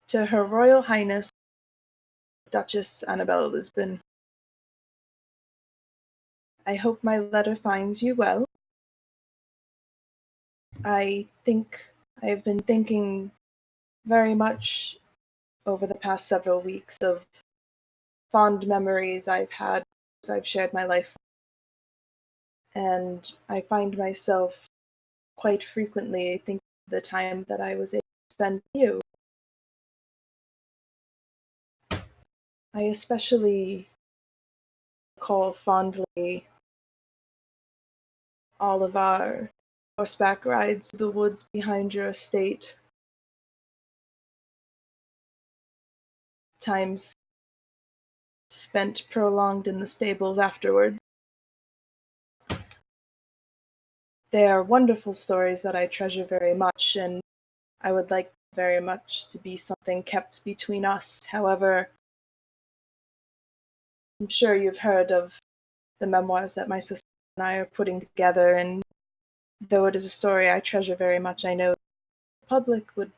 to Her Royal Highness, Duchess Annabella Lisbon. I hope my letter finds you well. I think I have been thinking very much over the past several weeks of fond memories I've had as I've shared my life. And I find myself quite frequently thinking of the time that I was able to spend with you. I especially recall fondly all of our horseback rides through the woods behind your estate. Times spent prolonged in the stables afterwards. They are wonderful stories that I treasure very much, and I would like very much to be something kept between us. However, I'm sure you've heard of the memoirs that my sister and I are putting together, and though it is a story I treasure very much, I know the public would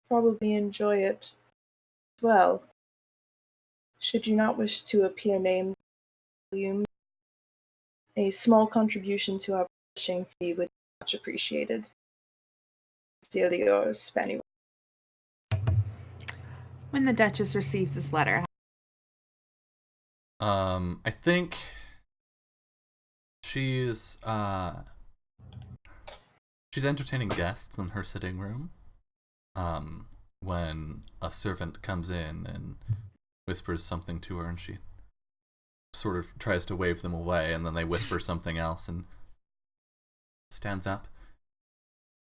probably enjoy it as well. Should you not wish to appear named in the volume, a small contribution to our publishing fee would be much appreciated. Sincerely yours, Fanny. When the Duchess receives this letter. I think she's entertaining guests in her sitting room. When a servant comes in and whispers something to her, and she sort of tries to wave them away, and then they whisper something else and stands up.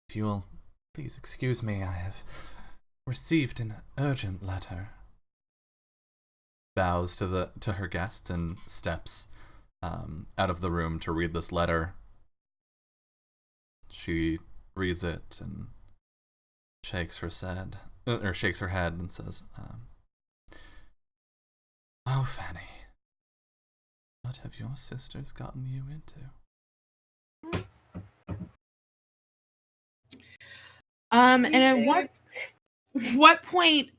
If you'll please excuse me, I have received an urgent letter. Bows to her guests and steps out of the room to read this letter. She reads it and shakes her head and says, "Oh, Fanny, what have your sisters gotten you into?" And at what point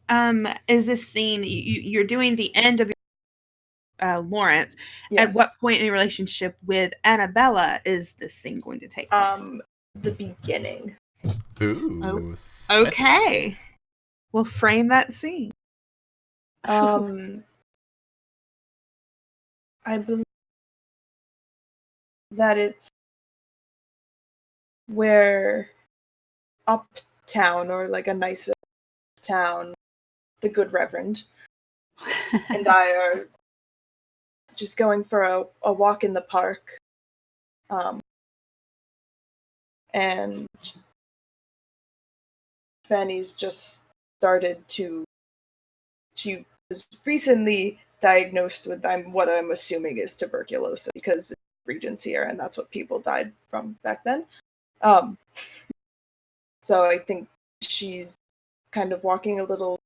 is this scene? You're doing the end of your Lawrence. Yes. At what point in your relationship with Annabella is this scene going to take place? The beginning. Ooh, spicy. Okay. We'll frame that scene. I believe that it's where uptown, or like a nicer town, the good Reverend and I are just going for a walk in the park. And Fanny's just started to. She was recently diagnosed with what I'm assuming is tuberculosis, because it's Regency era and that's what people died from back then. So I think she's kind of walking a little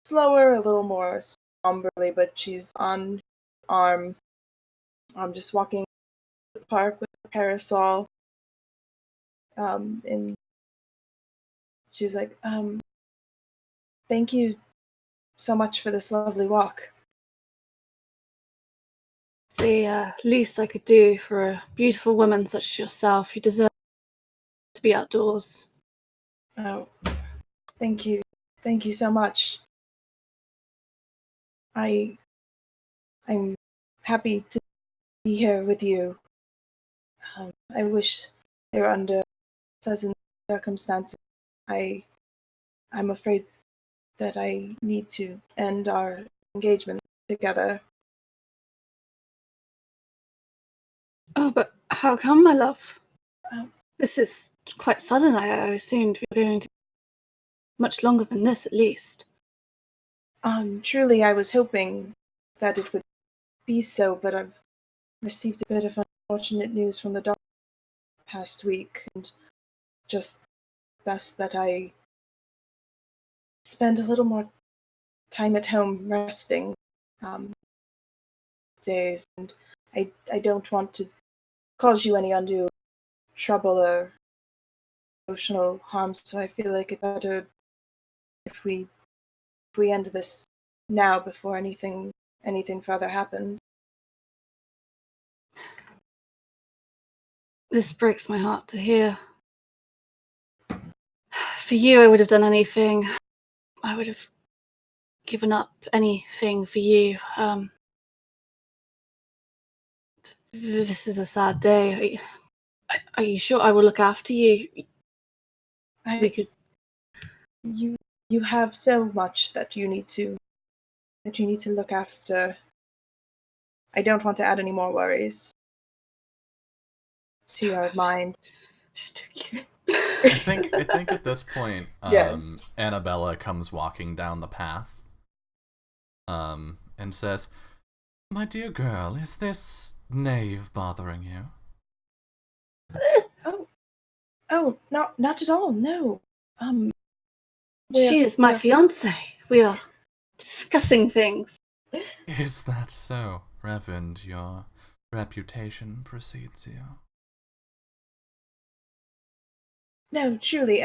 slower, a little more somberly, but she's on his arm. I'm just walking the park with a parasol. And she's like, thank you so much for this lovely walk. It's the least I could do for a beautiful woman such as yourself. You deserve to be outdoors. Oh, thank you. Thank you so much. I'm happy to be here with you. I wish they were under pleasant circumstances. I'm afraid that I need to end our engagement together. Oh, but how come, my love? Oh. This is quite sudden. I assumed we were going to much longer than this, at least. Truly, I was hoping that it would be so, but I've received a bit of unfortunate news from the doctor past week, and just best that I spend a little more time at home resting days, and I don't want to cause you any undue trouble or emotional harm, so I feel like it's better if we end this now before anything further happens. This breaks my heart to hear. For you, I would have done anything. I would have given up anything for you. This is a sad day. Are you sure I will look after you? We could. You have so much that you need to look after. I don't want to add any more worries to your mind. She's too cute. I think at this point, Yeah. Annabella comes walking down the path, and says, "My dear girl, is this knave bothering you?" Oh, not at all. No. She is my fiance. We are discussing things. Is that so, Reverend? Your reputation precedes you. No, truly,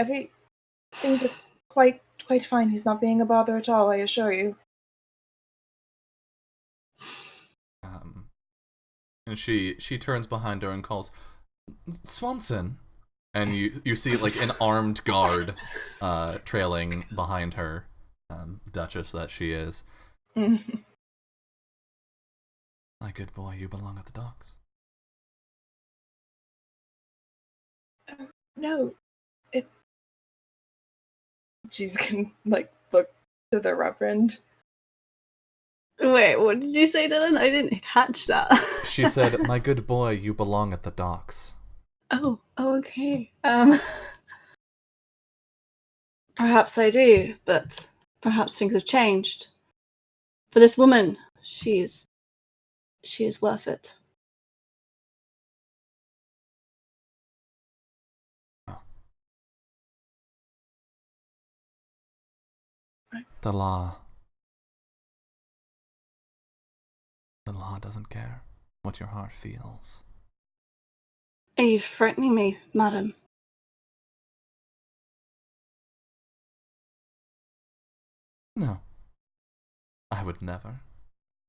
things are quite fine. He's not being a bother at all, I assure you. And she turns behind her and calls, "Swanson!" And you see like an armed guard trailing behind her, Duchess that she is. My good boy, you belong at the docks. No, she's gonna look to the Reverend. Wait, what did you say, Dylan? I didn't catch that. She said, "My good boy, you belong at the docks." Oh, okay. Perhaps I do, but perhaps things have changed. For this woman, she is worth it. Oh. The law doesn't care what your heart feels. Are you frightening me, madam? No, I would never.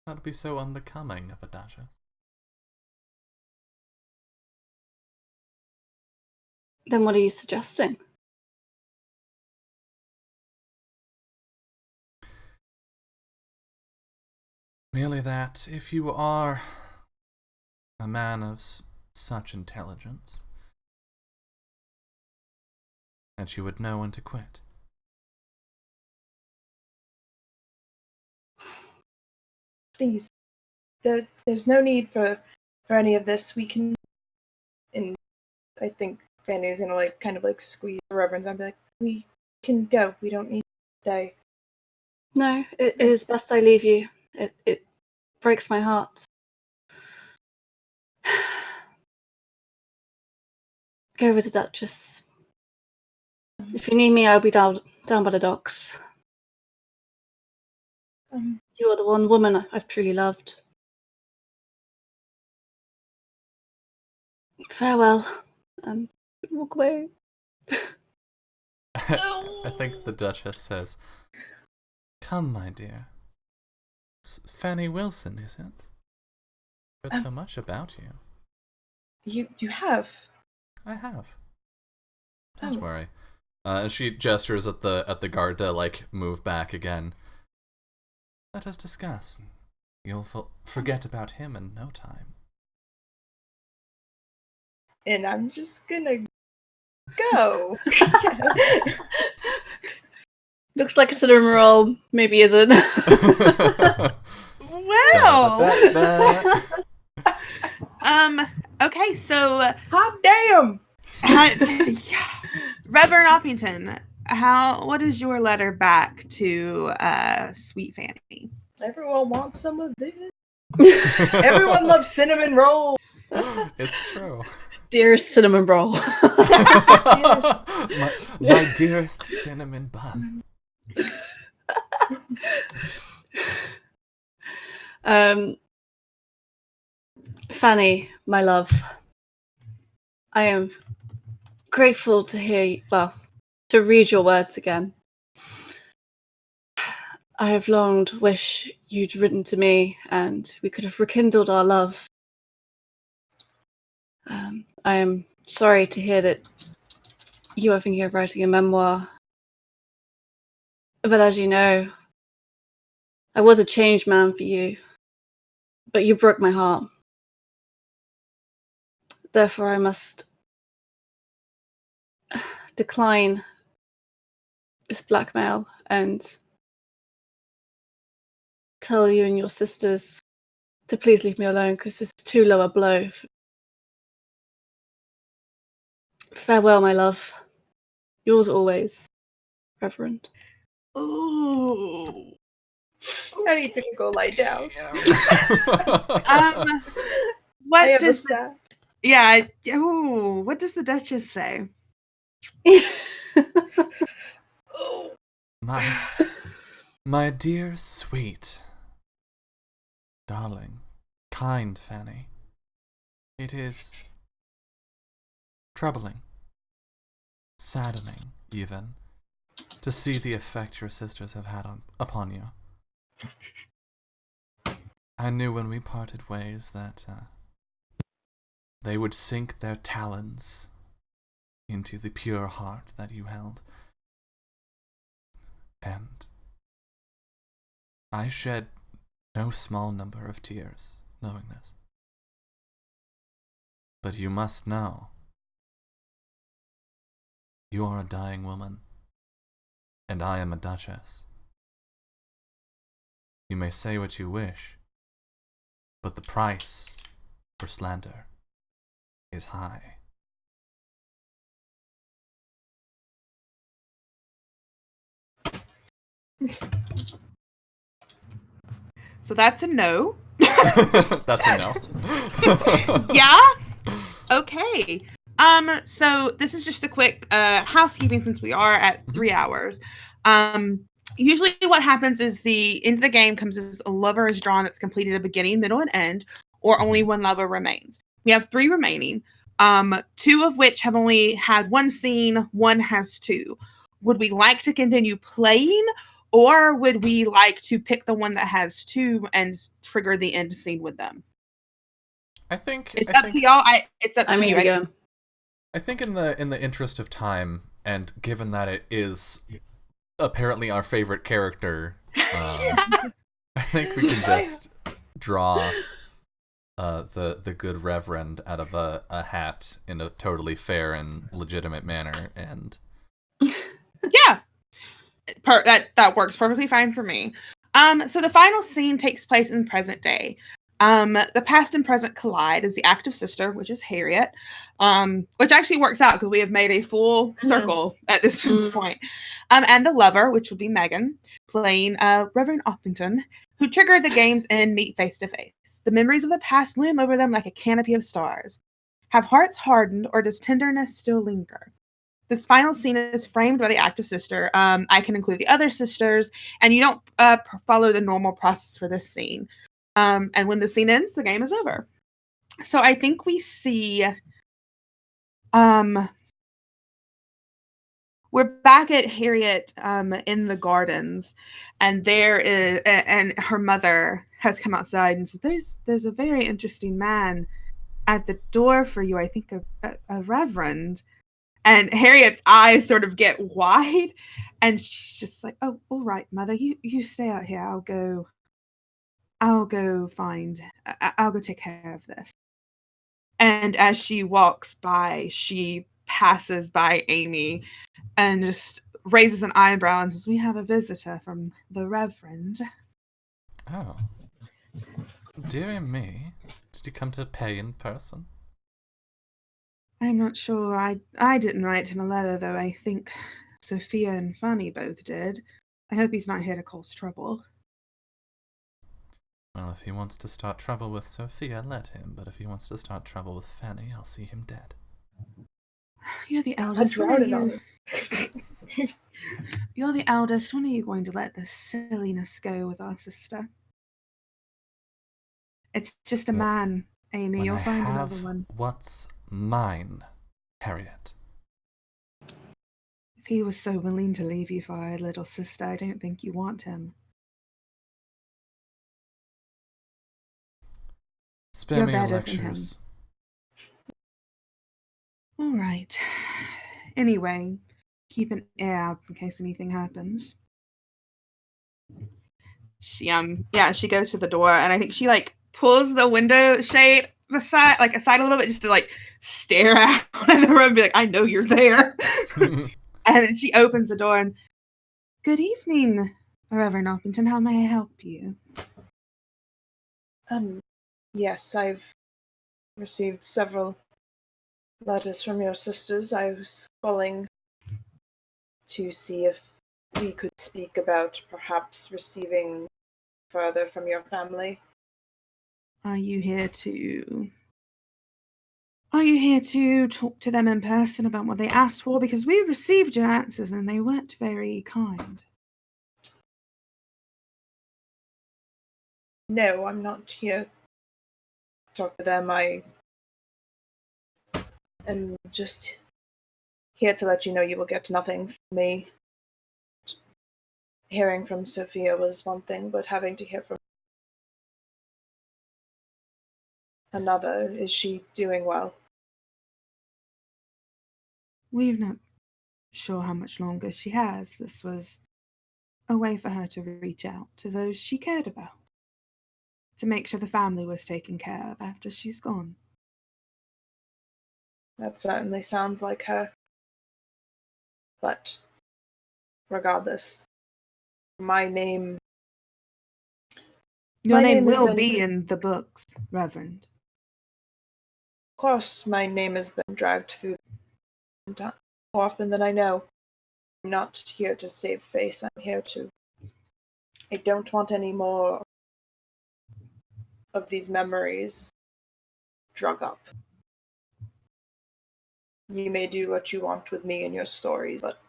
That would be so unbecoming of a duchess. Then what are you suggesting? Merely that if you are a man of such intelligence, that you would know when to quit. Please, there's no need for any of this. We can, and I think Fanny's gonna like kind of like squeeze the Reverend's and be like, we can go. We don't need to stay. No, it is best I leave you. It breaks my heart. Go with the Duchess. If you need me, I'll be down by the docks. You are the one woman I've truly loved. Farewell, and walk away. I think the Duchess says, "Come, my dear. Fanny Wilson, is it? Heard so much about you." You have. I have. Don't worry. And she gestures at the guard to like move back again. Let us discuss. You'll forget about him in no time. And I'm just gonna go. Looks like a cinnamon roll. Maybe isn't. Well. Okay, so Hot damn! Reverend Oppington, what is your letter back to Sweet Fanny? Everyone wants some of this. Everyone loves cinnamon roll. It's true. Dearest cinnamon roll. my dearest cinnamon bun. Fanny, my love, I am grateful to to read your words again. I have longed wish you'd written to me and we could have rekindled our love. I am sorry to hear that you are thinking of writing a memoir. But as you know, I was a changed man for you, but you broke my heart. Therefore, I must decline this blackmail and tell you and your sisters to please leave me alone because this is too low a blow. Farewell, my love. Yours always, Reverend. Ooh. I need to go lie down. What does what does the Duchess say? My dear, sweet, darling, kind Fanny, it is troubling, saddening even, to see the effect your sisters have had upon you. I knew when we parted ways that they would sink their talons into the pure heart that you held. And I shed no small number of tears knowing this. But you must know, you are a dying woman, and I am a duchess. You may say what you wish, but the price for slander is high. So that's a no. That's a no. Yeah? Okay. So this is just a quick housekeeping since we are at 3 hours. Usually what happens is the end of the game comes as a lover is drawn that's completed a beginning, middle, and end, or only one lover remains. We have 3 remaining, 2 of which have only had 1 scene, 1 has 2. Would we like to continue playing, or would we like to pick the one that has 2 and trigger the end scene with them? It's up to y'all. It's up to you. I think in the interest of time, and given that it is apparently our favorite character, I think we can just draw the good reverend out of a hat in a totally fair and legitimate manner, and Yeah, that works perfectly fine for me. So the final scene takes place in present day. The past and present collide as the active sister, which is Harriet, which actually works out because we have made a full circle at this point, and the lover, which would be Megan, playing Reverend Oppington, who triggered the games and meet face to face. The memories of the past loom over them like a canopy of stars. Have hearts hardened, or does tenderness still linger? This final scene is framed by the active sister. I can include the other sisters, and you don't follow the normal process for this scene. And when the scene ends, the game is over. So I think we see. We're back at Harriet in the gardens, and and her mother has come outside and said, "There's a very interesting man at the door for you. I think a reverend." And Harriet's eyes sort of get wide, and she's just like, "Oh, all right, mother, you stay out here. I'll go I'll go take care of this." And as she walks by, she passes by Amy and just raises an eyebrow and says, "We have a visitor from the Reverend." oh, dearie me, did he come to pay in person? I'm not sure. I didn't write him a letter, though. I think Sophia and Fanny both did. I hope he's not here to cause trouble. Well, if he wants to start trouble with Sophia, let him. But if he wants to start trouble with Fanny, I'll see him dead. You're the eldest. When are you? You're the eldest. When are you going to let this silliness go with our sister? It's just a man, Amy. When You'll I find have another one. what's mine, Harriet. If he was so willing to leave you for our little sister, I don't think you want him. Spare You're me your better than him. lectures. All right. Anyway, keep an ear out in case anything happens. She she goes to the door, and I think she like pulls the window shade aside a little bit just to like stare out of the room and be like, "I know you're there." And then she opens the door and, "Good evening, Reverend Oppington. How may I help you?" Yes, I've received several letters from your sisters. I was calling to see if we could speak about perhaps receiving further from your family. Are you here to talk to them in person about what they asked for? Because we received your answers and they weren't very kind. No, I'm not here to talk to them. I am just here to let you know you will get nothing from me. Hearing from Sophia was one thing, but having to hear from another, is she doing well? We're not sure how much longer she has. This was a way for her to reach out to those she cared about, to make sure the family was taken care of after she's gone. That certainly sounds like her. But regardless, my name. Your My name name has will been- be in the books, Reverend. Of course, my name has been dragged through more often than I know. I'm not here to save face. I'm here to. I don't want any more of these memories drug up. You may do what you want with me and your stories, but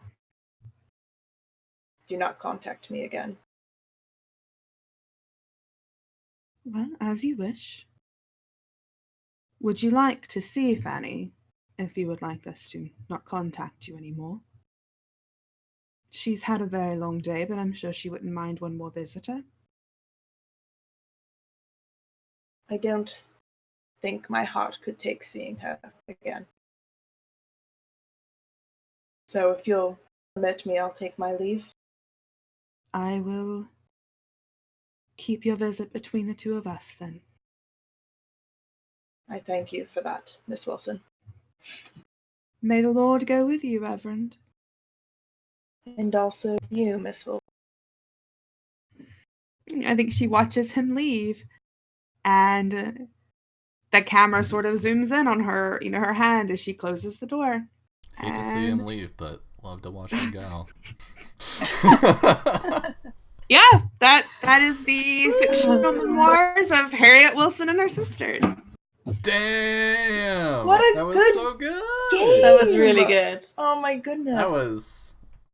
do not contact me again. Well, as you wish. Would you like to see Fanny, if you would like us to not contact you anymore? She's had a very long day, but I'm sure she wouldn't mind one more visitor. I don't think my heart could take seeing her again. So if you'll permit me, I'll take my leave. I will keep your visit between the two of us, then. I thank you for that, Miss Wilson. May the Lord go with you, Reverend. And also you, Miss Wilson. I think she watches him leave, and the camera sort of zooms in on her, her hand as she closes the door. Hate to see him leave, but love to watch him go. Yeah, that is the fictional memoirs of Harriet Wilson and her sisters. Damn! What a that was good so good. game! That was really good. Oh my goodness.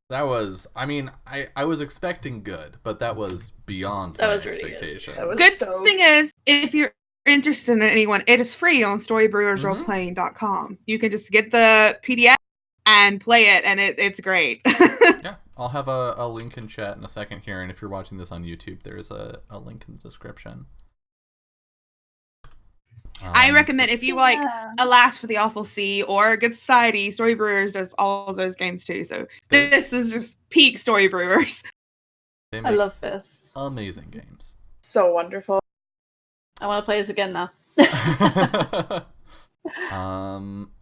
That was. I mean, I was expecting good, but that was beyond That my was really good. expectation. That was Good so... thing is, if you're interested in anyone, it is free on storybrewersroleplaying.com. You can just get the PDF and play it, and it's great. Yeah, I'll have a link in chat in a second here, and if you're watching this on YouTube, there's a link in the description. I recommend, if you like Alas for the Awful Sea or Good Society, Story Brewers does all of those games too. So this is just peak Story Brewers. They I make love this. amazing games. So wonderful. I want to play this again now.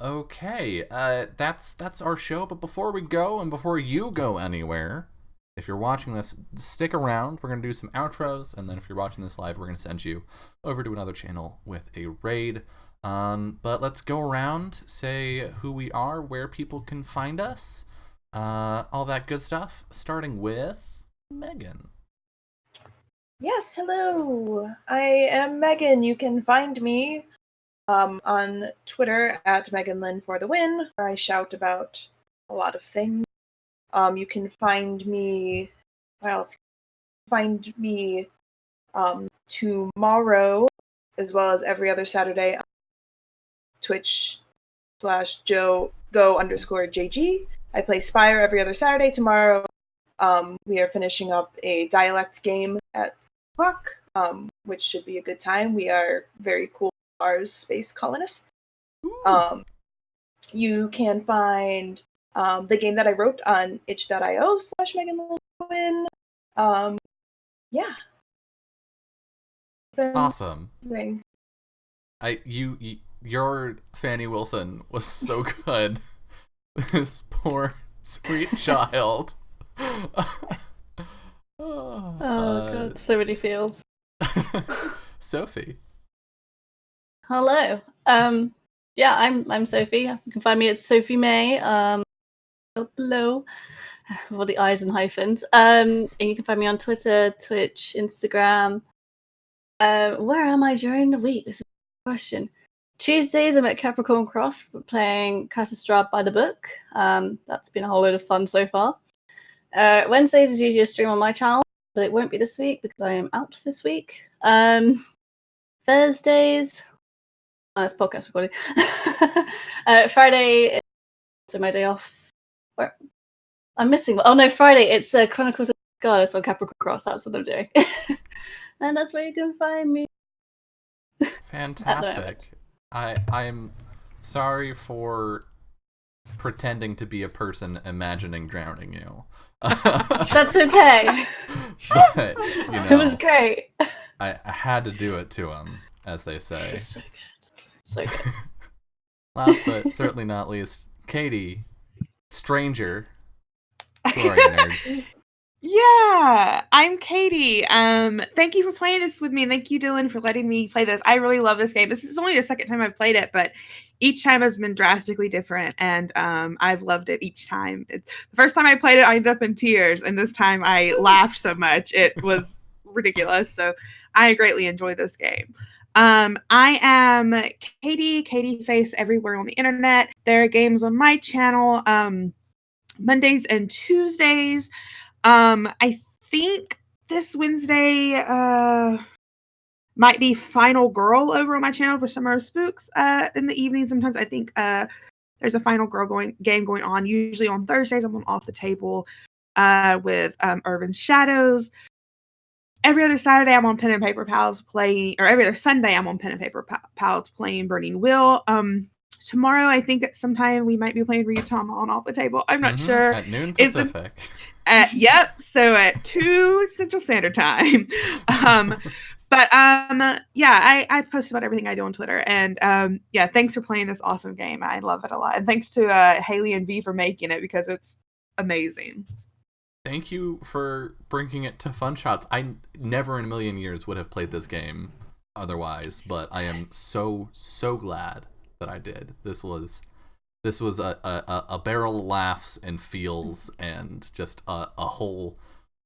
Okay. That's our show, but before we go and before you go anywhere, if you're watching this, stick around. We're going to do some outros, and then if you're watching this live, we're going to send you over to another channel with a raid. But let's go around, say who we are, where people can find us, all that good stuff, starting with Megan. Yes, hello. I am Megan. You can find me on Twitter at MeganLynn4TheWin, where I shout about a lot of things. You can find me, tomorrow, as well as every other Saturday on Twitch/Go_JG. I play Spire every other Saturday. Tomorrow, we are finishing up a dialect game at 6 o'clock, which should be a good time. We are very cool Mars space colonists. You can find the game that I wrote on itch.io/MeganLynn. Yeah. Awesome. Your Fanny Wilson was so good. This poor sweet child. Oh god, so many feels. Sophie. Hello. Yeah, I'm Sophie. You can find me at Sophie May. Below with all the I's and hyphens. And you can find me on Twitter, Twitch, Instagram. Where am I during the week? This is a question. Tuesdays I'm at Capricorn Cross playing Catastrophe by the book. That's been a whole load of fun so far. Wednesdays is usually a stream on my channel, but it won't be this week because I am out this week. Thursdays, it's podcast recording. Friday, so my day off. Where I'm missing. Oh no, Friday it's Chronicles of Scarlet on Capricorn Cross. That's what I'm doing, and that's where you can find me. Fantastic. I'm sorry for pretending to be a person imagining drowning you. That's okay. But, it was great. I had to do it to him, as they say. So good. So good. Last but certainly not least, Katie, stranger. Who are you, nerd? Yeah, I'm Katie. Thank you for playing this with me, and thank you, Dylan, for letting me play this. I really love this game. This is only the second time I've played it, but each time has been drastically different, and I've loved it each time. The first time I played it, I ended up in tears, and this time I laughed so much. It was ridiculous, so I greatly enjoy this game. I am Katie Face everywhere on the internet. There are games on my channel, Mondays and Tuesdays. I think this Wednesday might be Final Girl over on my channel for Summer of Spooks in the evening. Sometimes I think there's a Final Girl game going on. Usually on Thursdays I'm on Off the Table with Urban Shadows. Every other Saturday I'm on Pen and Paper Pals playing, or every other Sunday I'm on Pen and Paper Pals playing Burning Wheel. tomorrow, I think at some time we might be playing Ryutama on Off the Table. I'm not sure. At noon Pacific. Yep. So at 2 Central Standard Time. Yeah, I post about everything I do on Twitter. And yeah, thanks for playing this awesome game. I love it a lot. And thanks to Haley and V for making it because it's amazing. Thank you for bringing it to Fun Shots. I never in a million years would have played this game otherwise, but I am so glad that I did. This was a barrel of laughs and feels and just a whole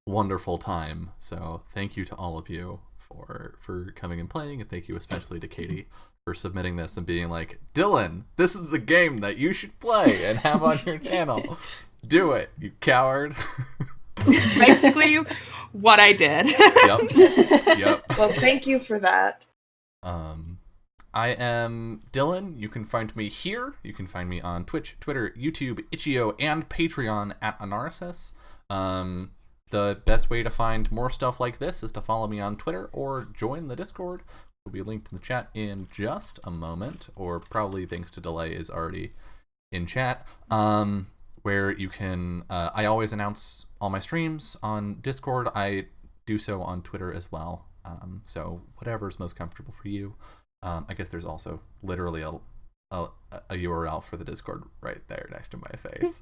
wonderful time. So thank you to all of you for coming and playing, and thank you especially to Katie for submitting this and being like, Dylan, this is a game that you should play and have on your channel. Do it, you coward. Basically what I did. Yep. Well, thank you for that. I am Dylan. You can find me here. You can find me on Twitch, Twitter, YouTube, Itch.io, and Patreon at Anarsis. The best way to find more stuff like this is to follow me on Twitter or join the Discord. Will be linked in the chat in just a moment, or probably thanks to delay is already in chat. Where you can, I always announce all my streams on Discord. I do so on Twitter as well. So whatever is most comfortable for you. I guess there's also literally a URL for the Discord right there next to my face.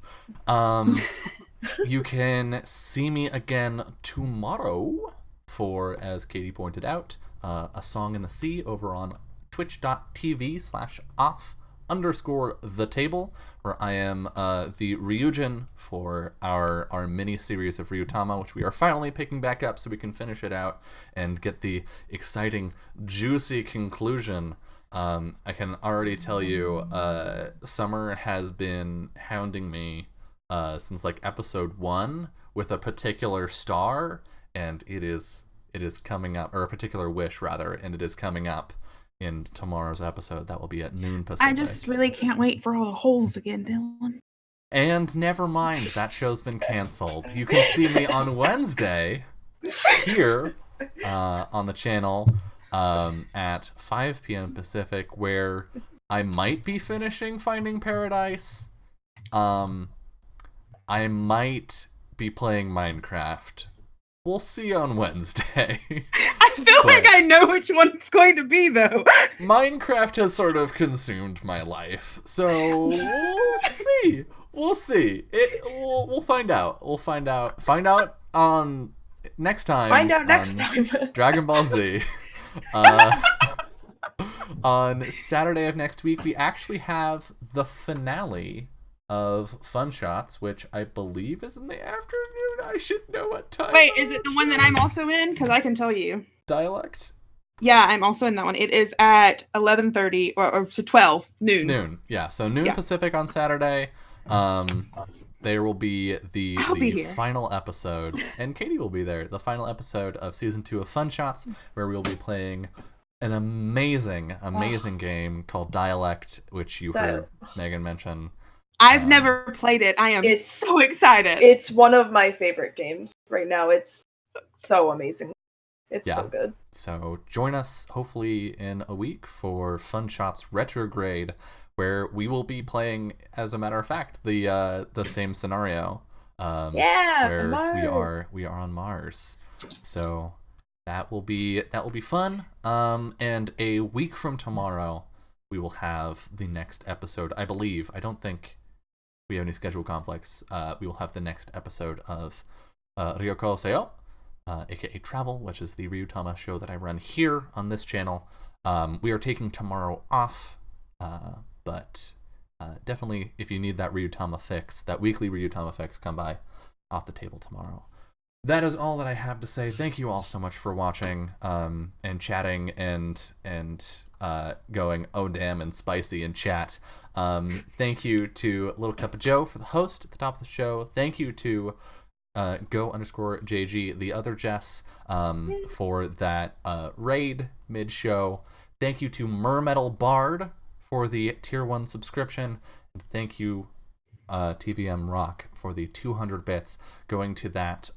You can see me again tomorrow for, as Katie pointed out, A Song in the Sea over on twitch.tv/off_the-table, where I am the Ryujin for our mini-series of Ryutama, which we are finally picking back up so we can finish it out and get the exciting, juicy conclusion. I can already tell you, Summer has been hounding me since like episode 1 with a particular star, and it is coming up, or a particular wish rather, and it is coming up in tomorrow's episode. That will be at noon Pacific. I just really can't wait for all the holes again, Dylan. And never mind, that show's been canceled. You can see me on Wednesday here on the channel at 5 p.m. Pacific, where I might be finishing Finding Paradise. I might be playing Minecraft. We'll see on Wednesday. I feel like I know which one it's going to be, though. Minecraft has sort of consumed my life, so we'll see. We'll see. We'll find out. We'll find out. Find out on next time. Find out next time. Dragon Ball Z. On Saturday of next week, we actually have the finale of Fun Shots, which I believe is in the afternoon. I should know what time. Wait, is it the one that I'm also in? Because I can tell you. Dialect? Yeah, I'm also in that one. It is at 11:30 or so 12 noon. Noon, yeah. So noon Pacific on Saturday. There will be the final episode, and Katie will be there. The final episode of season 2 of Fun Shots, where we'll be playing an amazing game called Dialect, which you heard Megan mention. I've never played it. I am so excited. It's one of my favorite games right now. It's so amazing. It's so good. So join us hopefully in a week for Fun Shots Retrograde, where we will be playing, as a matter of fact, the same scenario. Where we are on Mars. So that will be fun. And a week from tomorrow, we will have the next episode. I believe. I don't think we have any schedule conflicts. We will have the next episode of Ryoko Seo, aka Travel, which is the Ryutama show that I run here on this channel. We are taking tomorrow off, but definitely if you need that Ryutama fix, that weekly Ryutama fix, come by Off the Table tomorrow. That is all that I have to say. Thank you all so much for watching and chatting and going oh damn and spicy in chat. Thank you to Little Cup of Joe for the host at the top of the show. Thank you to go_JG, the other Jess, for that raid mid-show. Thank you to Mermetal Bard for the tier 1 subscription. And thank you TVM Rock for the 200 bits going to that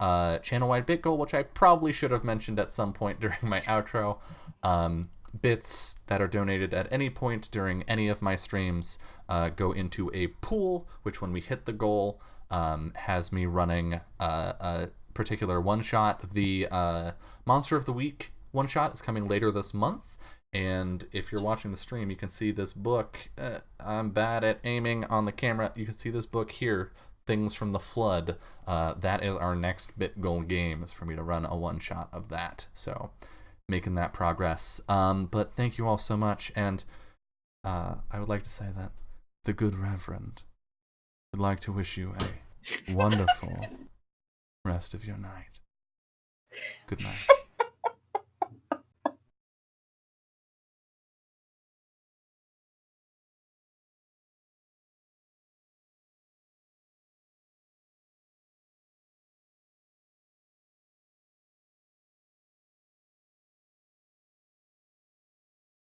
channel-wide bit goal, which I probably should have mentioned at some point during my outro. bits that are donated at any point during any of my streams go into a pool, which when we hit the goal has me running a particular one-shot. The Monster of the Week one-shot is coming later this month, and if you're watching the stream, you can see this book. I'm bad at aiming on the camera. You can see this book here, Things from the Flood. That is our next bit goal game, is for me to run a one-shot of that. So making that progress. But thank you all so much, and I would like to say that the good Reverend would like to wish you a wonderful rest of your night. Good night.